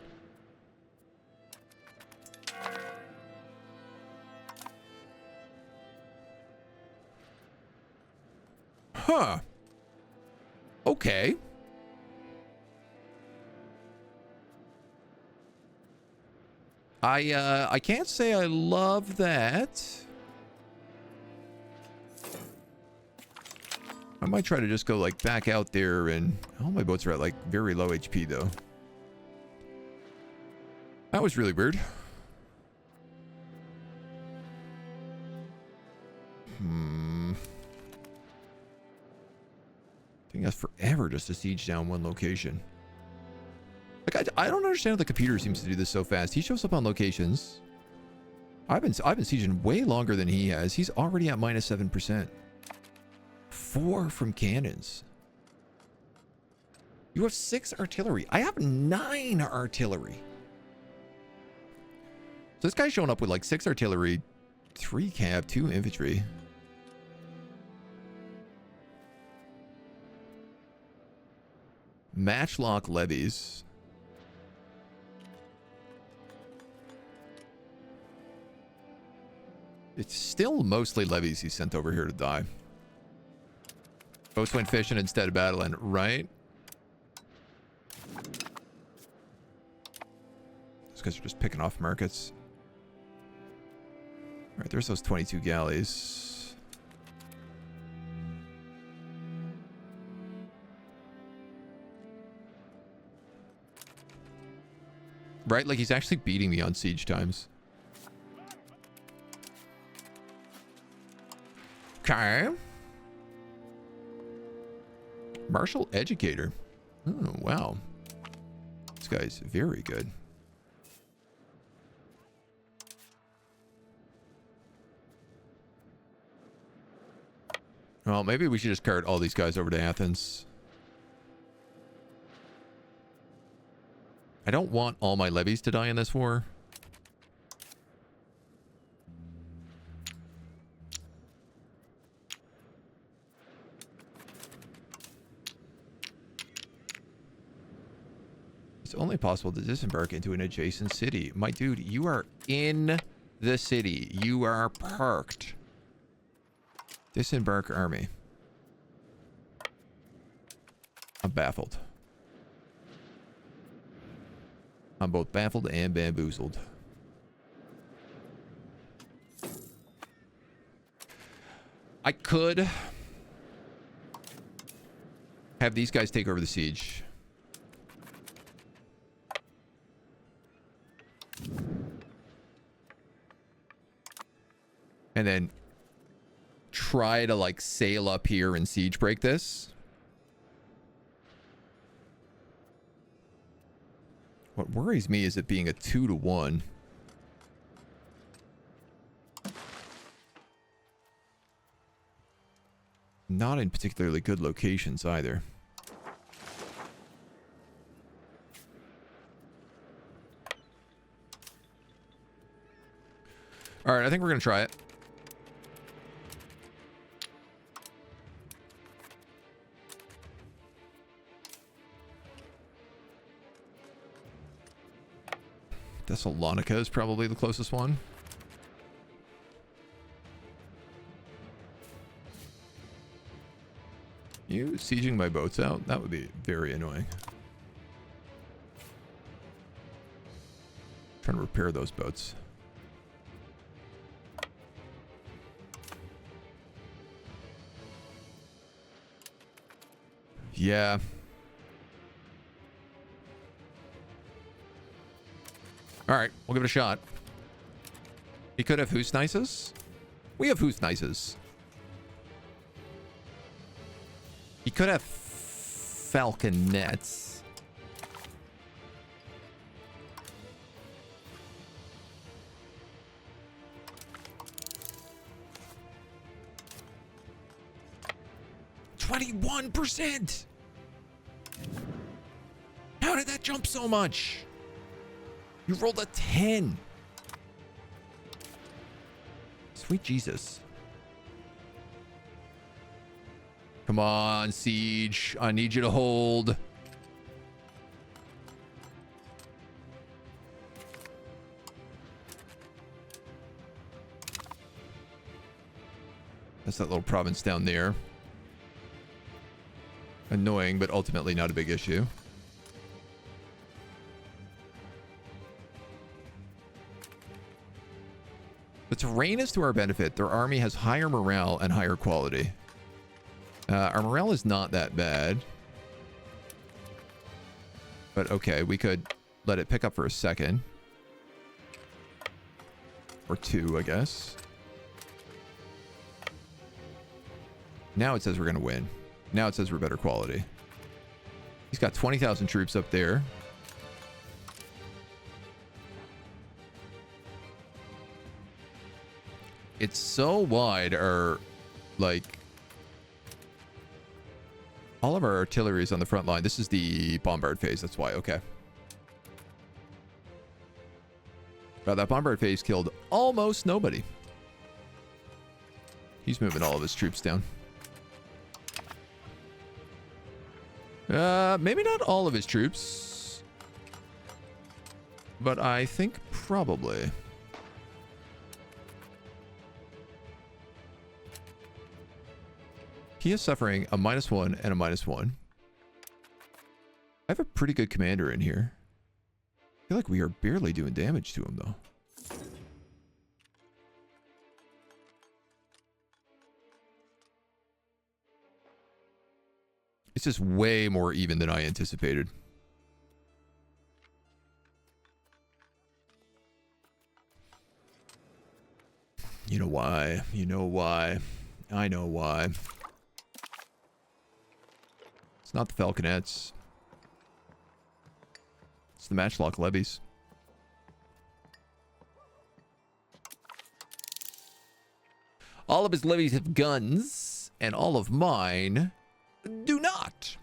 Huh. Okay. I can't say I love that. I might try to just go like back out there, and all my boats are at like very low HP though. That was really weird. Taking us forever just to siege down one location. Like I don't understand how the computer seems to do this so fast. He shows up on locations. I've been sieging way longer than he has. He's already at minus 7%. 4 from cannons. You have 6 artillery. I have 9 artillery. So this guy's showing up with like 6 artillery, 3 cav, 2 infantry. Matchlock levies. It's still mostly levies he sent over here to die. Boats went fishing instead of battling, right? Those guys are just picking off markets. All right, there's those 22 galleys. Right, like he's actually beating me on siege times. Okay. Martial Educator. Oh, wow. This guy's very good. Well, maybe we should just cart all these guys over to Athens. I don't want all my levies to die in this war. It's only possible to disembark into an adjacent city. My dude, you are in the city. You are parked. Disembark army. I'm baffled. I'm both baffled and bamboozled. I could have these guys take over the siege. And then try to like sail up here and siege break this. What worries me is it being a 2-to-1. Not in particularly good locations either. All right, I think we're going to try it. Thessalonica is probably the closest one. You sieging my boats out? That would be very annoying. Trying to repair those boats. Yeah. All right, we'll give it a shot. He could have Hoosnices. We have Hoosnices. He could have Falconets. %. How did that jump so much? You rolled a 10. Sweet Jesus. Come on, Siege. I need you to hold. That's that little province down there. Annoying, but ultimately not a big issue. The terrain is to our benefit. Their army has higher morale and higher quality. Our morale is not that bad. But okay, we could let it pick up for a second. Or two, I guess. Now it says we're going to win. Now it says we're better quality. He's got 20,000 troops up there. It's so wide, like, all of our artillery is on the front line. This is the bombard phase. That's why. Okay. Well, that bombard phase killed almost nobody. He's moving all of his troops down. Maybe not all of his troops. But I think probably. He is suffering a -1 and a -1. I have a pretty good commander in here. I feel like we are barely doing damage to him, though. It's just way more even than I anticipated. You know why? You know why? I know why. It's not the Falconets. It's the Matchlock levies. All of his levies have guns, and all of mine do not.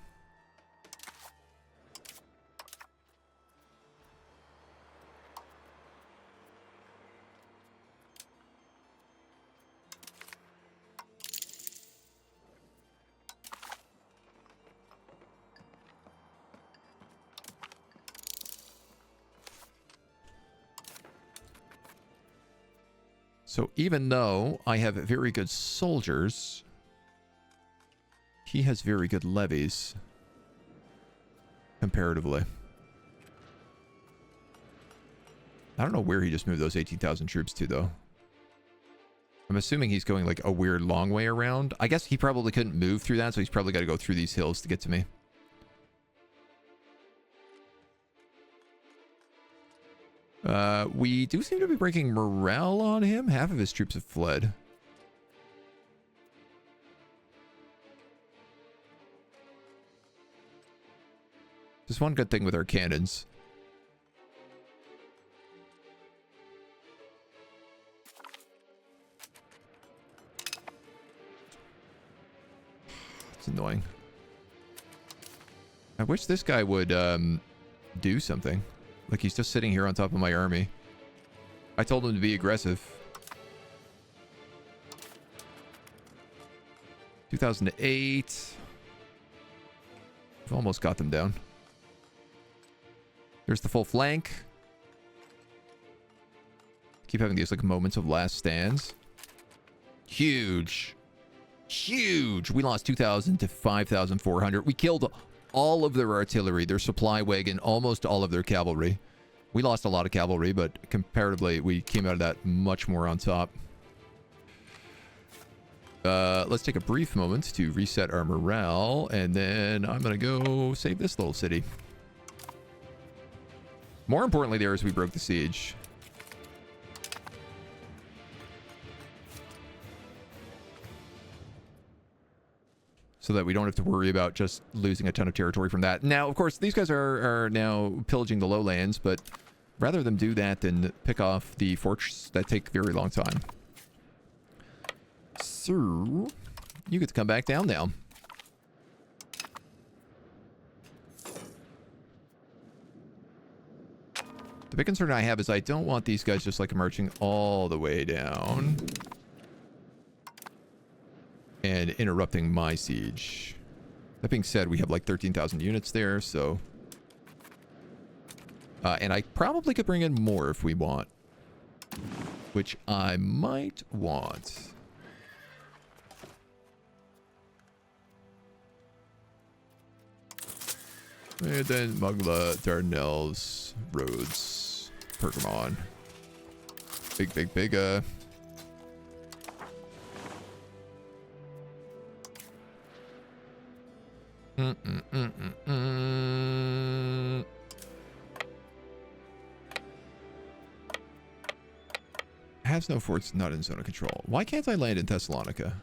So even though I have very good soldiers, he has very good levies, comparatively. I don't know where he just moved those 18,000 troops to, though. I'm assuming he's going like a weird long way around. I guess he probably couldn't move through that, so he's probably got to go through these hills to get to me. We do seem to be breaking morale on him. Half of his troops have fled. Just one good thing with our cannons. It's annoying. I wish this guy would do something. Like, he's just sitting here on top of my army. I told him to be aggressive. 2008. We've almost got them down. There's the full flank. Keep having these like moments of last stands. Huge. Huge. We lost 2,000 to 5,400. We killed all of their artillery, their supply wagon, almost all of their cavalry. We lost a lot of cavalry, but comparatively, we came out of that much more on top. Let's take a brief moment to reset our morale, and then I'm going to go save this little city. More importantly there is we broke the siege. So that we don't have to worry about just losing a ton of territory from that. Now, of course, these guys are now pillaging the lowlands, but rather than do that than pick off the forts that take a very long time. So, you get to come back down now. The big concern I have is I don't want these guys just like marching all the way down and interrupting my siege. That being said, we have like 13,000 units there, so... and I probably could bring in more if we want. Which I might want. And then Mugla, Dardanelles, Rhodes, Pergamon. Big, Has no forts not in zone of control. Why can't I land in Thessalonica?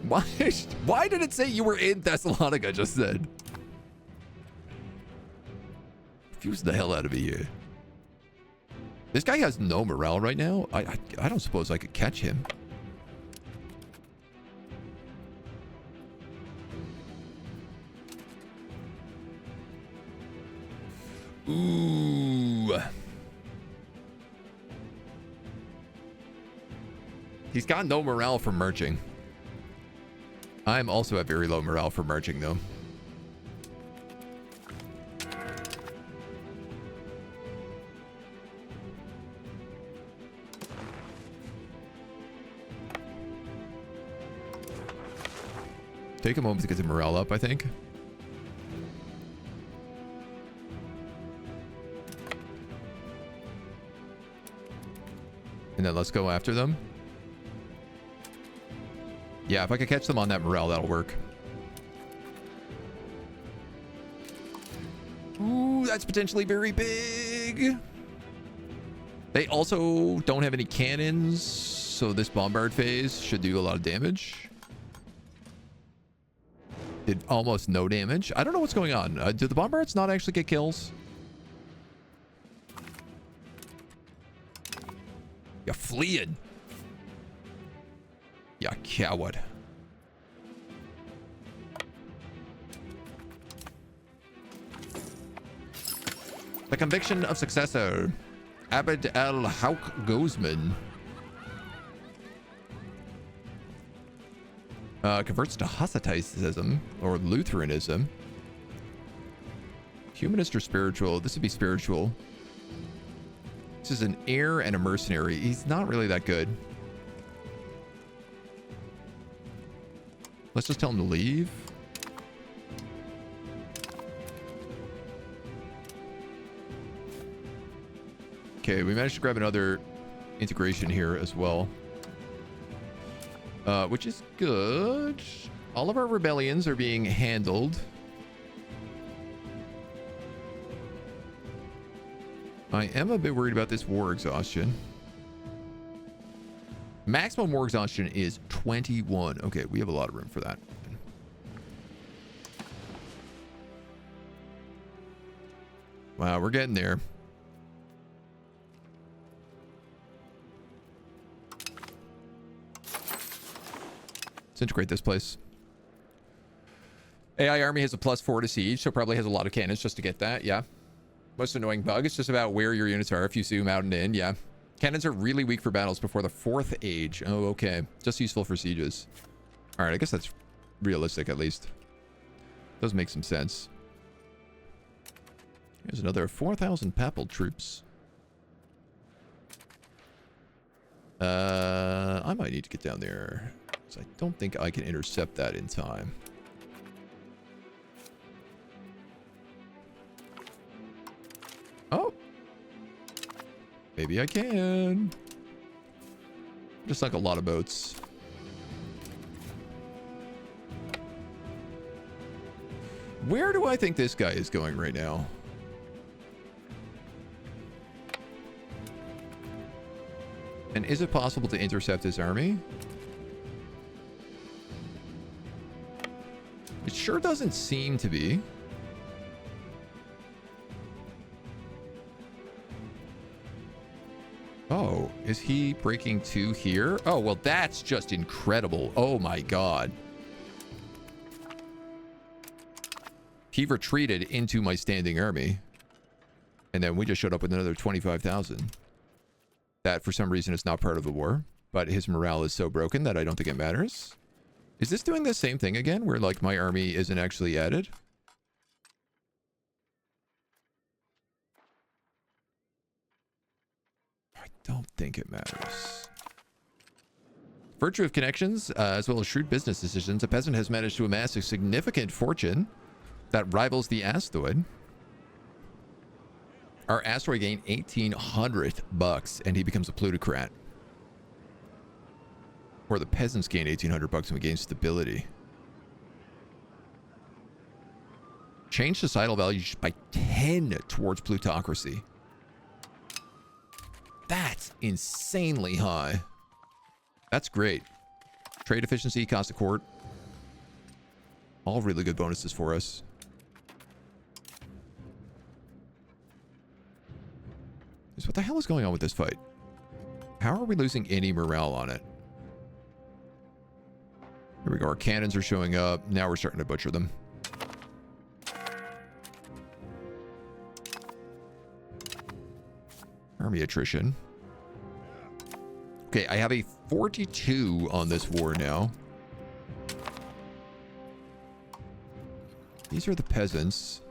Why did it say you were in Thessalonica just then? Confuse the hell out of me here. This guy has no morale right now. I don't suppose I could catch him. Ooh. He's got no morale from merging. I'm also at very low morale for merging, though. Take a moment to get the morale up, I think. And then let's go after them. Yeah, if I could catch them on that morale, that'll work. Ooh, that's potentially very big. They also don't have any cannons, so this bombard phase should do a lot of damage. Did almost no damage. I don't know what's going on. Did the bombards not actually get kills? You're fleeing. You coward. The conviction of successor. Abd al-Hawk Gozman. Converts to Hussiticism or Lutheranism. Humanist or spiritual? This would be spiritual. This is an heir and a mercenary. He's not really that good. Let's just tell him to leave. Okay, we managed to grab another integration here as well. Which is good. All of our rebellions are being handled. I am a bit worried about this war exhaustion. Maximum war exhaustion is 21. Okay, we have a lot of room for that. Wow, we're getting there. Let's integrate this place. AI army has a +4 to siege, so probably has a lot of cannons just to get that. Yeah. Most annoying bug. It's just about where your units are. If you zoom out and in, yeah. Cannons are really weak for battles before the 4th age. Oh, okay. Just useful for sieges. All right, I guess that's realistic at least. Does make some sense. Here's another 4,000 papal troops. I might need to get down there, because I don't think I can intercept that in time. Oh! Maybe I can. Just like a lot of boats. Where do I think this guy is going right now? And is it possible to intercept his army? It sure doesn't seem to be. Oh, is he breaking 2 here? Oh, well, that's just incredible. Oh my god. He retreated into my standing army. And then we just showed up with another 25,000. That, for some reason, is not part of the war. But his morale is so broken that I don't think it matters. Is this doing the same thing again, where, like, my army isn't actually added? I don't think it matters. Virtue of connections, as well as shrewd business decisions, a peasant has managed to amass a significant fortune that rivals the asteroid. Our asteroid gained $1,800 and he becomes a plutocrat. Or the peasants gain $1,800 and we gain stability. Change societal values by 10 towards plutocracy. That's insanely high. That's great. Trade efficiency, cost of court. All really good bonuses for us. So what the hell is going on with this fight? How are we losing any morale on it? Here we go. Our cannons are showing up. Now we're starting to butcher them. Army attrition. Okay, I have a 42 on this war now. These are the peasants.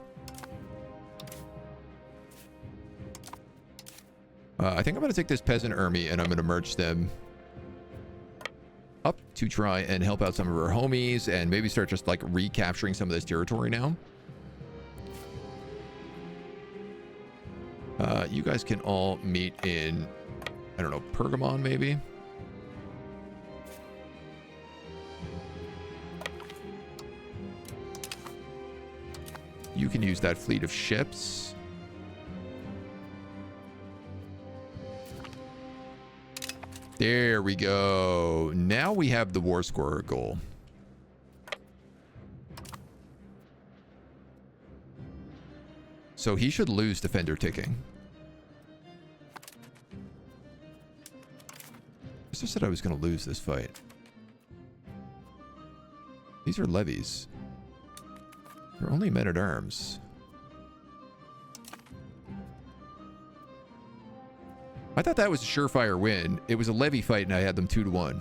I think I'm going to take this peasant army and I'm going to merge them up to try and help out some of our homies and maybe start just like recapturing some of this territory now. You guys can all meet in, I don't know, Pergamon maybe? You can use that fleet of ships. There we go. Now we have the war scorer goal. So he should lose defender ticking. I just said I was going to lose this fight. These are levies. They're only men at arms. I thought that was a surefire win. It was a levy fight and I had them 2-1.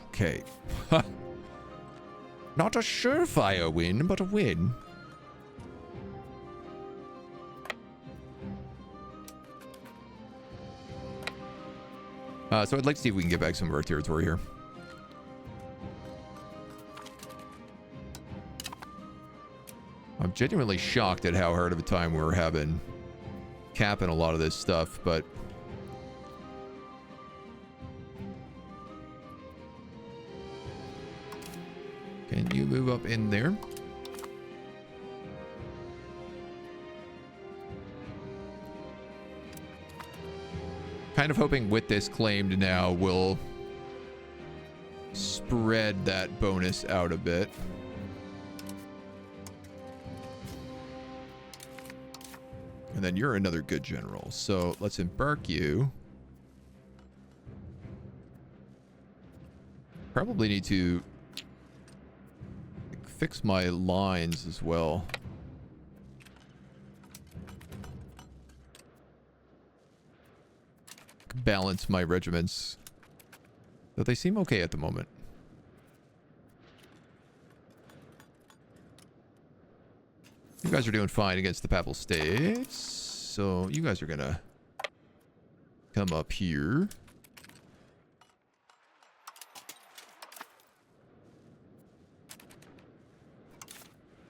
Okay. Not a surefire win, but a win. So I'd like to see if we can get back some of our territory here. I'm genuinely shocked at how hard of a time we're having capping a lot of this stuff, but can you move up in there? Kind of hoping with this claimed now we'll spread that bonus out a bit. And then you're another good general. So let's embark you. Probably need to fix my lines as well. balance my regiments. Though they seem okay at the moment. You guys are doing fine against the Papal States. So you guys are gonna come up here.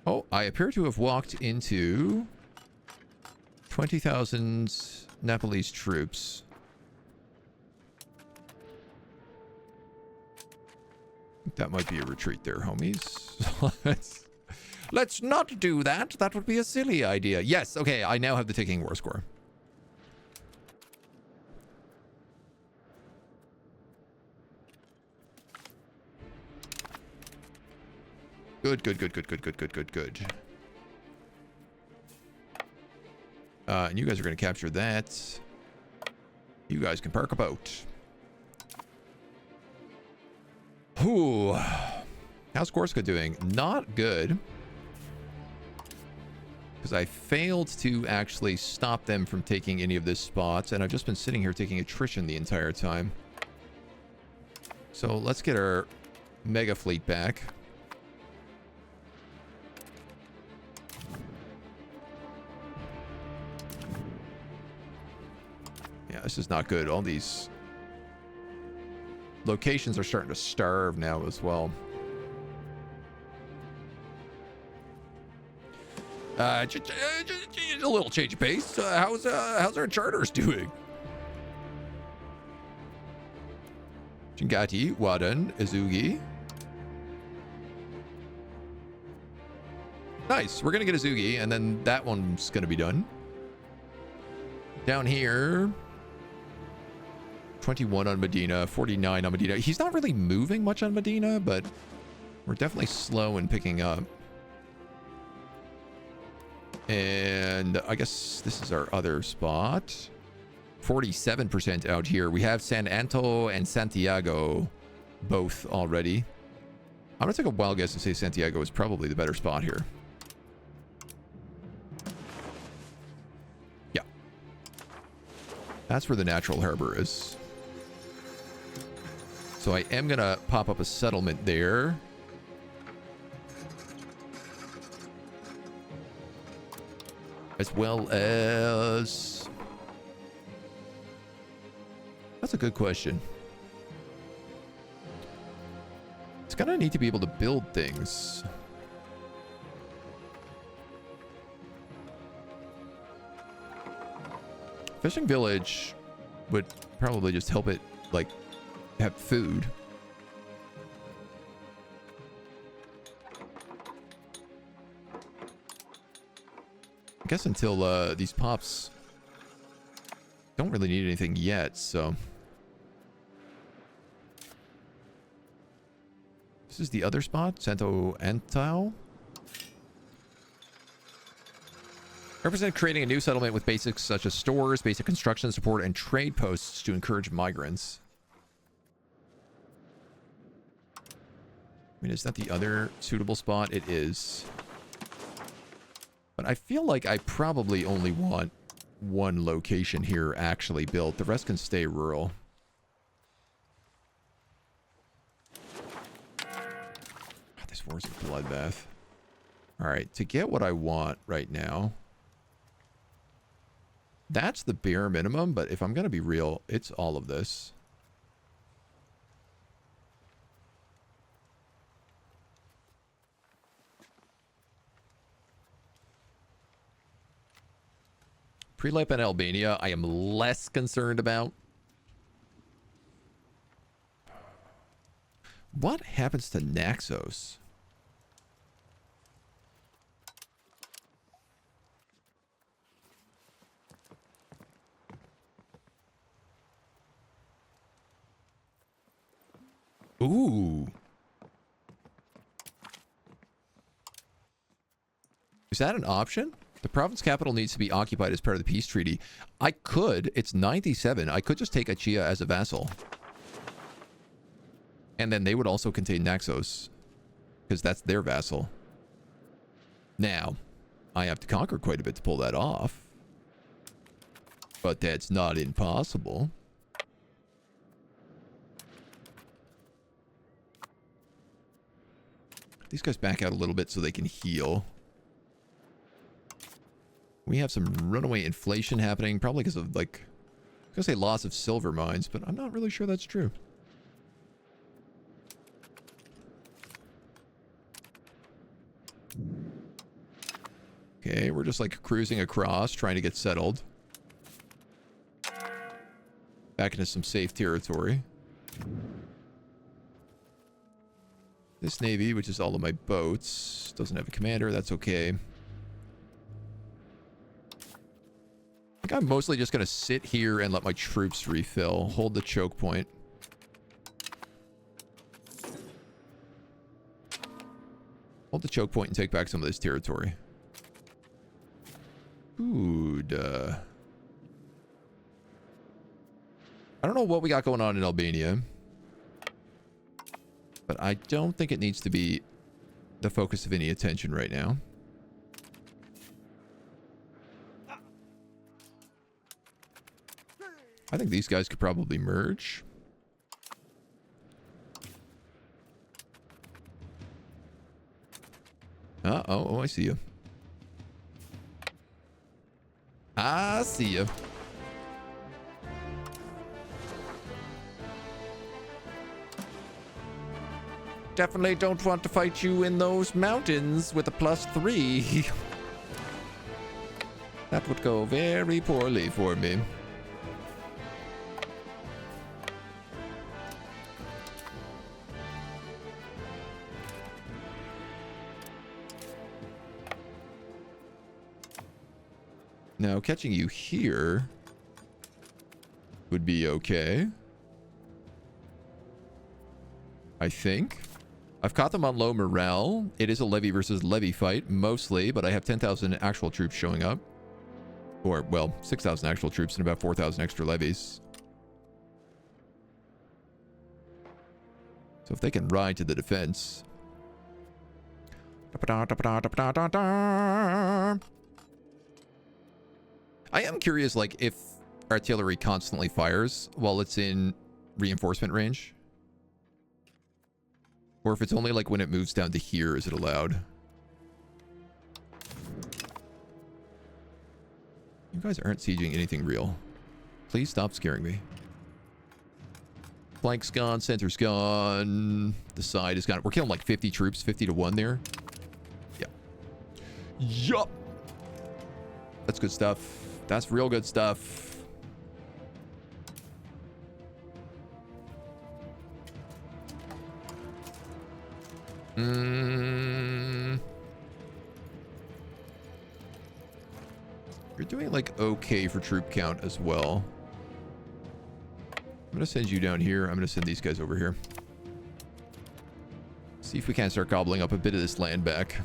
Oh, I appear to have walked into 20,000 Naples troops. That might be a retreat there, homies. Let's not do that. That would be a silly idea. Yes, okay, I now have the ticking war score. Good. And you guys are going to capture that. You guys can park a boat. Ooh. How's Corsica doing? Not good. Because I failed to actually stop them from taking any of this spots. And I've just been sitting here taking attrition the entire time. So let's get our mega fleet back. Yeah, this is not good. All these locations are starting to starve now as well. Just a little change of pace. How's our charters doing? Chingati, Wadan, Azugi. Nice. We're gonna get Azugi, and then that one's gonna be done. Down here, 21 on Medina, 49 on Medina. He's not really moving much on Medina, but we're definitely slow in picking up. And I guess this is our other spot. 47% out here. We have San Anto and Santiago both already. I'm going to take a wild guess and say Santiago is probably the better spot here. Yeah. That's where the natural harbor is. So I am going to pop up a settlement there. As well as... That's a good question. It's gonna need to be able to build things. Fishing village would probably just help it, like, have food. I guess until these pops don't really need anything yet, so... This is the other spot, Santo Antao. Represent creating a new settlement with basics such as stores, basic construction support, and trade posts to encourage migrants. I mean, is that the other suitable spot? It is. But I feel like I probably only want one location here actually built. The rest can stay rural. God, this war's a bloodbath. Alright, to get what I want right now... That's the bare minimum, but if I'm going to be real, it's all of this. Prelep in Albania, I am less concerned about. What happens to Naxos? Ooh. Is that an option? The province capital needs to be occupied as part of the peace treaty. I could. It's 97. I could just take Achia as a vassal. And then they would also contain Naxos. Because that's their vassal. Now, I have to conquer quite a bit to pull that off. But that's not impossible. These guys back out a little bit so they can heal. We have some runaway inflation happening, probably because of, like, I was going to say loss of silver mines, but I'm not really sure that's true. Okay, we're just, like, cruising across, trying to get settled. Back into some safe territory. This navy, which is all of my boats, doesn't have a commander. That's okay. I think I'm mostly just going to sit here and let my troops refill. Hold the choke point. Hold the choke point and take back some of this territory. Ooh, duh. I don't know what we got going on in Albania. But I don't think it needs to be the focus of any attention right now. I think these guys could probably merge. Oh, I see you. I see you. Definitely don't want to fight you in those mountains with a +3. That would go very poorly for me. Now, catching you here would be okay. I think. I've caught them on low morale. It is a levy versus levy fight, mostly, but I have 10,000 actual troops showing up. Or, well, 6,000 actual troops and about 4,000 extra levies. So if they can ride to the defense. I am curious, like, if artillery constantly fires while it's in reinforcement range. Or if it's only like when it moves down to here, is it allowed? You guys aren't sieging anything real. Please stop scaring me. Flank's gone, center's gone. The side is gone. We're killing like 50 troops, 50 to 1 there. Yeah. Yup. That's good stuff. That's real good stuff. You're doing like okay for troop count as well. I'm gonna send you down here. I'm gonna send these guys over here. See if we can't start gobbling up a bit of this land back.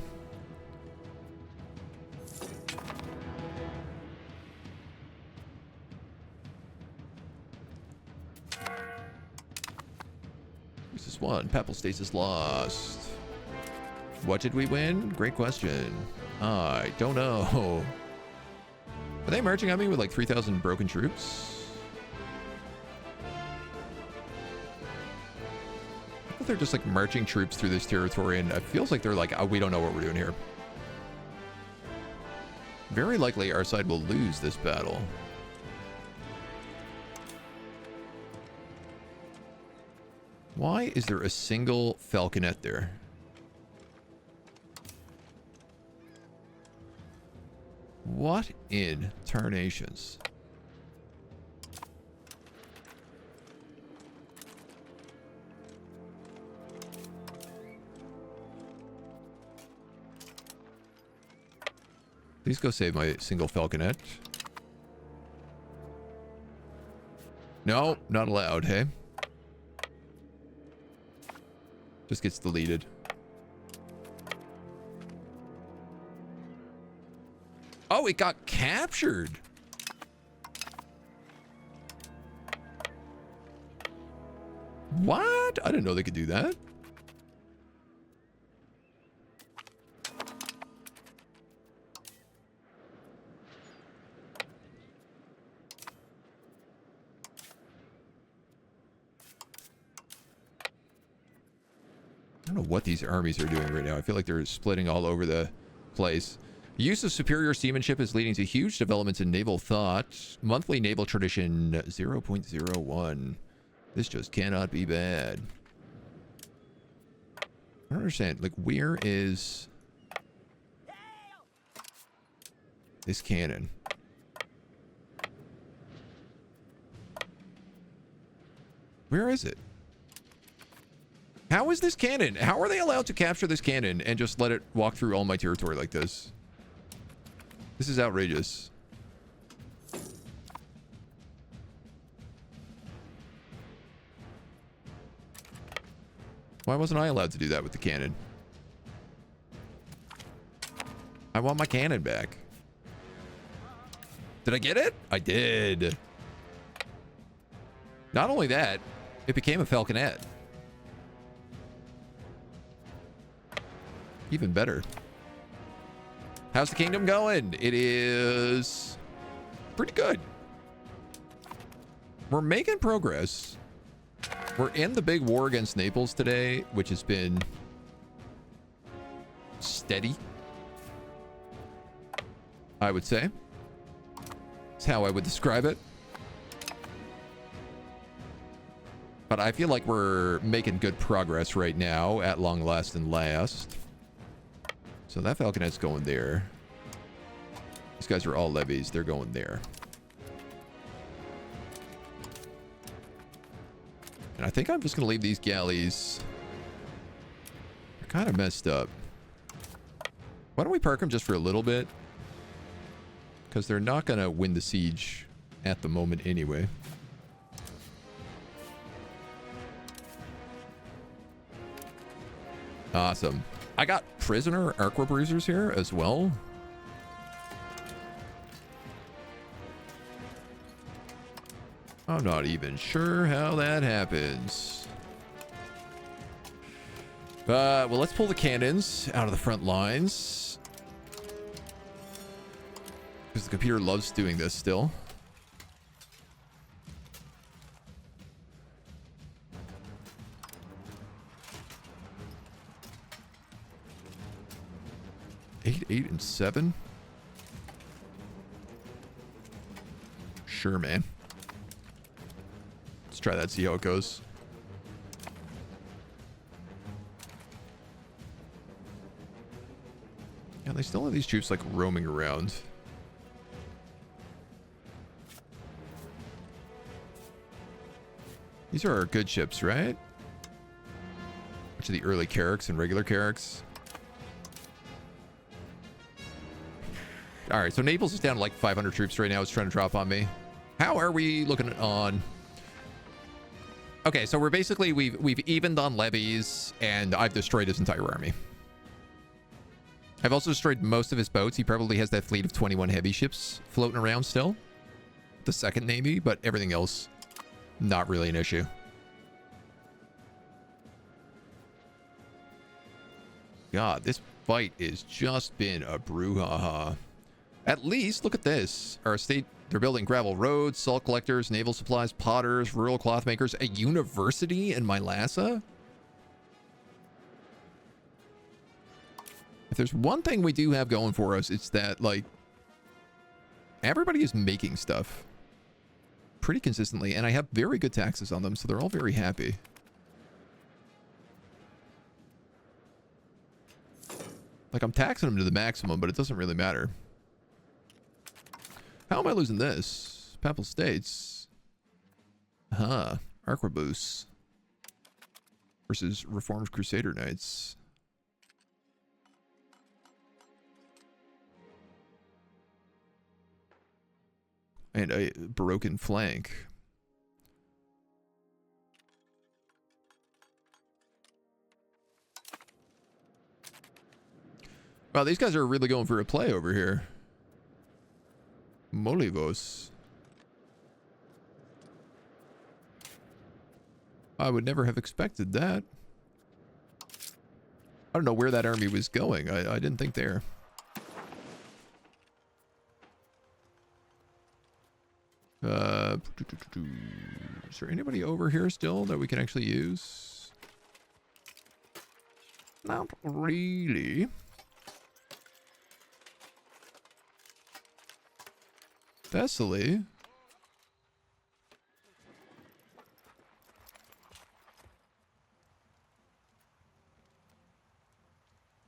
This is one. Papal stasis lost. What did we win? Great question. I don't know. Are they marching at me with like 3,000 broken troops? I thought they're just like marching troops through this territory, and it feels like they're like, oh, we don't know what we're doing here. Very likely our side will lose this battle. Why is there a single falconet there? What in tarnations? Please go save my single falconet. No, not allowed, hey? Just gets deleted. Oh, it got captured. What? I didn't know they could do that. don't know what these armies are doing right now. I feel like they're splitting all over the place. Use of superior seamanship is leading to huge developments in naval thought. Monthly naval tradition 0.01. This just cannot be bad. I don't understand. Like, where is this cannon? Where is it? How is this cannon? How are they allowed to capture this cannon and just let it walk through all my territory like this? This is outrageous. Why wasn't I allowed to do that with the cannon? I want my cannon back. Did I get it? I did. Not only that, it became a falconet. Even better. How's the kingdom going? It is pretty good. We're making progress. We're in the big war against Naples today, which has been steady, I would say. That's how I would describe it. But I feel like we're making good progress right now at long last and last. So that falconet's going there. These guys are all levies. They're going there. And I think I'm just going to leave these galleys. They're kind of messed up. Why don't we park them just for a little bit? Because they're not going to win the siege at the moment anyway. Awesome. I got prisoner arquebusers here as well. I'm not even sure how that happens. Well, let's pull the cannons out of the front lines. Because the computer loves doing this still. Eight, and 7. Sure, man. Let's try that, see how it goes. Yeah, they still have these troops like roaming around. These are our good ships, right? Which are the early Carracks and regular Carracks. All right, so Naples is down to like 500 troops right now. It's trying to drop on me. How are we looking on? Okay, so we're basically we've evened on levies, and I've destroyed his entire army. I've also destroyed most of his boats. He probably has that fleet of 21 heavy ships floating around still. The second navy, but everything else, not really an issue. God, this fight has just been a brouhaha. At least, look at this. Our state, they're building gravel roads, salt collectors, naval supplies, potters, rural cloth makers, a university in Mylasa. If there's one thing we do have going for us, it's that, like, everybody is making stuff pretty consistently, and I have very good taxes on them, so they're all very happy. Like, I'm taxing them to the maximum, but it doesn't really matter. How am I losing this? Papal States. Arquebus. Versus Reformed Crusader Knights. And a broken flank. Wow, these guys are really going for a play over here. Molivos. I would never have expected that. I don't know where that army was going. I didn't think there. Is there anybody over here still that we can actually use? Not really. Thessaly.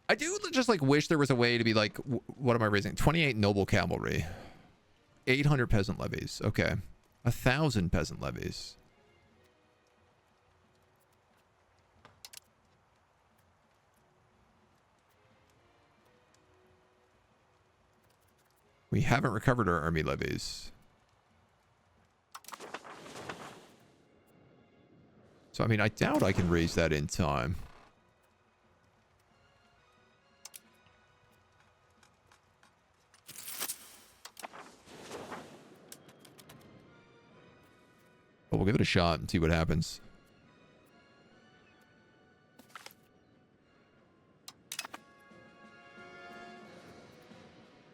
I do just like wish there was a way to be like, what am I raising? 28 noble cavalry, 800 peasant levies. Okay, 1,000 peasant levies. We haven't recovered our army levies. So, I mean, I doubt I can raise that in time. But we'll give it a shot and see what happens.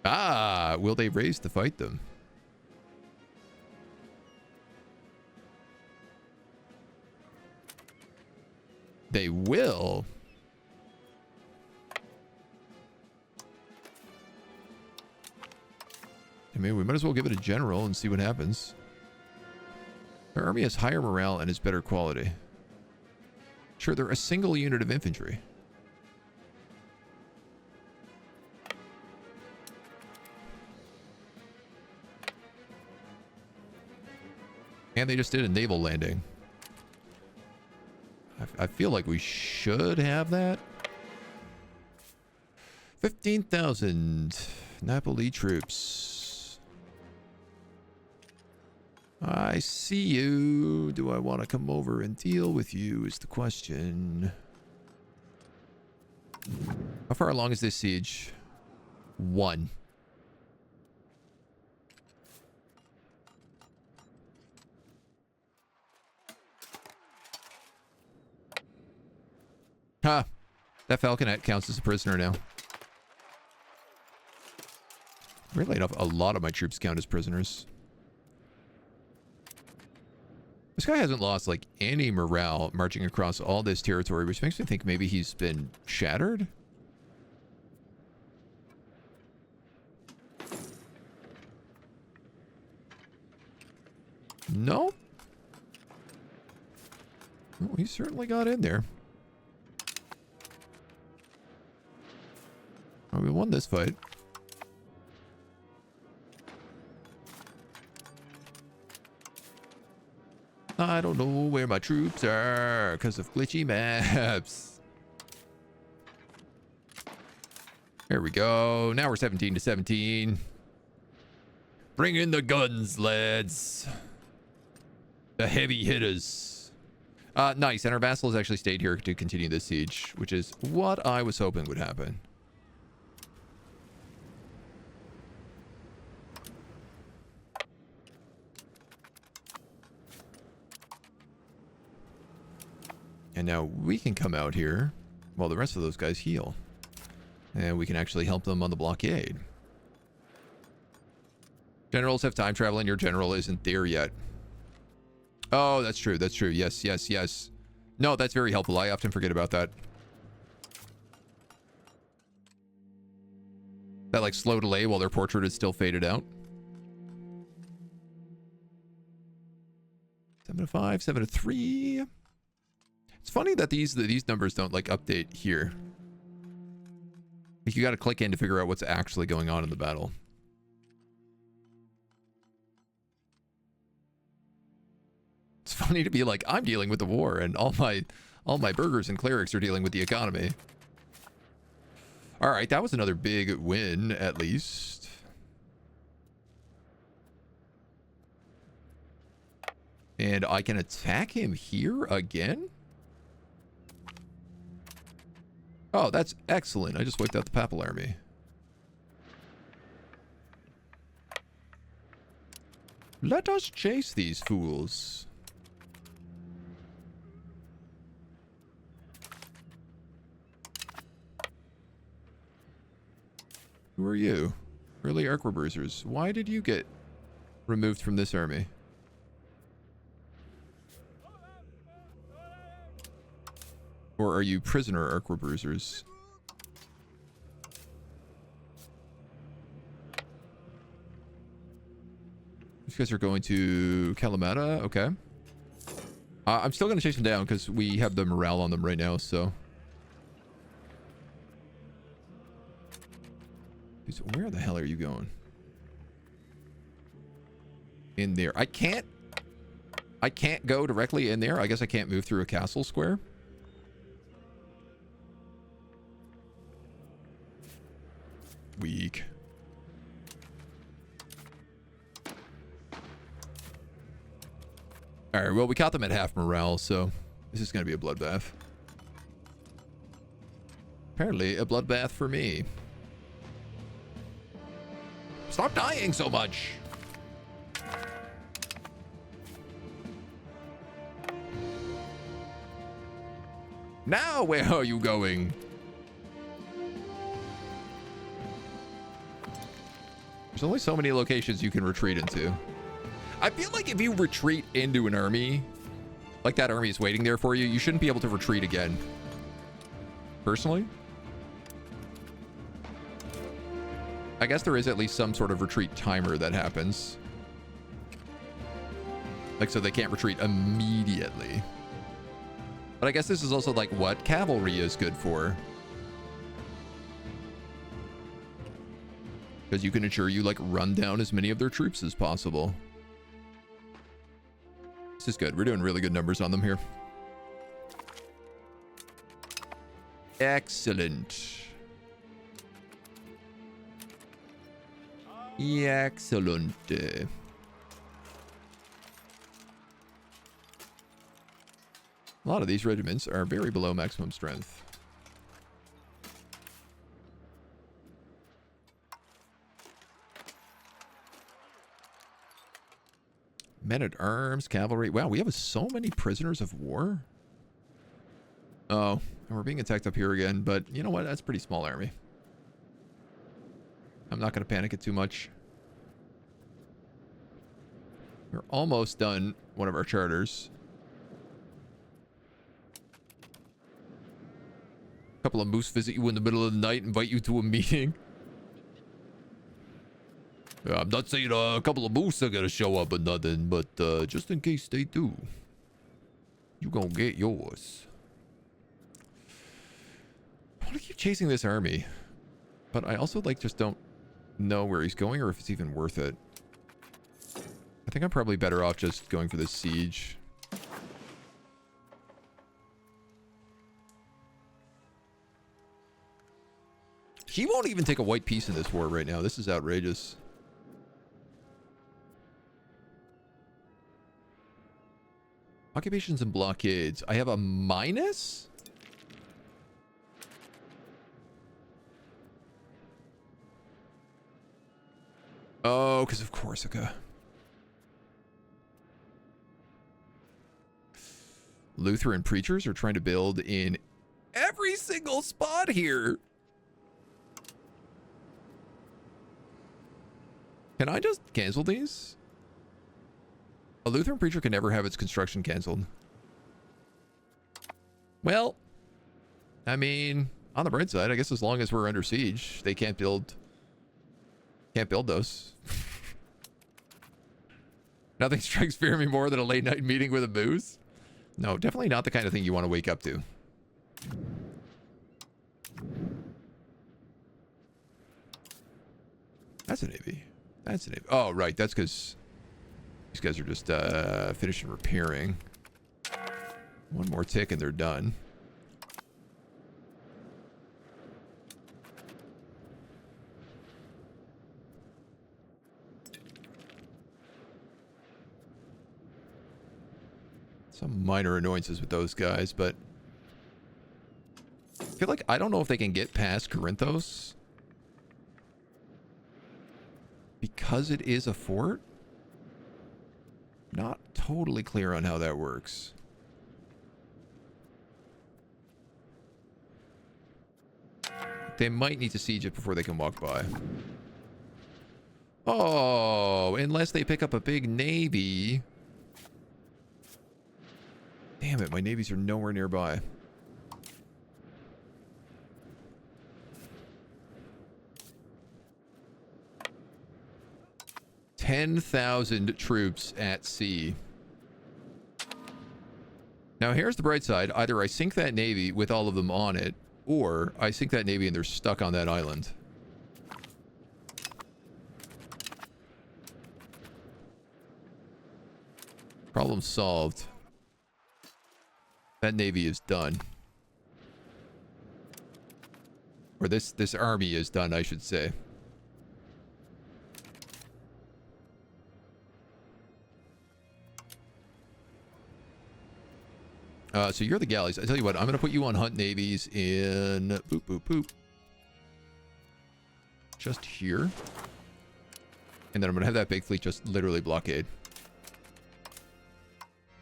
Ah, will they raise to fight them? They will. I mean, we might as well give it a general and see what happens. Our army has higher morale and is better quality. Sure, they're a single unit of infantry. And they just did a naval landing. I feel like we should have that. 15,000 Naples troops. I see you. Do I want to come over and deal with you is the question. How far along is this siege? 1. Ha! That falconet counts as a prisoner now. Really enough, a lot of my troops count as prisoners. This guy hasn't lost, like, any morale marching across all this territory, which makes me think maybe he's been shattered? No? Well, he certainly got in there. Oh, we won this fight. I don't know where my troops are because of glitchy maps. There we go. Now we're 17 to 17. Bring in the guns, lads. The heavy hitters. Nice. And our vassal has actually stayed here to continue this siege, which is what I was hoping would happen. And now we can come out here while the rest of those guys heal. And we can actually help them on the blockade. Generals have time travel and your general isn't there yet. Oh, that's true. That's true. Yes, yes, yes. No, that's very helpful. I often forget about that. That like slow delay while their portrait is still faded out. 7 to 5, 7 to 3. It's funny that these numbers don't like update here. Like you got to click in to figure out what's actually going on in the battle. It's funny to be like, I'm dealing with the war and all my burghers and clerics are dealing with the economy. All right, that was another big win at least. And I can attack him here again? Oh, that's excellent. I just wiped out the Papal army. Let us chase these fools. Who are you? Early arquebusiers. Why did you get removed from this army? Or are you prisoner arquebruisers? These guys are going to Kalamata. Okay. I'm still going to chase them down because we have the morale on them right now, so. Where the hell are you going? In there. I can't go directly in there. I guess I can't move through a castle square. Weak. All right, well, we caught them at half morale, so this is going to be a bloodbath. Apparently, a bloodbath for me. Stop dying so much. Now, where are you going? There's only so many locations you can retreat into. I feel like if you retreat into an army, like that army is waiting there for you, you shouldn't be able to retreat again. Personally. I guess there is at least some sort of retreat timer that happens. Like, so they can't retreat immediately. But I guess this is also like what cavalry is good for. Because you can ensure you like run down as many of their troops as possible. This is good. We're doing really good numbers on them here. Excellent. Excellent. A lot of these regiments are very below maximum strength. Men-at-arms, cavalry. Wow, we have so many prisoners of war. Oh, and we're being attacked up here again, but you know what? That's a pretty small army. I'm not going to panic it too much. We're almost done one of our charters. A couple of moose visit you in the middle of the night, invite you to a meeting. I'm not saying a couple of moose are going to show up or nothing, but just in case they do, you going to get yours. I want to keep chasing this army, but I also like just don't know where he's going or if it's even worth it. I think I'm probably better off just going for this siege. He won't even take a white piece in this war right now. This is outrageous. Occupations and blockades. I have a minus? Oh, because of Corsica. Lutheran preachers are trying to build in every single spot here. Can I just cancel these? A Lutheran preacher can never have its construction canceled. Well, I mean, on the bright side, I guess as long as we're under siege, they can't build those. Nothing strikes fear me more than a late night meeting with a moose. No, definitely not the kind of thing you want to wake up to. That's a navy. That's a navy. Oh, right. That's because these guys are just finishing repairing. One more tick and they're done. Some minor annoyances with those guys, but I feel like I don't know if they can get past Corinthos because it is a fort. Not totally clear on how that works. They might need to siege it before they can walk by. Oh, unless they pick up a big navy. Damn it, my navies are nowhere nearby. 10,000 troops at sea. Now, here's the bright side. Either I sink that navy with all of them on it, or I sink that navy and they're stuck on that island. Problem solved. That navy is done. Or this army is done, I should say. So you're the galleys. I tell you what, I'm going to put you on hunt navies in... Boop, boop, boop. Just here. And then I'm going to have that big fleet just literally blockade.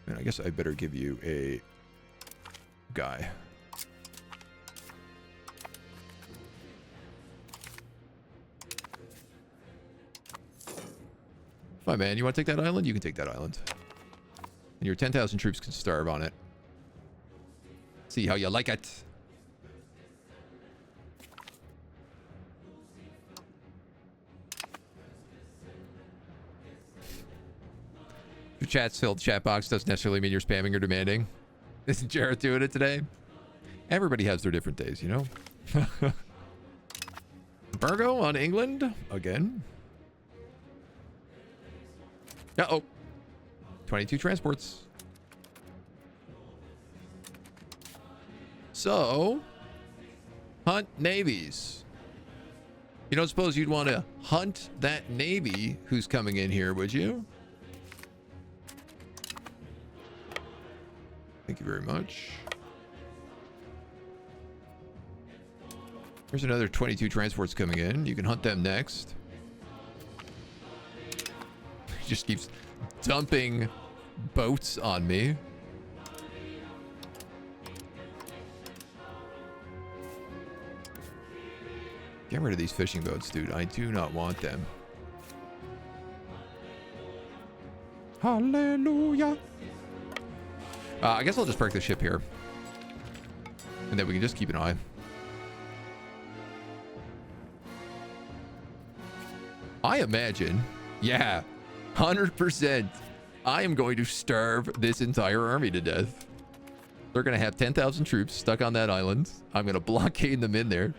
And I guess I better give you a guy. Fine, man. You want to take that island? You can take that island. And your 10,000 troops can starve on it. See how you like it. Your chat's filled chat box doesn't necessarily mean you're spamming or demanding. Isn't Jared doing it today? Everybody has their different days, you know? Embargo on England again. Uh-oh. 22 transports. So, hunt navies. You don't suppose you'd want to hunt that navy who's coming in here, would you? Thank you very much. There's another 22 transports coming in. You can hunt them next. He just keeps dumping boats on me. Get rid of these fishing boats, dude. I do not want them. Hallelujah. I guess I'll just park the ship here. And then we can just keep an eye. I imagine, yeah, 100%, I am going to starve this entire army to death. They're going to have 10,000 troops stuck on that island. I'm going to blockade them in there.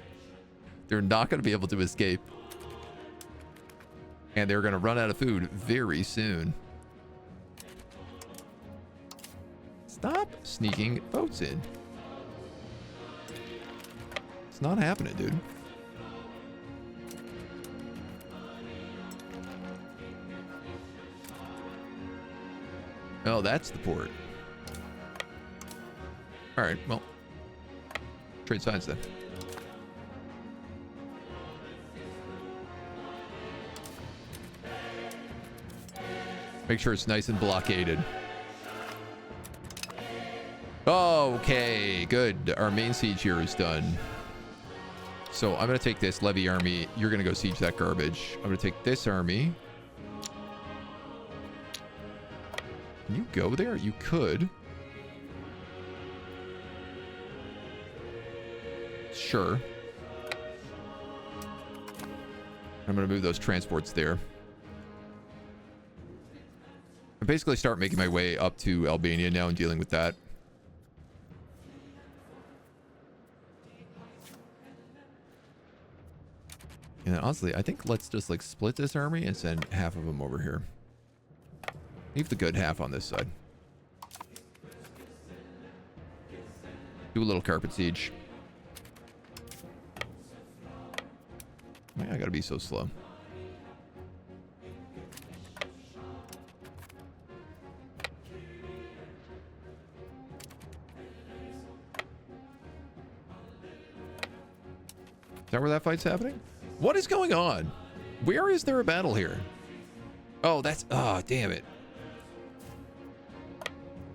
They're not going to be able to escape. And they're going to run out of food very soon. Stop sneaking boats in. It's not happening, dude. Oh, that's the port. All right, well, trade signs then. Make sure it's nice and blockaded. Okay, good. Our main siege here is done. So I'm going to take this levy army. You're going to go siege that garbage. I'm going to take this army. Can you go there? You could. Sure. I'm going to move those transports there. I basically start making my way up to Albania now and dealing with that. And honestly, I think let's just like split this army and send half of them over here. Leave the good half on this side. Do a little carpet siege. I gotta be so slow. Is that where that fight's happening? What is going on? Where is there a battle here? Oh, that's... Oh, damn it.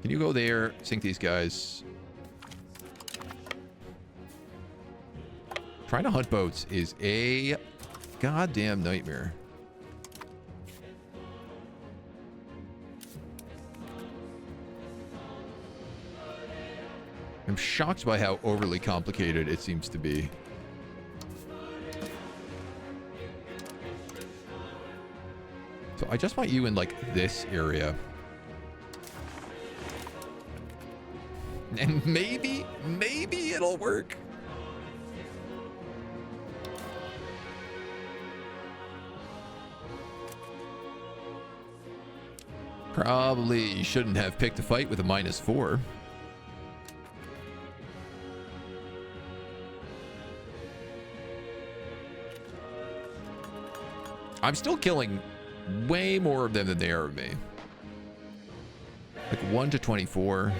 Can you go there, sink these guys? Trying to hunt boats is a goddamn nightmare. I'm shocked by how overly complicated it seems to be. So So I just want you in like this area. And maybe it'll work. Probably shouldn't have picked a fight with a -4. I'm still killing way more of them than they are of me. Like 1 to 24.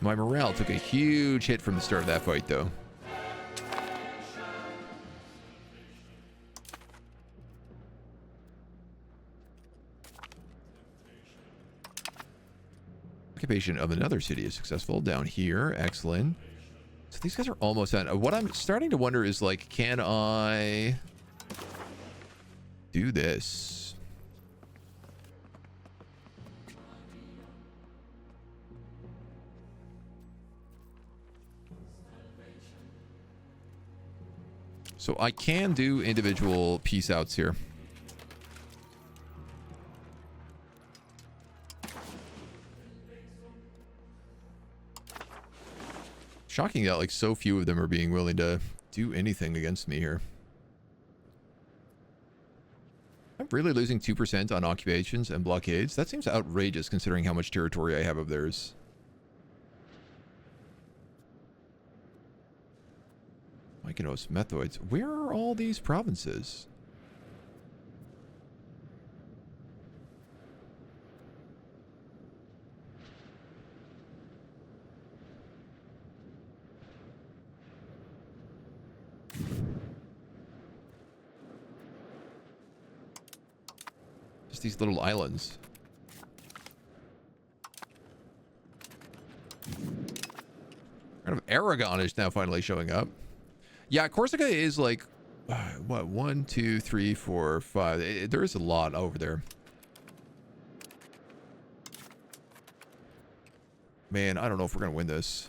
My morale took a huge hit from the start of that fight, though. Occupation of another city is successful down here. Excellent. So these guys are almost done. What I'm starting to wonder is, like, can I do this? So I can do individual peace outs here. Shocking that like so few of them are being willing to do anything against me here. I'm really losing 2% on occupations and blockades. That seems outrageous considering how much territory I have of theirs. Mykonos, Methoids. Where are all these provinces? Just these little islands. Kind of Aragon is now finally showing up. Yeah, Corsica is like, what, 1, 2, 3, 4, 5. There is a lot over there. Man, I don't know if we're going to win this.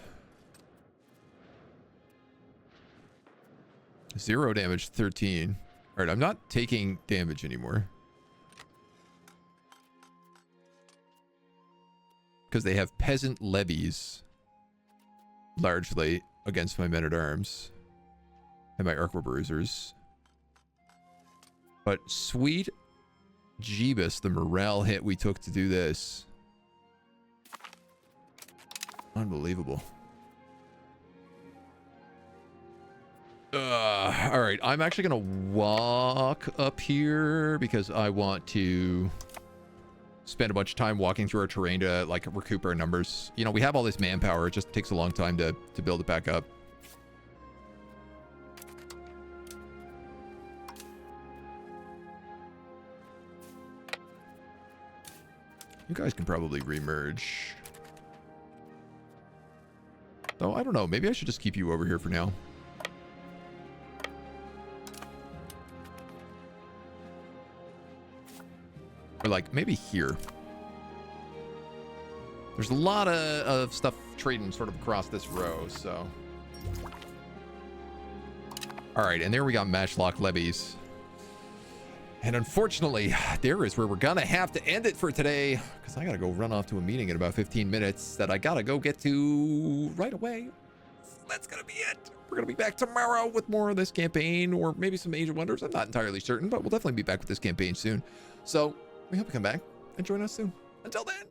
0 damage, 13. All right, I'm not taking damage anymore. Because they have peasant levies, largely, against my men-at-arms. And my arquebusers. But sweet Jeebus, the morale hit we took to do this. Unbelievable. All right, I'm actually going to walk up here because I want to spend a bunch of time walking through our terrain to like recoup our numbers. You know, we have all this manpower. It just takes a long time to build it back up. You guys can probably remerge. Though, I don't know. Maybe I should just keep you over here for now. Or like, maybe here. There's a lot of stuff trading sort of across this row, so. Alright, and there we got matchlock levies. And unfortunately, there is where we're gonna have to end it for today, because I gotta go run off to a meeting in about 15 minutes that I gotta go get to right away. That's gonna be it. We're gonna be back tomorrow with more of this campaign, or maybe some Age of Wonders. I'm not entirely certain, but we'll definitely be back with this campaign soon. So we hope you come back and join us soon. Until then.